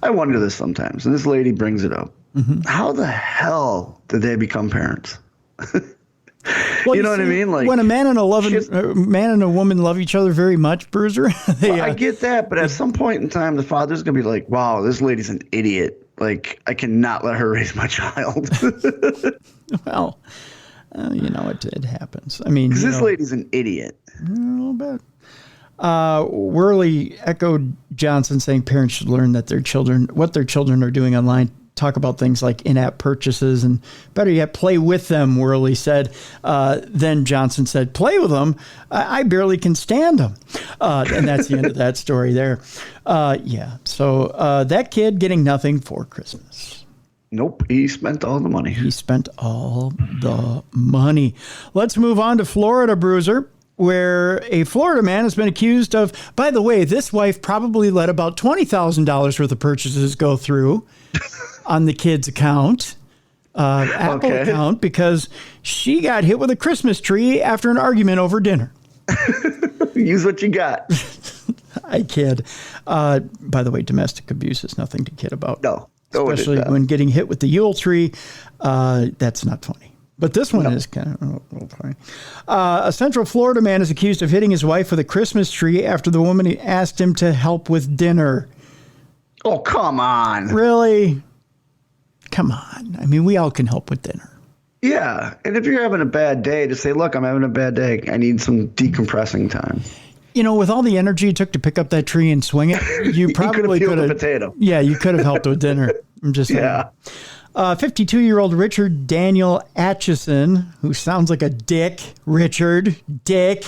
I wonder this sometimes, and this lady brings it up. Mm-hmm. How the hell did they become parents? Well, you know what I mean? Like, when a man and a woman love each other very much, Bruiser. I get that, but at some point in time, the father's gonna be like, "Wow, this lady's an idiot. Like, I cannot let her raise my child." Well, it happens. I mean, because this lady's an idiot. A little bit. Worley echoed Johnson, saying parents should learn that what their children are doing online. Talk about things like in-app purchases and better yet, play with them, Worley said. Then Johnson said, play with them? I barely can stand them. And that's the end of that story there. So that kid getting nothing for Christmas. Nope, he spent all the money. He spent all the money. Let's move on to Florida, Bruiser, where a Florida man has been accused of, by the way, this wife probably let about $20,000 worth of purchases go through on the kid's account, Apple account, because she got hit with a Christmas tree after an argument over dinner. Use what you got. I kid. By the way, domestic abuse is nothing to kid about. No. Especially when getting hit with the Yule tree. That's not funny. But this one is kind of a little funny. A Central Florida man is accused of hitting his wife with a Christmas tree after the woman asked him to help with dinner. Oh, come on. Really? Come on. I mean, we all can help with dinner. Yeah. And if you're having a bad day, just say, look, I'm having a bad day. I need some decompressing time. You know, with all the energy it took to pick up that tree and swing it, you probably could have. Potato. Yeah, you could have helped with dinner. I'm just saying. Yeah. 52-year-old Richard Daniel Atchison, who sounds like a dick, Richard Dick,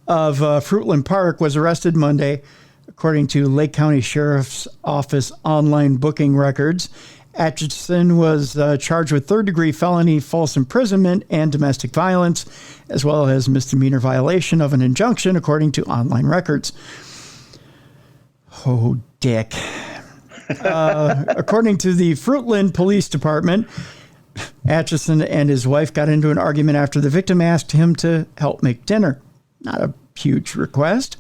of Fruitland Park, was arrested Monday, according to Lake County Sheriff's Office online booking records. Atchison was charged with third-degree felony false imprisonment and domestic violence, as well as misdemeanor violation of an injunction, according to online records. Oh, dick. According to the Fruitland Police Department, Atchison and his wife got into an argument after the victim asked him to help make dinner. Not a huge request.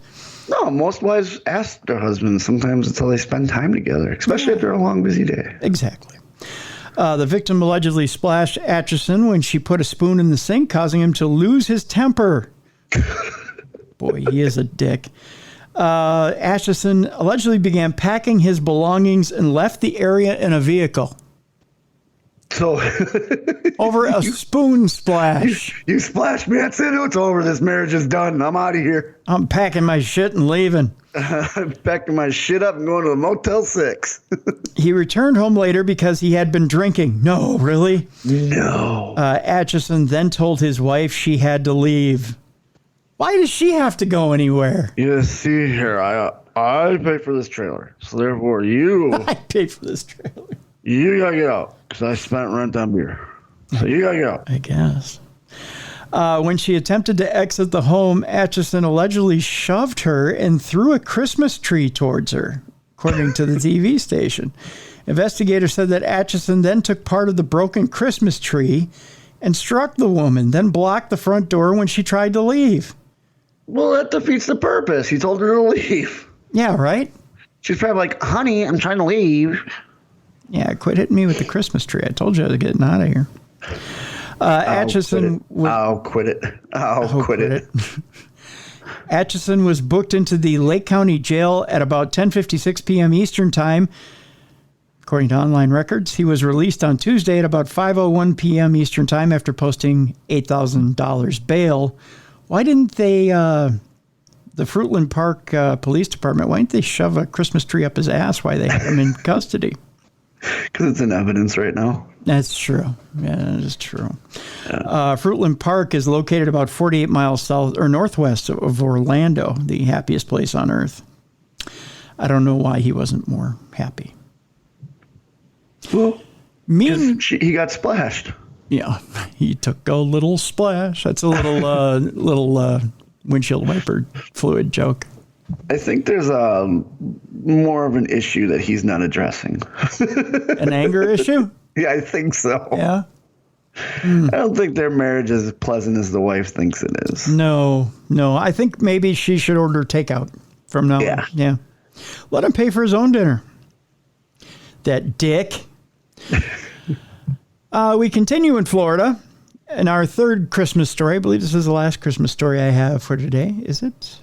No, most wives ask their husbands sometimes until they spend time together, especially after a long, busy day. Exactly. The victim allegedly splashed Atchison when she put a spoon in the sink, causing him to lose his temper. Boy, he is a dick. Atchison allegedly began packing his belongings and left the area in a vehicle. So over a spoon splash. You splashed me. That's it. It's over. This marriage is done. I'm out of here. I'm packing my shit and leaving. I'm packing my shit up and going to the Motel 6. He returned home later because he had been drinking. No, really? No. Atchison then told his wife she had to leave. Why does she have to go anywhere? Yeah, see here. I pay for this trailer. So therefore you... I paid for this trailer. You gotta get out, because I spent rent on beer. So you gotta get out. I guess. When she attempted to exit the home, Atchison allegedly shoved her and threw a Christmas tree towards her, according to the TV station. Investigators said that Atchison then took part of the broken Christmas tree and struck the woman, then blocked the front door when she tried to leave. Well, that defeats the purpose. He told her to leave. Yeah, right? She's probably like, honey, I'm trying to leave. Yeah, quit hitting me with the Christmas tree. I told you I was getting out of here. Atchison. I'll quit it. I'll quit it. Atchison was booked into the Lake County Jail at about 10:56 p.m. Eastern Time. According to online records, he was released on Tuesday at about 5:01 p.m. Eastern Time after posting $8,000 bail. Why didn't they, the Fruitland Park Police Department, why didn't they shove a Christmas tree up his ass while they had him in custody? Because it's in evidence right now. That's true. Yeah, that is true. Fruitland Park is located about 48 miles south or northwest of Orlando, the happiest place on earth. I don't know why he wasn't more happy. Well, he got splashed. Yeah, he took a little splash. That's a little windshield wiper fluid joke. I think there's more of an issue that he's not addressing. An anger issue? Yeah, I think so. Yeah. I don't think their marriage is as pleasant as the wife thinks it is. No. I think maybe she should order takeout from now on. Yeah. Let him pay for his own dinner. That dick. We continue in Florida. And our third Christmas story, I believe this is the last Christmas story I have for today. Is it?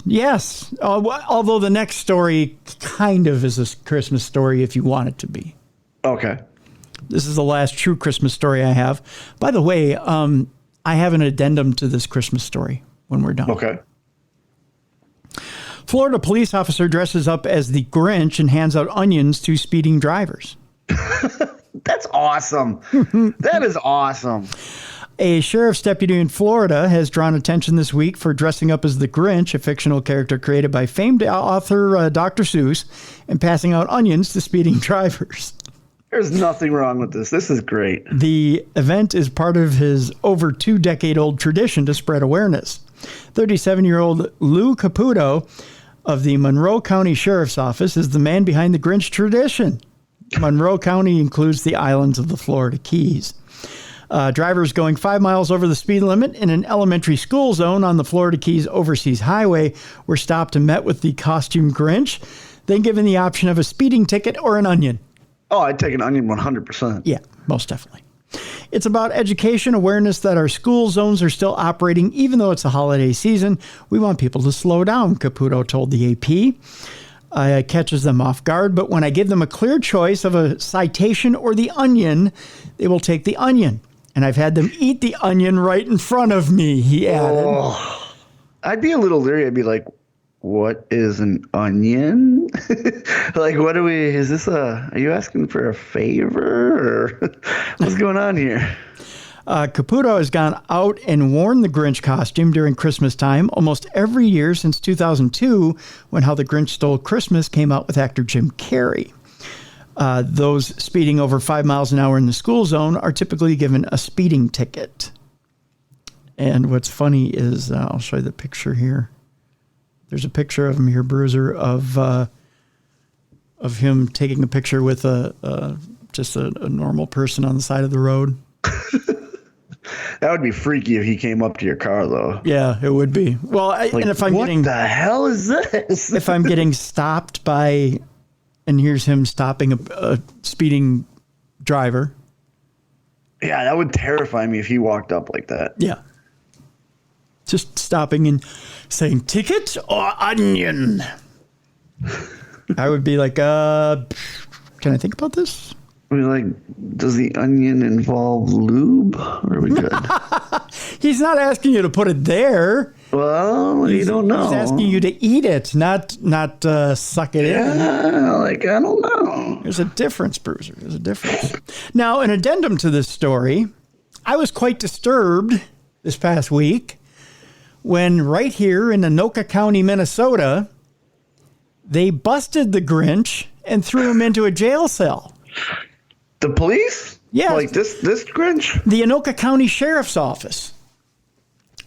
Yes. Although the next story kind of is a Christmas story if you want it to be. Okay. This is the last true Christmas story I have. By the way, I have an addendum to this Christmas story when we're done. Okay. Florida police officer dresses up as the Grinch and hands out onions to speeding drivers. That's awesome. That is awesome. A sheriff's deputy in Florida has drawn attention this week for dressing up as the Grinch, a fictional character created by famed author Dr. Seuss, and passing out onions to speeding drivers. There's nothing wrong with this. This is great. The event is part of his over 2-decade-old tradition to spread awareness. 37-year-old Lou Caputo of the Monroe County Sheriff's Office is the man behind the Grinch tradition. Monroe County includes the islands of the Florida Keys. Drivers going 5 miles over the speed limit in an elementary school zone on the Florida Keys Overseas Highway were stopped and met with the costume Grinch, then given the option of a speeding ticket or an onion. Oh, I'd take an onion 100%. Yeah, most definitely. It's about education, awareness that our school zones are still operating, even though it's the holiday season. We want people to slow down, Caputo told the AP. It catches them off guard, but when I give them a clear choice of a citation or the onion, they will take the onion. And I've had them eat the onion right in front of me, he added. Oh, I'd be a little leery. I'd be like, what is an onion? Like, are you asking for a favor? Or what's going on here? Caputo has gone out and worn the Grinch costume during Christmas time almost every year since 2002, when How the Grinch Stole Christmas came out with actor Jim Carrey. Those speeding over 5 miles an hour in the school zone are typically given a speeding ticket. And what's funny is, I'll show you the picture here. There's a picture of him here, Bruiser, of him taking a picture with just a normal person on the side of the road. That would be freaky if he came up to your car, though. Yeah, it would be. Well, and if I'm what the hell is this? If I'm getting stopped by, and here's him stopping a speeding driver. Yeah, that would terrify me if he walked up like that. Yeah. Just stopping and saying, ticket or onion? I would be like, can I think about this? I mean, like, does the onion involve lube? Or are we good? He's not asking you to put it there. Well, you don't know. He's asking you to eat it, not suck it in. Yeah, like, I don't know. There's a difference, Bruiser. There's a difference. Now, an addendum to this story, I was quite disturbed this past week when right here in Anoka County, Minnesota, they busted the Grinch and threw him into a jail cell. The police? Yeah. Like this Grinch? The Anoka County Sheriff's Office.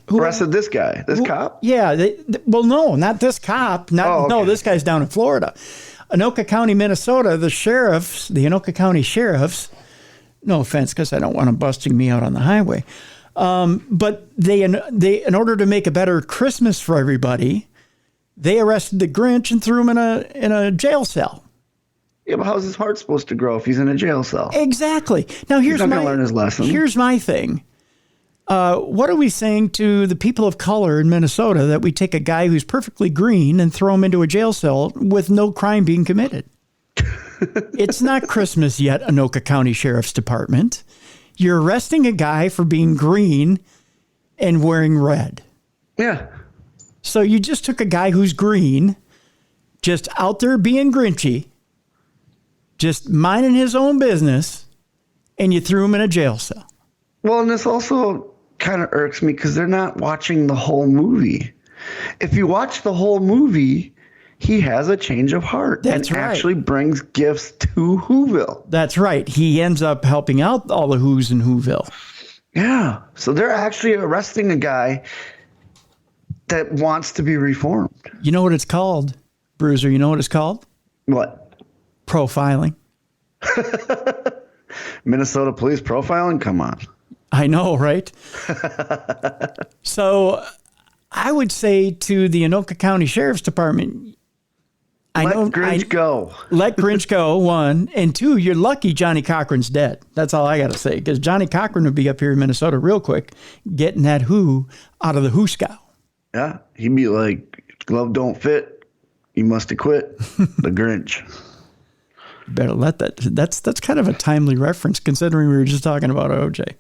Who arrested this guy? This cop? Yeah. Well, no, not this cop. No, this guy's down in Florida. Anoka County, Minnesota, the Anoka County Sheriffs, no offense, because I don't want them busting me out on the highway. But they, in order to make a better Christmas for everybody, they arrested the Grinch and threw him in a jail cell. Yeah, but how's his heart supposed to grow if he's in a jail cell? Exactly. Now he's not going to learn his lesson. Here's my thing. What are we saying to the people of color in Minnesota that we take a guy who's perfectly green and throw him into a jail cell with no crime being committed? It's not Christmas yet, Anoka County Sheriff's Department. You're arresting a guy for being green and wearing red. Yeah. So you just took a guy who's green, just out there being Grinchy, just minding his own business, and you threw him in a jail cell. Well, and this also kind of irks me because they're not watching the whole movie. If you watch the whole movie, he has a change of heart. That's and right. Actually brings gifts to Whoville. That's right. He ends up helping out all the Who's in Whoville. Yeah. So they're actually arresting a guy that wants to be reformed. You know what it's called, Bruiser? You know what it's called? What? Profiling. Minnesota police profiling? Come on. I know, right? So I would say to the Anoka County Sheriff's Department, Let Grinch go. Let Grinch go, one. And two, you're lucky Johnny Cochran's dead. That's all I got to say. Because Johnny Cochran would be up here in Minnesota real quick, getting that Who out of the Who scow. Yeah. He'd be like, glove don't fit. You must have quit. The Grinch. Better let that. That's kind of a timely reference considering we were just talking about OJ.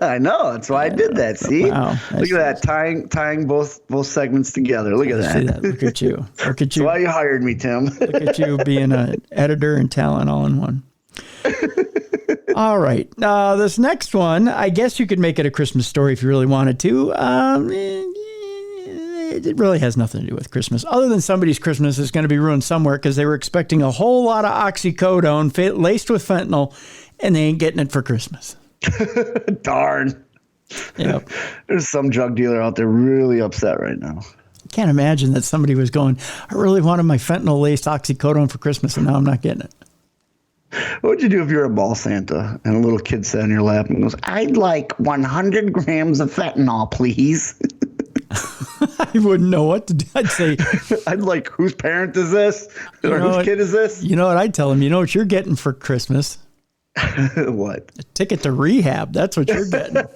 I know. That's why I did that. See? Wow. Look at that. Tying both segments together. Look at that. See that. Look at you. Look at you. That's why you hired me, Tim. Look at you being an editor and talent all in one. All right. This next one, I guess you could make it a Christmas story if you really wanted to. it really has nothing to do with Christmas, other than somebody's Christmas is going to be ruined somewhere because they were expecting a whole lot of oxycodone laced with fentanyl, and they ain't getting it for Christmas. Darn. Yep. There's some drug dealer out there really upset right now. I can't imagine that somebody was going, I really wanted my fentanyl laced oxycodone for Christmas, and now I'm not getting it. What would you do if you're a ball Santa and a little kid sat in your lap and goes, I'd like 100 grams of fentanyl, please? I wouldn't know what to do. I'd say, I'd like, whose parent is this? Or whose kid is this? You know what I'd tell him? You know what you're getting for Christmas? What? A ticket to rehab. That's what you're getting.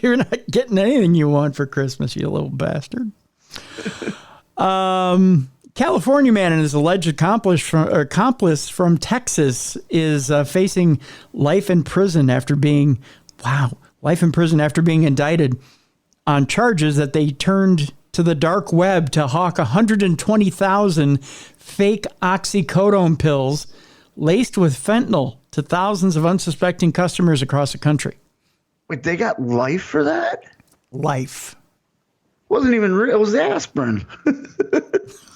You're not getting anything you want for Christmas, you little bastard. California man and his alleged accomplice from Texas is facing life in prison after being indicted on charges that they turned to the dark web to hawk 120,000 fake oxycodone pills laced with fentanyl to thousands of unsuspecting customers across the country. Wait, they got life for that? Life. Wasn't even real. It was aspirin.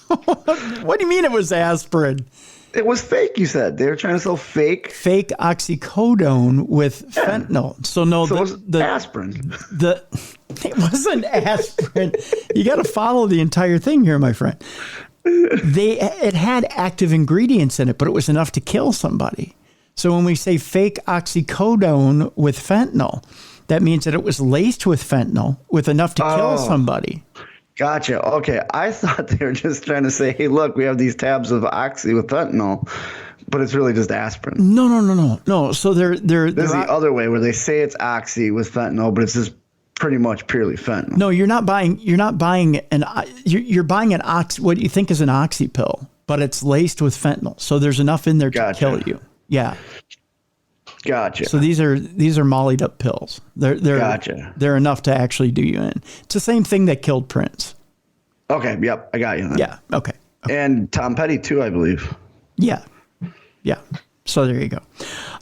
What do you mean it was aspirin? It was fake, you said. They were trying to sell fake oxycodone with fentanyl. So no, so it was aspirin. It wasn't aspirin. You got to follow the entire thing here, my friend. It had active ingredients in it, but it was enough to kill somebody. So when we say fake oxycodone with fentanyl, that means that it was laced with fentanyl with enough to kill somebody. Gotcha. Okay. I thought they were just trying to say, hey, look, we have these tabs of oxy with fentanyl, but it's really just aspirin. No. So they're There's the other way where they say it's oxy with fentanyl, but it's just pretty much purely fentanyl. No, you're buying an what you think is an oxy pill, but it's laced with fentanyl. So there's enough in there to kill you. Yeah. Gotcha. So these are mollied up pills. They're enough to actually do you in. It's the same thing that killed Prince. Okay. Yep. I got you then. Yeah. Okay. And Tom Petty too, I believe. Yeah. So there you go.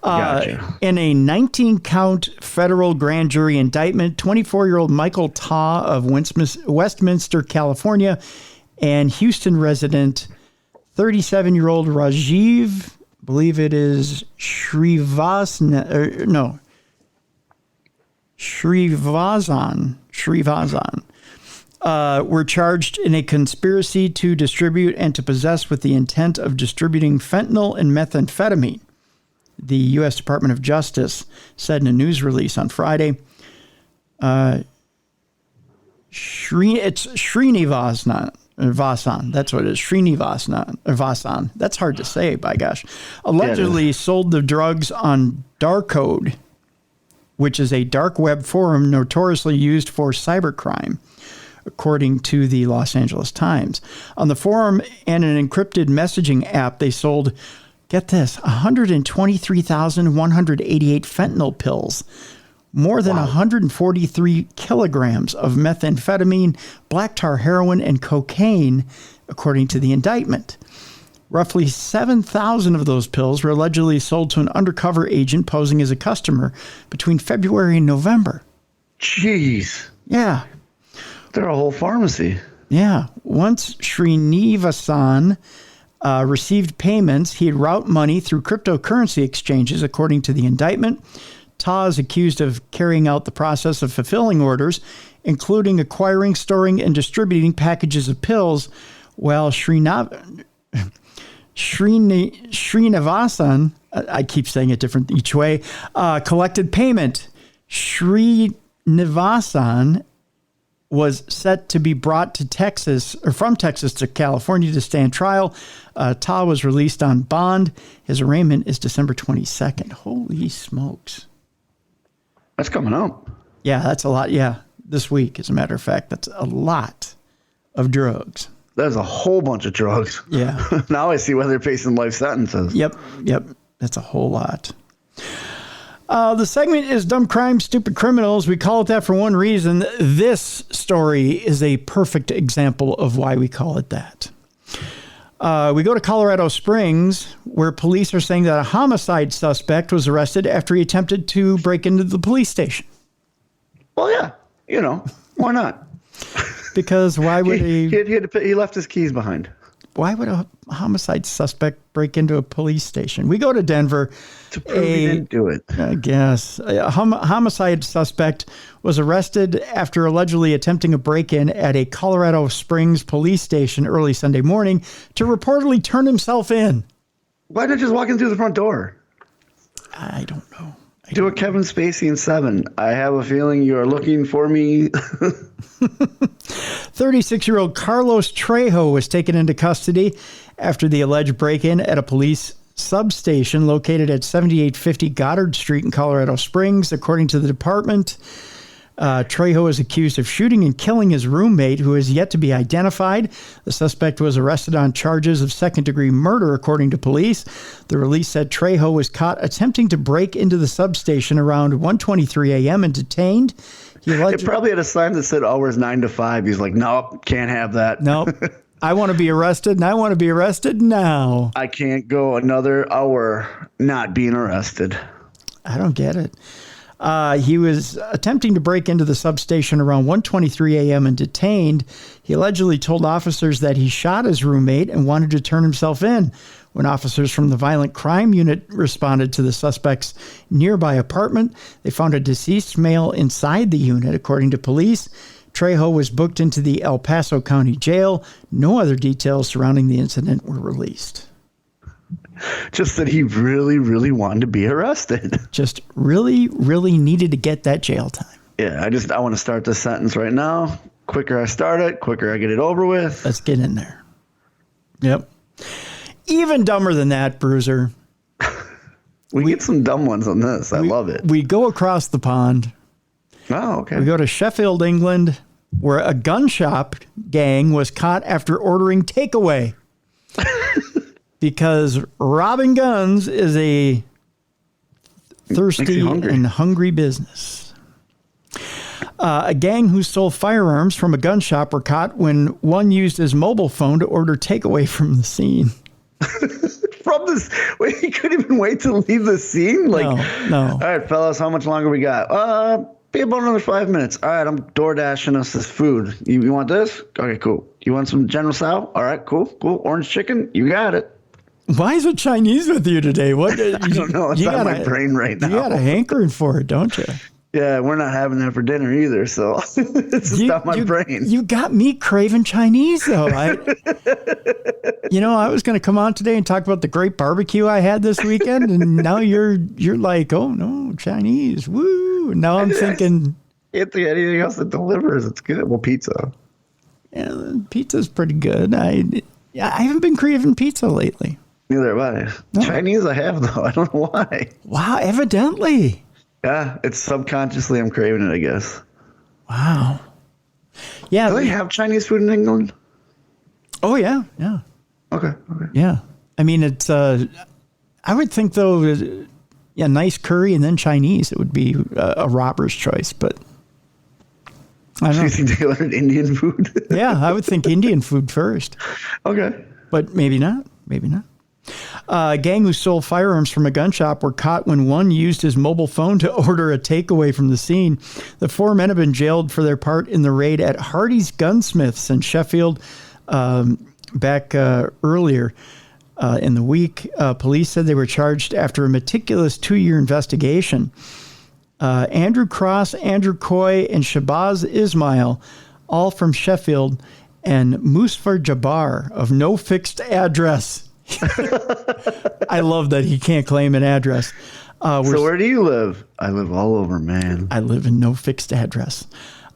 Gotcha. In a 19-count federal grand jury indictment, 24-year-old Michael Taw of Westminster, California, and Houston resident 37-year-old Rajiv, believe it is Srivastava, were charged in a conspiracy to distribute and to possess with the intent of distributing fentanyl and methamphetamine. The U.S. Department of Justice said in a news release on Friday. It's Srinivasan. That's what it is. Srinivasan. That's hard to say, by gosh. Allegedly sold the drugs on Darkcode, which is a dark web forum notoriously used for cybercrime, according to the Los Angeles Times. On the forum and an encrypted messaging app, they sold, get this, 123,188 fentanyl pills, more than 143 kilograms of methamphetamine, black tar heroin, and cocaine, according to the indictment. Roughly 7,000 of those pills were allegedly sold to an undercover agent posing as a customer between February and November. Jeez. Yeah. They're a whole pharmacy. Yeah. Once Srinivasan received payments, he'd route money through cryptocurrency exchanges, according to the indictment. Ta is accused of carrying out the process of fulfilling orders, including acquiring, storing, and distributing packages of pills, while Srinivasan, I keep saying it different each way, collected payment. Srinivasan was set to be brought to Texas, or from Texas to California to stand trial. Ta was released on bond. His arraignment is December 22nd. Holy smokes. That's coming up. Yeah, that's a lot. Yeah, this week, as a matter of fact, that's a lot of drugs. There's a whole bunch of drugs. Yeah. Now I see why they're facing life sentences. Yep. That's a whole lot. The segment is Dumb Crime, Stupid Criminals. We call it that for one reason. This story is a perfect example of why we call it that. We go to Colorado Springs, where police are saying that a homicide suspect was arrested after he attempted to break into the police station. Well, yeah. Why not? Because why would he left his keys behind. Why would a homicide suspect break into a police station? We go to Denver. To prove he didn't do it. I guess. A homicide suspect was arrested after allegedly attempting a break-in at a Colorado Springs police station early Sunday morning to reportedly turn himself in. Why not just walk in through the front door? I don't know. Do a Kevin Spacey in 7. I have a feeling you are looking for me. 36-year-old Carlos Trejo was taken into custody after the alleged break-in at a police substation located at 7850 Goddard Street in Colorado Springs. According to the department, Trejo is accused of shooting and killing his roommate, who is yet to be identified. The suspect was arrested on charges of second-degree murder, according to police. The release said Trejo was caught attempting to break into the substation around 1:23 a.m. and detained. It probably had a sign that said hours 9 to 5. He's like, nope, can't have that. Nope. I want to be arrested, and I want to be arrested now. I can't go another hour not being arrested. I don't get it. He was attempting to break into the substation around 1:23 a.m. and detained. He allegedly told officers that he shot his roommate and wanted to turn himself in. When officers from the Violent Crime Unit responded to the suspect's nearby apartment, they found a deceased male inside the unit, according to police. Trejo was booked into the El Paso County Jail. No other details surrounding the incident were released. Just that he really, really wanted to be arrested. Just really, really needed to get that jail time. Yeah, I want to start this sentence right now. Quicker I start it, quicker I get it over with. Let's get in there. Yep. Even dumber than that, Bruiser. we get some dumb ones on this. I love it. We go across the pond. Oh, okay. We go to Sheffield, England, where a gun shop gang was caught after ordering takeaway. Because robbing guns is a thirsty and hungry business. A gang who stole firearms from a gun shop were caught when one used his mobile phone to order takeaway from the scene. From this, wait, he couldn't even wait to leave the scene? No. All right, fellas, how much longer we got? Be about another 5 minutes. All right, I'm door dashing us this food. You want this? Okay, cool. You want some General Tso? All right, cool. Orange chicken? You got it. Why is it Chinese with you today? What? I don't know. It's on my brain right now. You got a hankering for it, don't you? Yeah, we're not having that for dinner either, so it's just on my brain. You got me craving Chinese, though. I was going to come on today and talk about the great barbecue I had this weekend, and now you're like, oh no, Chinese, woo! And now I'm thinking, anything else that delivers, it's good. Well, pizza. Yeah, pizza's pretty good. I haven't been craving pizza lately. Neither have I. No. Chinese I have, though. I don't know why. Wow, evidently. Yeah, it's subconsciously I'm craving it, I guess. Wow. Yeah. Do they have Chinese food in England? Oh, yeah. Okay. Yeah. I mean, it's, I would think, though, nice curry and then Chinese, it would be a robber's choice, but I don't know. Do you think they ordered Indian food? Yeah, I would think Indian food first. Okay. But maybe not. A gang who stole firearms from a gun shop were caught when one used his mobile phone to order a takeaway from the scene. The four men have been jailed for their part in the raid at Hardy's Gunsmiths in Sheffield back earlier in the week. Police said they were charged after a meticulous 2-year investigation. Andrew Cross, Andrew Coy, and Shabazz Ismail, all from Sheffield, and Musfar Jabbar of no fixed address. I love that he can't claim an address. So where do you live? I live all over, man. I live in no fixed address.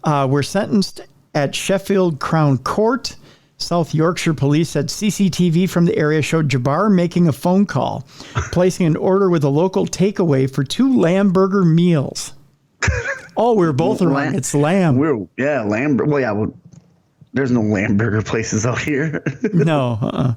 We're sentenced at Sheffield Crown Court. South Yorkshire police said CCTV from the area showed Jabbar making a phone call, placing an order with a local takeaway for 2 lamb burger meals. Oh, we're both wrong. It's lamb. Lamb. Well, yeah. Well, there's no lamb burger places out here. No.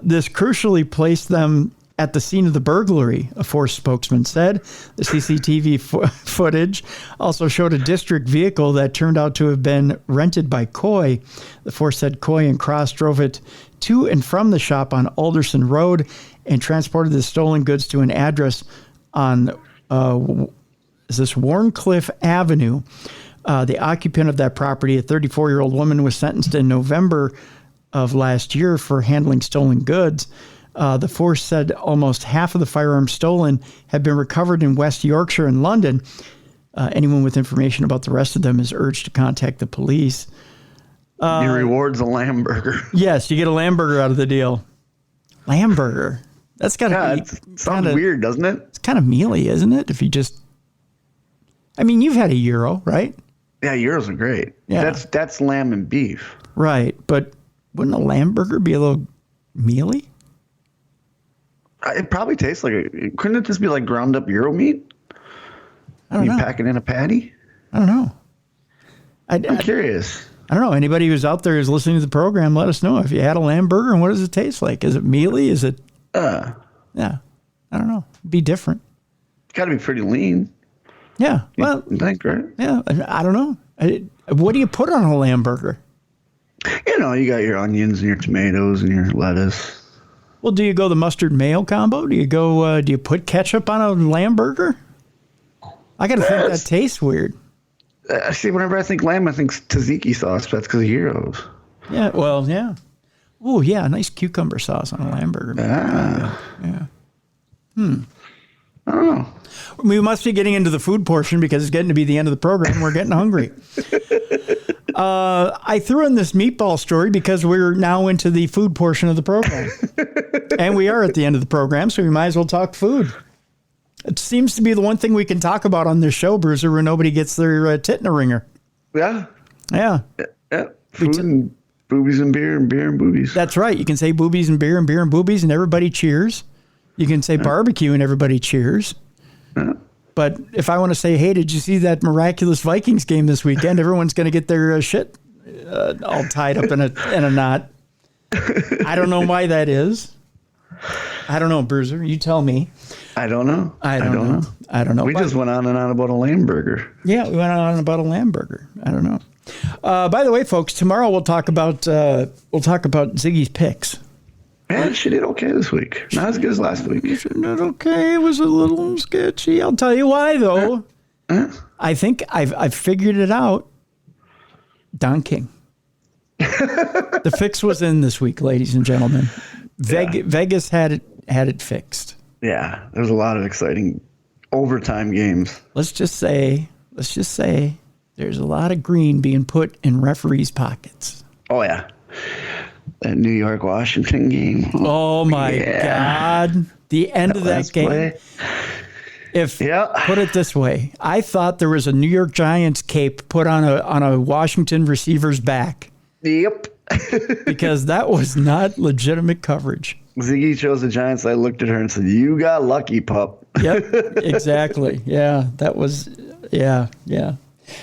This crucially placed them at the scene of the burglary, a force spokesman said. The CCTV footage also showed a district vehicle that turned out to have been rented by Coy. The force said Coy and Cross drove it to and from the shop on Alderson Road and transported the stolen goods to an address on Warncliffe Avenue. The occupant of that property, a 34-year-old woman, was sentenced in November of last year for handling stolen goods. The force said almost half of the firearms stolen had been recovered in West Yorkshire and London. Anyone with information about the rest of them is urged to contact the police. Your reward's a lamb burger. Yes, you get a lamb burger out of the deal. Lamb burger. That's got to be... Sounds weird, doesn't it? It's kind of mealy, isn't it? If you just... I mean, you've had a gyro, right? Yeah, gyros are great. Yeah. That's lamb and beef. Right, but wouldn't a lamb burger be a little mealy? It probably tastes like it. Couldn't it just be like ground up gyro meat? I don't know. You pack it in a patty? I don't know. I'm curious. I don't know. Anybody who's out there who's listening to the program, let us know if you had a lamb burger and what does it taste like? Is it mealy? Is it? Yeah, I don't know. It'd be different. It's got to be pretty lean. Yeah. Well, you think, right? Yeah. I don't know. What do you put on a lamb burger? You got your onions and your tomatoes and your lettuce. Well, do you go the mustard mayo combo? Do you put ketchup on a lamb burger? I got to think that tastes weird. See, whenever I think lamb, I think tzatziki sauce. But that's because of gyros. Yeah. Well, yeah. Oh, yeah. A nice cucumber sauce on a lamb burger. Yeah. I don't know. We must be getting into the food portion because it's getting to be the end of the program. We're getting hungry. I threw in this meatball story because we're now into the food portion of the program. And we are at the end of the program, so we might as well talk food. It seems to be the one thing we can talk about on this show, Bruiser, where nobody gets their tit in a ringer. Yeah. Yeah. Yeah. Food and boobies and beer and beer and boobies. That's right. You can say boobies and beer and boobies and everybody cheers. You can say barbecue and everybody cheers. Yeah. But if I want to say, hey, did you see that miraculous Vikings game this weekend? Everyone's going to get their shit all tied up in a knot. I don't know why that is. I don't know, Bruiser. You tell me. I don't know. I don't know. We just went on and on about a lamb burger. Yeah, we went on about a lamb burger. I don't know. By the way, folks, tomorrow we'll talk about Ziggy's picks. Yeah, she did okay this week. Not as good as last week. She did okay. It was a little sketchy. I'll tell you why, though. I think I've figured it out. Don King. The fix was in this week, ladies and gentlemen. Vegas had it fixed. Yeah, there was a lot of exciting overtime games. Let's just say there's a lot of green being put in referees' pockets. Oh, yeah. That New York-Washington game. Oh my God. The end of that game. Put it this way, I thought there was a New York Giants cape put on a Washington receiver's back. Yep. Because that was not legitimate coverage. Ziggy chose the Giants. I looked at her and said, "You got lucky, pup." Yep, exactly. Yeah, that was, yeah.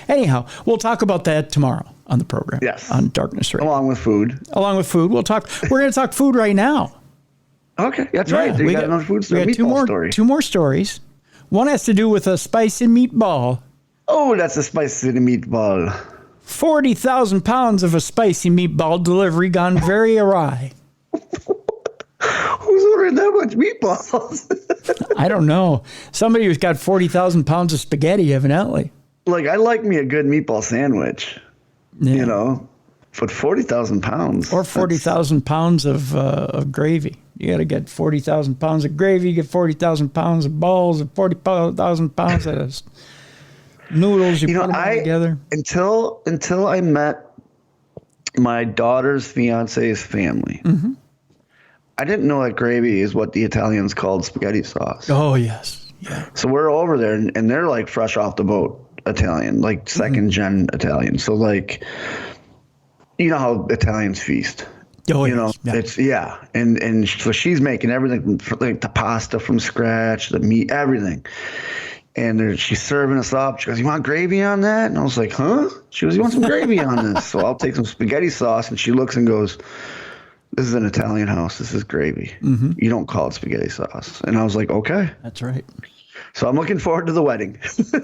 Anyhow, we'll talk about that tomorrow on the program. Yes. On Darkness Radio. Along with food. We're going to talk food right now. Okay, that's right. We got another food story. We got two more stories. One has to do with a spicy meatball. Oh, that's a spicy meatball. 40,000 pounds of a spicy meatball delivery gone very awry. Who's ordering that much meatballs? I don't know. Somebody who's got 40,000 pounds of spaghetti, evidently. Like, I like me a good meatball sandwich, but 40,000 pounds. Or 40,000 pounds of gravy. You got to get 40,000 pounds of gravy, you get 40,000 pounds of balls, and 40,000 pounds of noodles. You put them all together. Until I met my daughter's fiance's family, I didn't know that gravy is what the Italians called spaghetti sauce. Oh, yes. Yeah. So we're over there, and they're like fresh off the boat Italian, like second-gen Italian. So, like, you know how Italians feast. Oh, it's and so she's making everything, like the pasta from scratch, the meat, everything. And she's serving us up. She goes, "You want gravy on that?" And I was like, "Huh?" She goes, "You want some gravy on this?" So I'll take some spaghetti sauce, and she looks and goes, "This is an Italian house. This is gravy. You don't call it spaghetti sauce." And I was like, "Okay." That's right. So I'm looking forward to the wedding.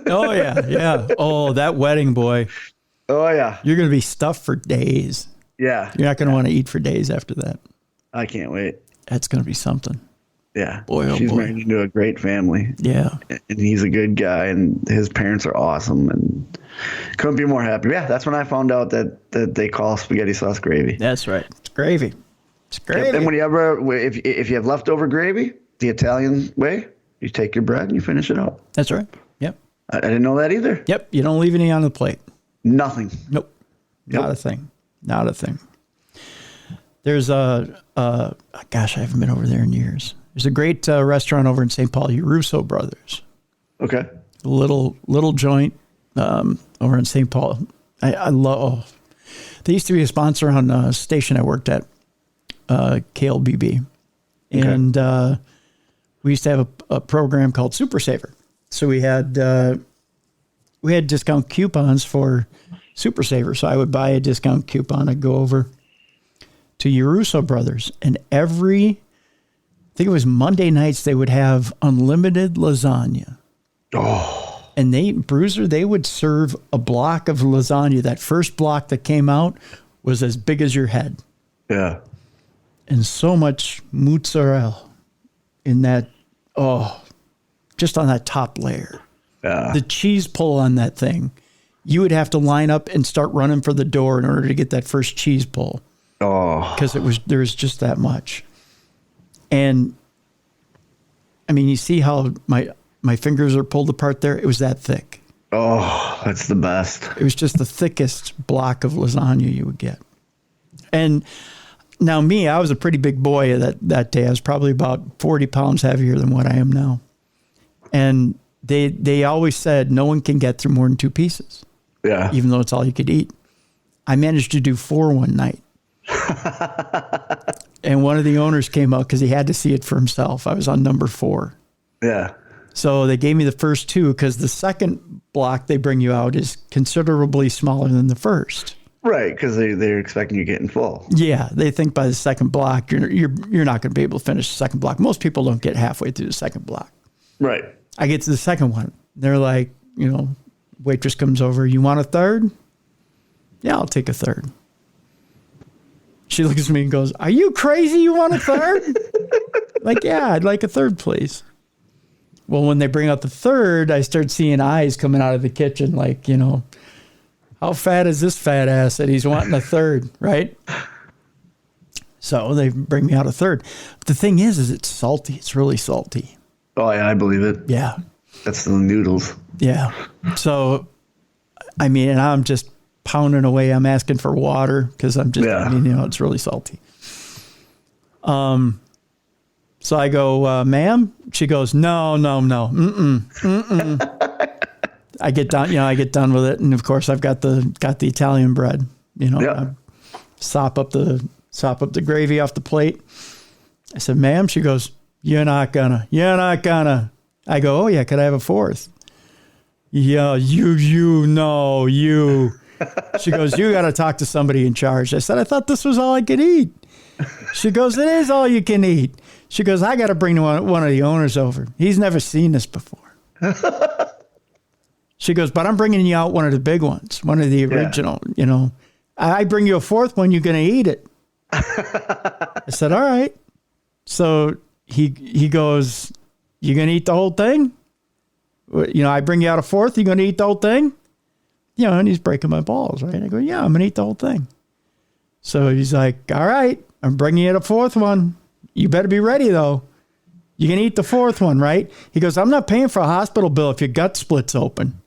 Oh, yeah. Oh, that wedding, boy. Oh, yeah. You're going to be stuffed for days. Yeah. You're not going to want to eat for days after that. I can't wait. That's going to be something. Yeah. Boy, oh, she's boy. married into a great family. Yeah. And he's a good guy, and his parents are awesome. And Couldn't be more happy. Yeah, that's when I found out that they call spaghetti sauce gravy. That's right. It's gravy. It's gravy. Yep. And whenever, if you have leftover gravy, the Italian way, you take your bread and you finish it up. That's right. Yep. I didn't know that either. Yep. You don't leave any on the plate. Nothing. Nope. Not a thing. Not a thing. There's gosh, I haven't been over there in years. There's a great restaurant over in St. Paul, Russo Brothers. Okay. Little joint over in St. Paul. I love. They used to be a sponsor on a station I worked at, KLBB, and we used to have a program called Super Saver. So we had discount coupons for Super Saver. So I would buy a discount coupon. I'd go over to Russo Brothers, and I think it was Monday nights, they would have unlimited lasagna. Oh. And Bruiser, they would serve a block of lasagna. That first block that came out was as big as your head. Yeah. And so much mozzarella in that, just on that top layer. Yeah. The cheese pull on that thing, you would have to line up and start running for the door in order to get that first cheese pull. Oh. Because there was just that much. And I mean, you see how my fingers are pulled apart there? It was that thick. Oh, that's the best. It was just the thickest block of lasagna you would get. And now I was a pretty big boy that day. I was probably about 40 pounds heavier than what I am now. And they always said no one can get through more than 2 pieces. Yeah. Even though it's all you could eat. I managed to do 4 one night. And one of the owners came out because he had to see it for himself. I was on number 4. Yeah. So they gave me the first 2 because the second block they bring you out is considerably smaller than the first. Right, because they're expecting you getting full. Yeah, they think by the second block you're not going to be able to finish the second block. Most people don't get halfway through the second block. Right. I get to the second one. They're like, waitress comes over. You want a third? Yeah, I'll take a third. She looks at me and goes, "Are you crazy? You want a third?" Like, yeah, I'd like a third, please. Well, when they bring out the third, I start seeing eyes coming out of the kitchen like, how fat is this fat ass that he's wanting a third, right? So they bring me out a third. But the thing is it's salty. It's really salty. Oh, yeah, I believe it. Yeah. That's the noodles. Yeah. So, I mean, and I'm just pounding away. I'm asking for water because I'm just, it's really salty. So I go, "Ma'am?" She goes, No. I get done with it. And of course I've got the Italian bread, I sop up the gravy off the plate. I said, "Ma'am?" She goes, You're not gonna. I go, "Oh yeah, could I have a 4th? Yeah, you. She goes, "You got to talk to somebody in charge." I said, "I thought this was all I could eat." She goes, "It is all you can eat." She goes, "I got to bring one of the owners over. He's never seen this before." She goes, "But I'm bringing you out one of the big ones, one of the original, I bring you a 4th one, you're going to eat it." I said, "All right." So he goes, "You going to eat the whole thing? I bring you out a 4th, you going to eat the whole thing?" And he's breaking my balls, right? I go, "Yeah, I'm going to eat the whole thing." So he's like, "All right, I'm bringing you the 4th one. You better be ready, though. You can eat the 4th one, right?" He goes, "I'm not paying for a hospital bill if your gut splits open."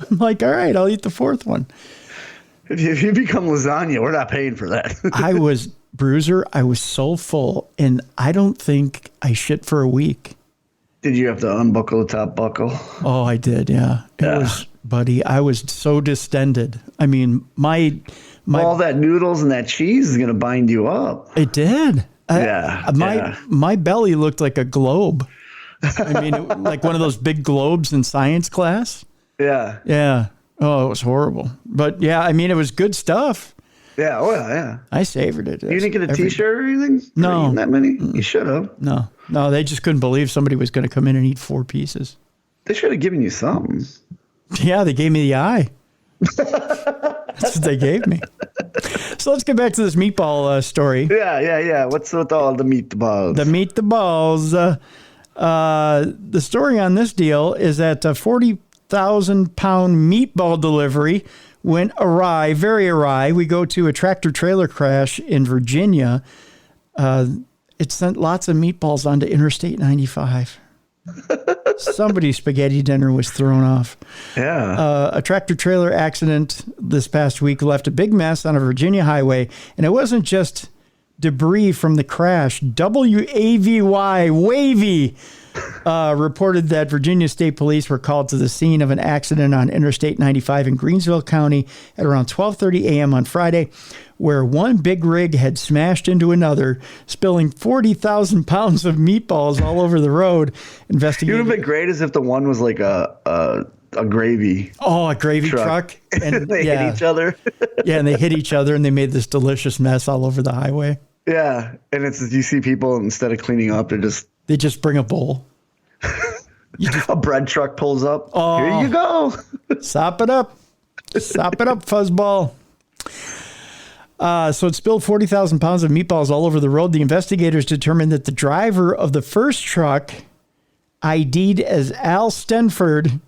I'm like, "All right, I'll eat the 4th one." If you become lasagna, we're not paying for that. Bruiser, I was so full, and I don't think I shit for a week. Did you have to unbuckle the top buckle? Oh, I did, yeah. Buddy, I was so distended. I mean, my all that noodles and that cheese is going to bind you up. It did. My belly looked like a globe. I mean, like one of those big globes in science class. Yeah. Yeah. Oh, it was horrible. But yeah, I mean, it was good stuff. Yeah. Oh, yeah. I savored it. You didn't get a T-shirt or anything? No. That many? You should have. No, they just couldn't believe somebody was going to come in and eat 4 pieces. They should have given you something. Yeah, they gave me the eye. That's what they gave me. So let's get back to this meatball story. Yeah. What's with all the meatballs? The meatballs. The story on this deal is that 40 40,000-pound meatball delivery went awry, very awry. We go to a tractor-trailer crash in Virginia. It sent lots of meatballs onto Interstate 95. Somebody's spaghetti dinner was thrown off. Yeah. A tractor-trailer accident this past week left a big mess on a Virginia highway, and it wasn't just debris from the crash. WAVY, Wavy, reported that Virginia State Police were called to the scene of an accident on Interstate 95 in Greensville County at around 12:30 a.m. on Friday, where one big rig had smashed into another, spilling 40,000 pounds of meatballs all over the road. It would have Investigators. been great as if the one was like a gravy. Oh, a gravy truck. And they hit each other. Yeah, and they hit each other, and they made this delicious mess all over the highway. Yeah, and it's you see people instead of cleaning up, They just bring a bowl. a bread truck pulls up. Oh. Here you go. Sop it up. Sop it up, fuzzball. So it spilled 40,000 pounds of meatballs all over the road. The investigators determined that the driver of the first truck, ID'd as Al Stenford,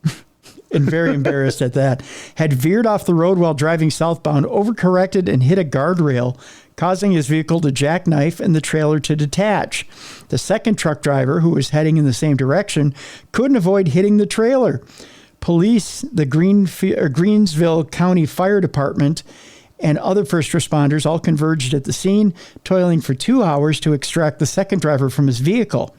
and very embarrassed at that, had veered off the road while driving southbound, overcorrected, and hit a guardrail, causing his vehicle to jackknife and the trailer to detach. The second truck driver, who was heading in the same direction, couldn't avoid hitting the trailer. Police, the Greensville County Fire Department, and other first responders all converged at the scene, toiling for 2 hours to extract the second driver from his vehicle.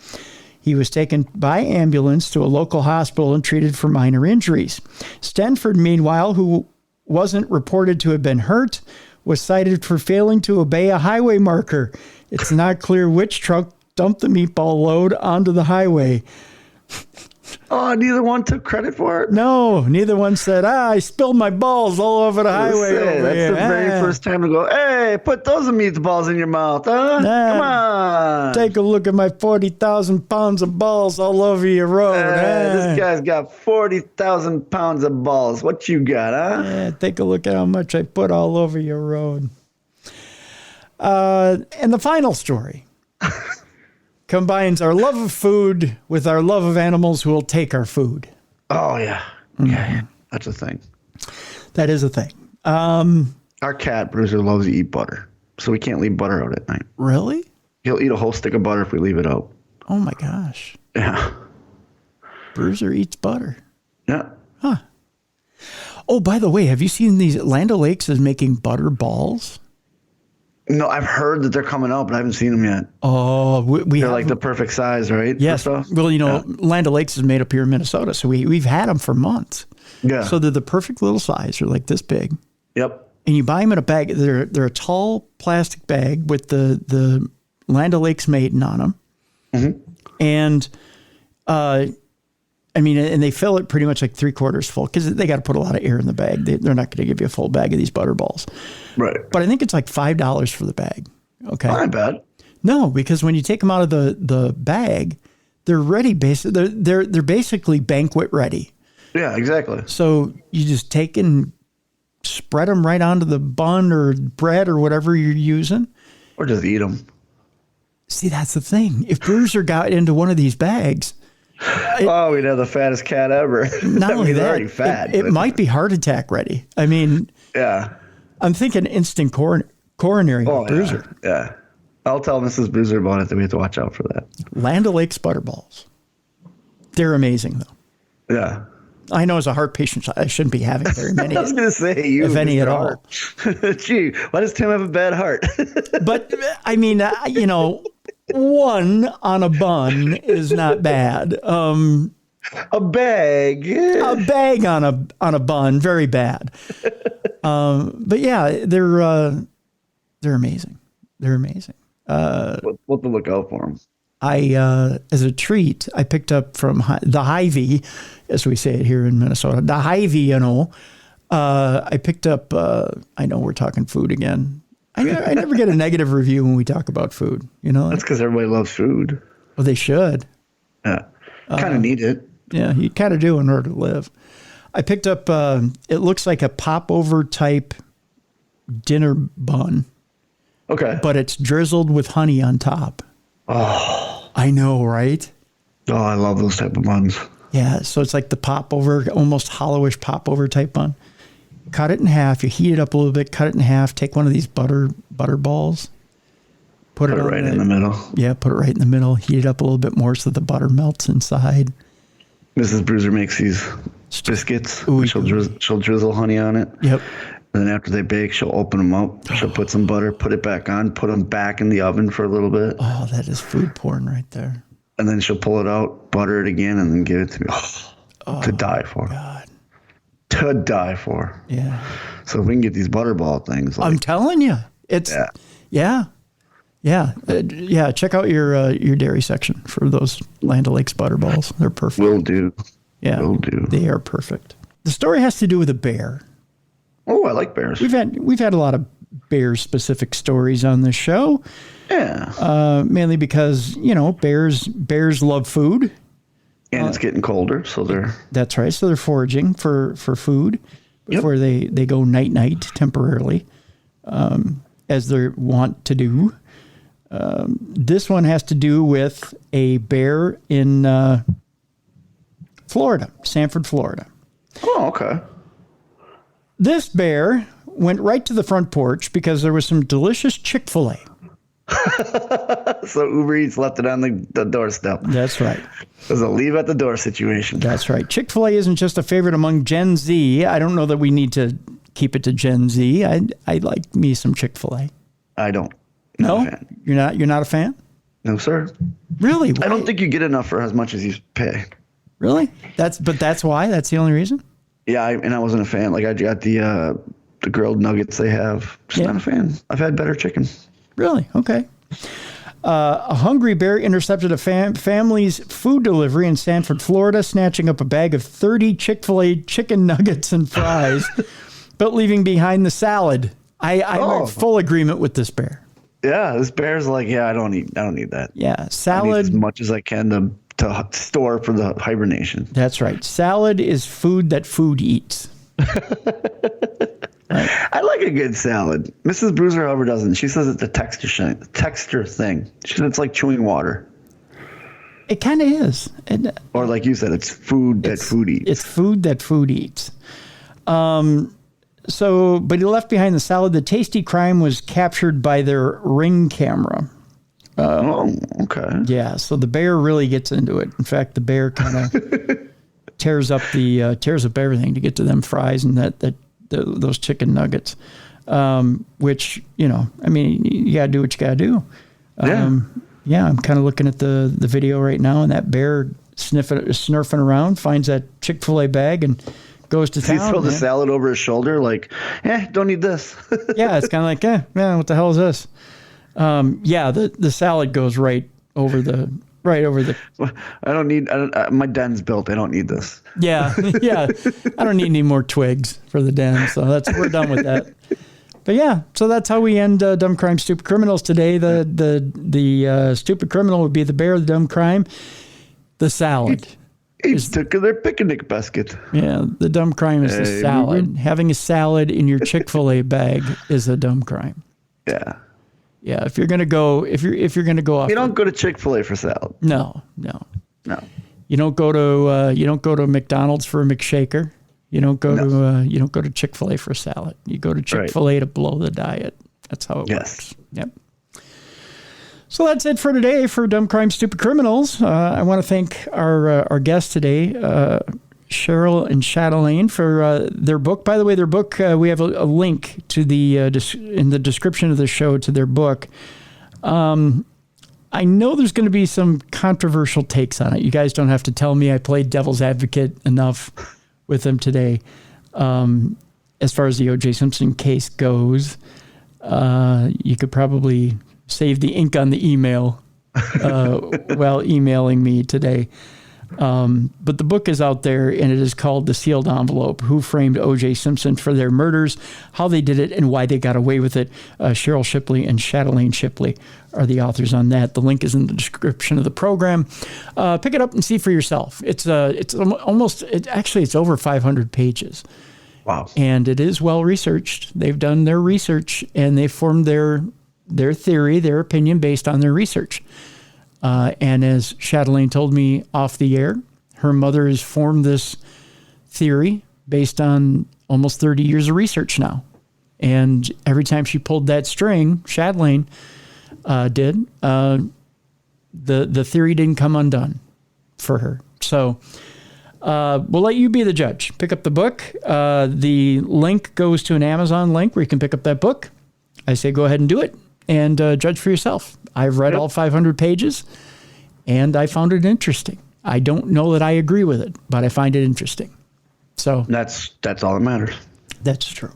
He was taken by ambulance to a local hospital and treated for minor injuries. Stenford, meanwhile, who wasn't reported to have been hurt, was cited for failing to obey a highway marker. It's not clear which truck dumped the meatball load onto the highway. Oh, neither one took credit for it? No, neither one said, I spilled my balls all over the highway. That's the very first time to go, hey, put those meatballs in your mouth, huh? Come on. Take a look at my 40,000 pounds of balls all over your road. This guy's got 40,000 pounds of balls. What you got, huh? Take a look at how much I put all over your road. And the final story combines our love of food with our love of animals who will take our food. Oh, yeah. Yeah, that's a thing. That is a thing. Our cat, Bruiser, loves to eat butter, so we can't leave butter out at night. Really? He'll eat a whole stick of butter if we leave it out. Oh, my gosh. Yeah. Bruiser eats butter. Yeah. Huh. Oh, by the way, have you seen these? Land O'Lakes is making butter balls. No, I've heard that they're coming out, but I haven't seen them yet. Oh, they're like the perfect size, right? Yes. Well, Land O'Lakes is made up here in Minnesota, so we've had them for months. Yeah. So they're the perfect little size. They're like this big. Yep. And you buy them in a bag. They're a tall plastic bag with the Land O'Lakes maiden on them. Mm-hmm. And, and they fill it pretty much like 3/4 full because they got to put a lot of air in the bag. They're not going to give you a full bag of these butter balls. Right. But I think it's like $5 for the bag. Okay. Not bad. No, because when you take them out of the bag, they're ready. They're basically banquet ready. Yeah, exactly. So you just take and spread them right onto the bun or bread or whatever you're using. Or just eat them. See, that's the thing. If Bruiser got into one of these bags, we'd have the fattest cat ever. Not only that, already fat. It might be heart attack ready. I mean, yeah. I'm thinking instant coronary with Bruiser. Yeah. I'll tell Mrs. Bruiser about it that we have to watch out for that. Land O'Lakes butterballs. They're amazing, though. Yeah. I know as a heart patient, I shouldn't be having very many. I was going to say, if any at all. Gee, why does Tim have a bad heart? But, I mean, one on a bun is not bad. A bag on a bun, very bad. But yeah, they're amazing. They're amazing. We'll have to look out for them. As a treat, I picked up from the Hy-Vee, as we say it here in Minnesota, the Hy-Vee, I picked up, I know we're talking food again. I never get a negative review when we talk about food, That's because everybody loves food. Well, they should. Yeah. Kind of need it. Yeah, you kind of do in order to live. I picked up, it looks like a popover type dinner bun. Okay. But it's drizzled with honey on top. Oh. I know, right? Oh, I love those type of buns. Yeah, so it's like the popover, almost hollowish popover type bun. Cut it in half. You heat it up a little bit. Cut it in half. Take one of these butter balls. Put it right in the middle. Yeah, put it right in the middle. Heat it up a little bit more so the butter melts inside. Mrs. Bruiser makes these biscuits. She'll drizzle honey on it. Yep. And then after they bake, she'll open them up. She'll put some butter, put it back on, put them back in the oven for a little bit. Oh, that is food porn right there. And then she'll pull it out, butter it again, and then give it to me. To die for. God. To die for. Yeah. So if we can get these butterball things. I'm telling you. It's, yeah. Check out your dairy section for those Land O'Lakes butterballs. They're perfect. Will do. Yeah. Will do. They are perfect. The story has to do with a bear. Oh, I like bears. We've had a lot of bear-specific stories on this show. Yeah. Mainly because, bears love food. And it's getting colder, so they're... That's right. So they're foraging for food before they go night-night temporarily, as they want to do. This one has to do with a bear in Florida, Sanford, Florida. Oh, okay. This bear went right to the front porch because there was some delicious Chick-fil-A. So Uber Eats left it on the doorstep. That's right. It was a leave at the door situation. That's right. Chick-fil-A isn't just a favorite among Gen Z. I don't know that we need to keep it to Gen Z. I like me some Chick-fil-A. I don't. No? You're not a fan? No, sir. Really? Why? I don't think you get enough for as much as you pay. Really? That's why? That's the only reason? Yeah, I wasn't a fan. Like I got the grilled nuggets they have. Just not a fan. I've had better chicken. Really? Okay. A hungry bear intercepted a family's food delivery in Sanford, Florida, snatching up a bag of 30 Chick-fil-A chicken nuggets and fries, but leaving behind the salad. I'm in full agreement with this bear. Yeah, this bear's like, I don't need that. Yeah, salad. I need as much as I can to store for the hibernation. That's right. Salad is food that food eats. Right. I like a good salad. Mrs. Bruiser, however, doesn't. She says it's a texture thing. She says it's like chewing water. It kind of is. Or like you said, it's food that food eats. It's food that food eats. But he left behind the salad. The tasty crime was captured by their Ring camera. Okay. Yeah, so the bear really gets into it. In fact, the bear kind of tears up everything to get to them fries and those chicken nuggets, which, you got to do what you got to do. Yeah, I'm kind of looking at the video right now, and that bear snurfing around, finds that Chick-fil-A bag and goes to town. He throws the salad over his shoulder like, don't need this. Yeah, it's kind of like, man, what the hell is this? The salad goes right over the. My den's built. I don't need this. Yeah. I don't need any more twigs for the den. So we're done with that. But yeah, so that's how we end Dumb Crime, Stupid Criminals today. The stupid criminal would be the bear, the dumb crime, the salad. He took their picnic basket. Yeah, the dumb crime is the salad. Having a salad in your Chick-fil-A bag is a dumb crime. Yeah. Yeah, if you're gonna go off, you don't go to Chick-fil-A for salad. No. You don't go to McDonald's for a McShaker. You don't go to Chick-fil-A for a salad. You go to Chick-fil-A to blow the diet. That's how it works. Yep. So that's it for today for Dumb Crime, Stupid Criminals. I want to thank our guests today, Sheryll and Shatelaine, for their book. By the way, their book, we have a link to in the description of the show to their book. I know there's going to be some controversial takes on it. You guys don't have to tell me. I played devil's advocate enough with them today. As far as the O.J. Simpson case goes, you could probably save the ink on the email while emailing me today. But the book is out there, and it is called The Sealed Envelope: Who Framed O.J. Simpson for Their Murders, How They Did It, and Why They Got Away with It. Sheryll Shipley and Shatelaine Shipley are the authors on that. The link is in the description of the program. Pick it up and see for yourself. It's over 500 pages. Wow. And it is well researched. They've done their research, and they formed their theory, their opinion based on their research. And as Shatelaine told me off the air, her mother has formed this theory based on almost 30 years of research now. And every time she pulled that string, Shatelaine did, the theory didn't come undone for her. So we'll let you be the judge. Pick up the book. The link goes to an Amazon link where you can pick up that book. I say go ahead and do it and judge for yourself. I've read all 500 pages, and I found it interesting. I don't know that I agree with it, but I find it interesting. So that's all that matters. That's true.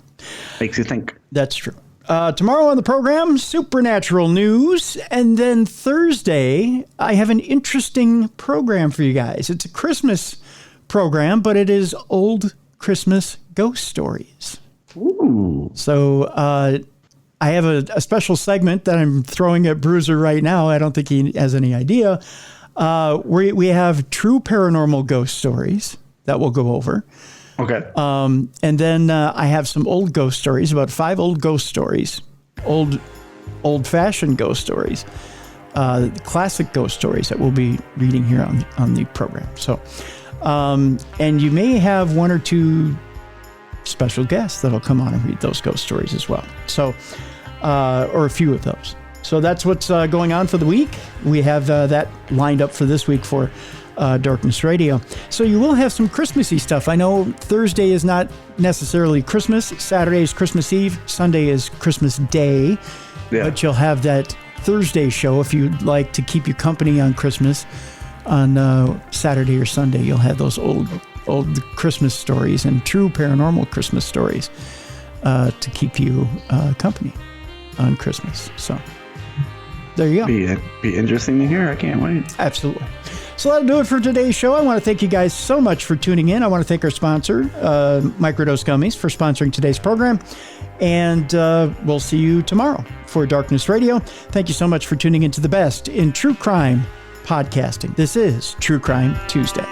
Makes you think. That's true. Tomorrow on the program, supernatural news. And then Thursday, I have an interesting program for you guys. It's a Christmas program, but it is old Christmas ghost stories. Ooh. So I have a special segment that I'm throwing at Bruiser right now. I don't think he has any idea. We have true paranormal ghost stories that we'll go over. Okay. And then I have some old ghost stories, about 5 old ghost stories, old-fashioned ghost stories, classic ghost stories that we'll be reading here on the program. So, and you may have 1 or 2 special guests that'll come on and read those ghost stories as well. So, or a few of those. So that's what's going on for the week. We have that lined up for this week for Darkness Radio. So you will have some Christmassy stuff. I know Thursday is not necessarily Christmas. Saturday is Christmas Eve. Sunday is Christmas Day. Yeah. But you'll have that Thursday show if you'd like to keep you company on Christmas. On Saturday or Sunday, you'll have those old Christmas stories and true paranormal Christmas stories to keep you company on Christmas. So there you go. Be interesting to hear. I can't wait. Absolutely. So that'll do it for today's show. I want to thank you guys so much for tuning in. I want to thank our sponsor, Microdose Gummies, for sponsoring today's program. And we'll see you tomorrow for Darkness Radio. Thank you so much for tuning into the best in true crime podcasting. This is True Crime Tuesday.